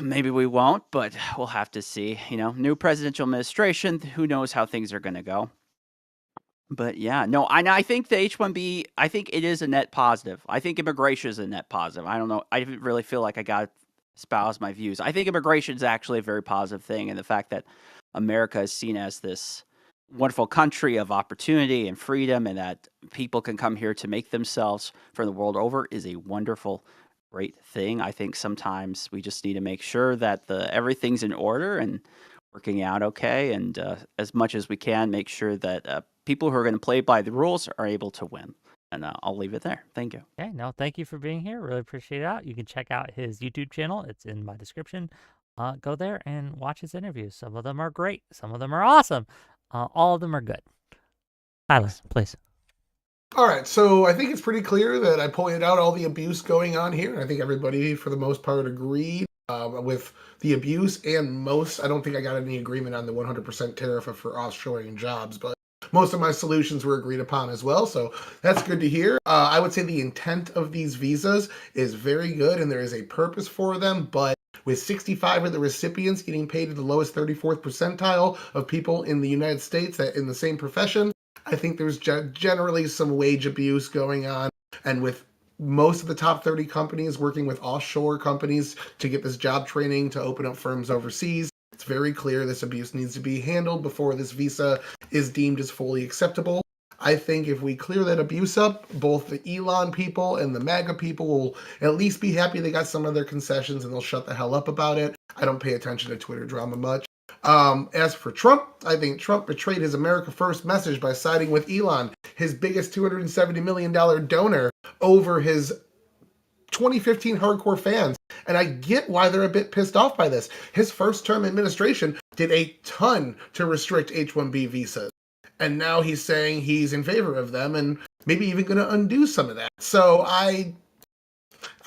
Maybe we won't, but we'll have to see. New presidential administration, who knows how things are going to go. But yeah, no, I think the H-1B, I think it is a net positive. I think immigration is a net positive. I don't know. I didn't really feel like I got to espouse my views. I think immigration is actually a very positive thing, and the fact that America is seen as this wonderful country of opportunity and freedom, and that people can come here to make themselves from the world over is a wonderful, great thing. I think sometimes we just need to make sure that everything's in order and working out okay, and as much as we can, make sure that people who are going to play by the rules are able to win. And I'll leave it there. Thank you. Okay, no, thank you for being here. Really appreciate it. You can check out his YouTube channel. It's in my description. Go there and watch his interviews. Some of them are great. Some of them are awesome. All of them are good. Tyler, please. All right, so I think it's pretty clear that I pointed out all the abuse going on here. I think everybody, for the most part, agreed with the abuse, and I don't think I got any agreement on the 100% tariff for offshoring jobs, but most of my solutions were agreed upon as well, so that's good to hear. I would say the intent of these visas is very good, and there is a purpose for them, but with 65 of the recipients getting paid at the lowest 34th percentile of people in the United States that in the same profession, I think there's generally some wage abuse going on, and with most of the top 30 companies working with offshore companies to get this job training to open up firms overseas, it's very clear this abuse needs to be handled before this visa is deemed as fully acceptable. I think if we clear that abuse up, both the Elon people and the MAGA people will at least be happy they got some of their concessions and they'll shut the hell up about it. I don't pay attention to Twitter drama much. As for Trump, I think Trump betrayed his America First message by siding with Elon, his biggest $270 million donor, over his 2015 hardcore fans. And I get why they're a bit pissed off by this. His first term administration did a ton to restrict H-1B visas. And now he's saying he's in favor of them and maybe even going to undo some of that. So I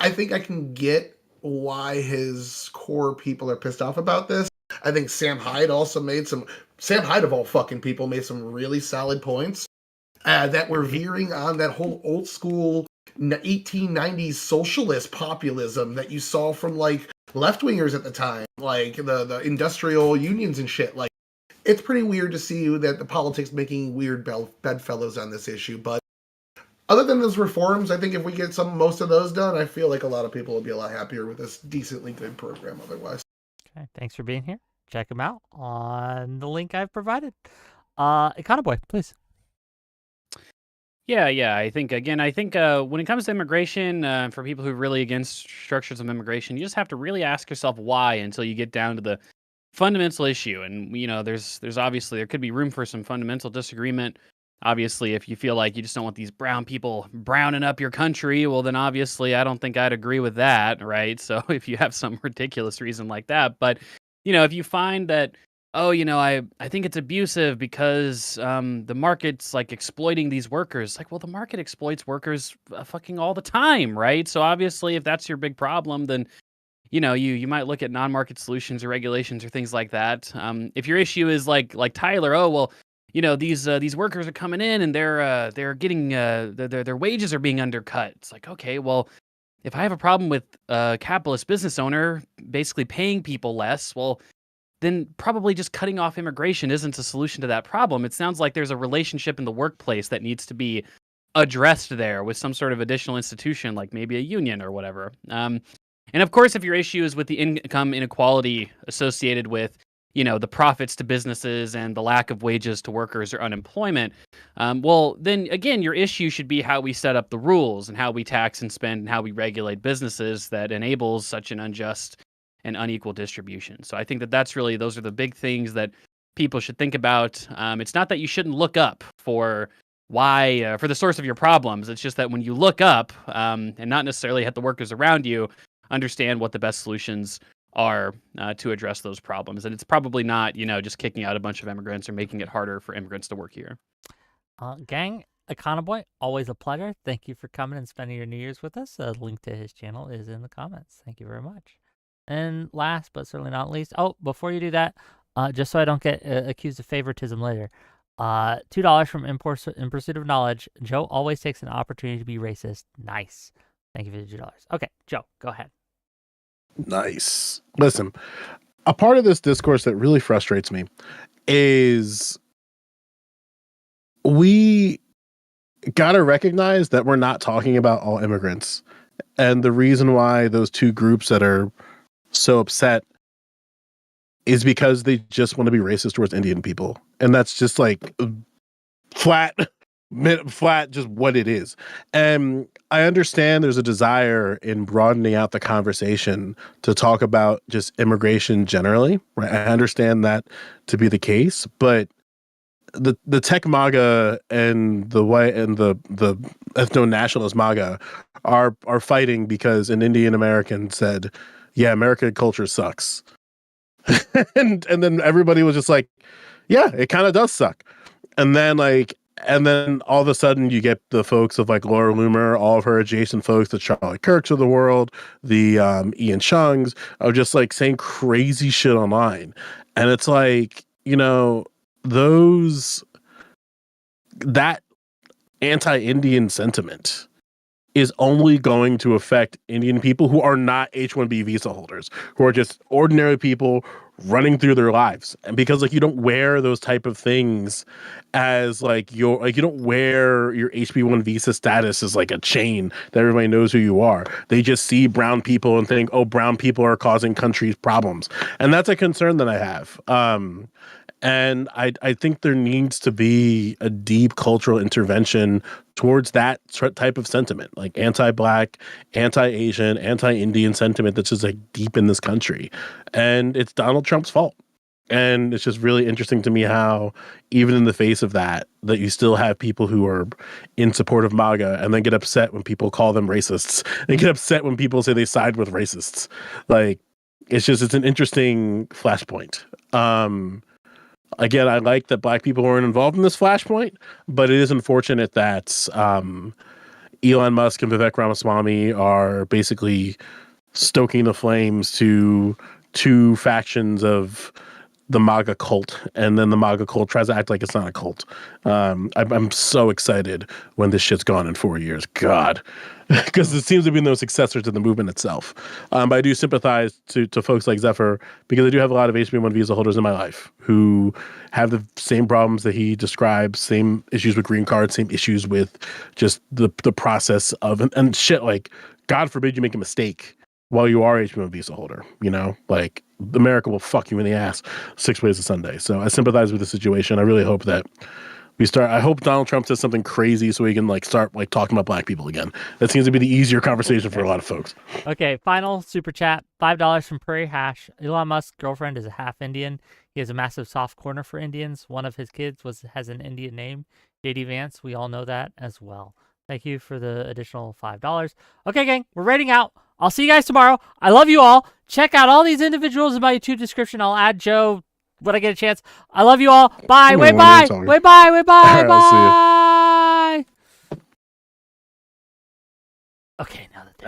think I can get why his core people are pissed off about this. I think Sam Hyde of all fucking people made some really solid points that were veering on that whole old school 1890s socialist populism that you saw from like left-wingers at the time, like the industrial unions and shit. Like, it's pretty weird to see that the politics making weird bedfellows on this issue, but other than those reforms, I think if we get most of those done, I feel like a lot of people will be a lot happier with this decently good program otherwise. Okay, thanks for being here. Check them out on the link I've provided. Econ Boy, please. Yeah. I think when it comes to immigration, for people who are really against structures of immigration, you just have to really ask yourself why until you get down to the fundamental issue. And there's obviously there could be room for some fundamental disagreement. Obviously, if you feel like you just don't want these brown people browning up your country, well, then obviously I don't think I'd agree with that, right? So if you have some ridiculous reason like that, but if you find that, I think it's abusive because the market's like exploiting these workers. Like, well, the market exploits workers fucking all the time, right? So obviously, if that's your big problem, then you might look at non-market solutions or regulations or things like that. If your issue is like Tyler, oh well, these workers are coming in and they're getting their wages are being undercut. It's like, okay, well, if I have a problem with a capitalist business owner basically paying people less, well, then probably just cutting off immigration isn't a solution to that problem. It sounds like there's a relationship in the workplace that needs to be addressed there with some sort of additional institution, like maybe a union or whatever. And of course, if your issue is with the income inequality associated with, the profits to businesses and the lack of wages to workers or unemployment, well, then again, your issue should be how we set up the rules and how we tax and spend and how we regulate businesses that enables such an unjust and unequal distribution. So I think those are the big things that people should think about. It's not that you shouldn't look up for the source of your problems. It's just that when you look up and not necessarily at the workers around you, understand what the best solutions are to address those problems. And it's probably not, just kicking out a bunch of immigrants or making it harder for immigrants to work here. Gang, Econ Boy, always a pleasure. Thank you for coming and spending your New Year's with us. A link to his channel is in the comments. Thank you very much. And last, but certainly not least, before you do that, just so I don't get accused of favoritism later, $2 from In Pursuit of Knowledge. Joe always takes an opportunity to be racist. Nice. Thank you for the $2. Okay, Joe, go ahead. Nice. Listen, a part of this discourse that really frustrates me is we got to recognize that we're not talking about all immigrants. And the reason why those two groups that are so upset is because they just want to be racist towards Indian people. And that's just like flat, just what it is. And I understand there's a desire in broadening out the conversation to talk about just immigration generally, right? I understand that to be the case, but the tech MAGA and the white and the ethno-nationalist MAGA are fighting because an Indian American said, yeah, American culture sucks. and then everybody was just like, yeah, it kind of does suck. And then like And then all of a sudden you get the folks of like Laura Loomer, all of her adjacent folks, the Charlie Kirks of the world, the Ian Chungs, are just like saying crazy shit online. And it's like, that anti-Indian sentiment is only going to affect Indian people who are not H-1B visa holders, who are just ordinary people running through their lives. And because like you don't wear those type of things as like you don't wear your HB1 visa status as like a chain that everybody knows who you are. They just see brown people and think, oh, brown people are causing countries problems. And that's a concern that I have. And I think there needs to be a deep cultural intervention towards that type of sentiment, like anti-Black, anti-Asian, anti-Indian sentiment that's just like deep in this country. And it's Donald Trump's fault. And it's just really interesting to me how, even in the face of that you still have people who are in support of MAGA and then get upset when people call them racists and get upset when people say they side with racists. Like, it's an interesting flashpoint. Again, I like that Black people weren't involved in this flashpoint, but it is unfortunate that Elon Musk and Vivek Ramaswamy are basically stoking the flames to two factions of the MAGA cult, and then the MAGA cult tries to act like it's not a cult. I'm so excited when this shit's gone in 4 years. God. Because it seems to be no successor to the movement itself. But I do sympathize to folks like Zephyr, because I do have a lot of HB1 visa holders in my life who have the same problems that he describes, same issues with green cards, same issues with just the process of, and shit, like, God forbid you make a mistake while you are HB1 visa holder, like America will fuck you in the ass 6 ways a Sunday. So I sympathize with the situation. I really hope that I hope Donald Trump says something crazy so we can like start like talking about Black people again. That seems to be the easier conversation for a lot of folks. Okay, final super chat, $5 from Prairie Hash. Elon Musk's girlfriend is a half Indian. He has a massive soft corner for Indians. One of his kids has an Indian name, JD Vance. We all know that as well. Thank you for the additional $5. Okay, gang, we're rating out. I'll see you guys tomorrow. I love you all. Check out all these individuals in my YouTube description. I'll add Joe when I get a chance. I love you all. Bye. Wait, bye. Wait, bye. Wait, bye. Bye. Okay, now that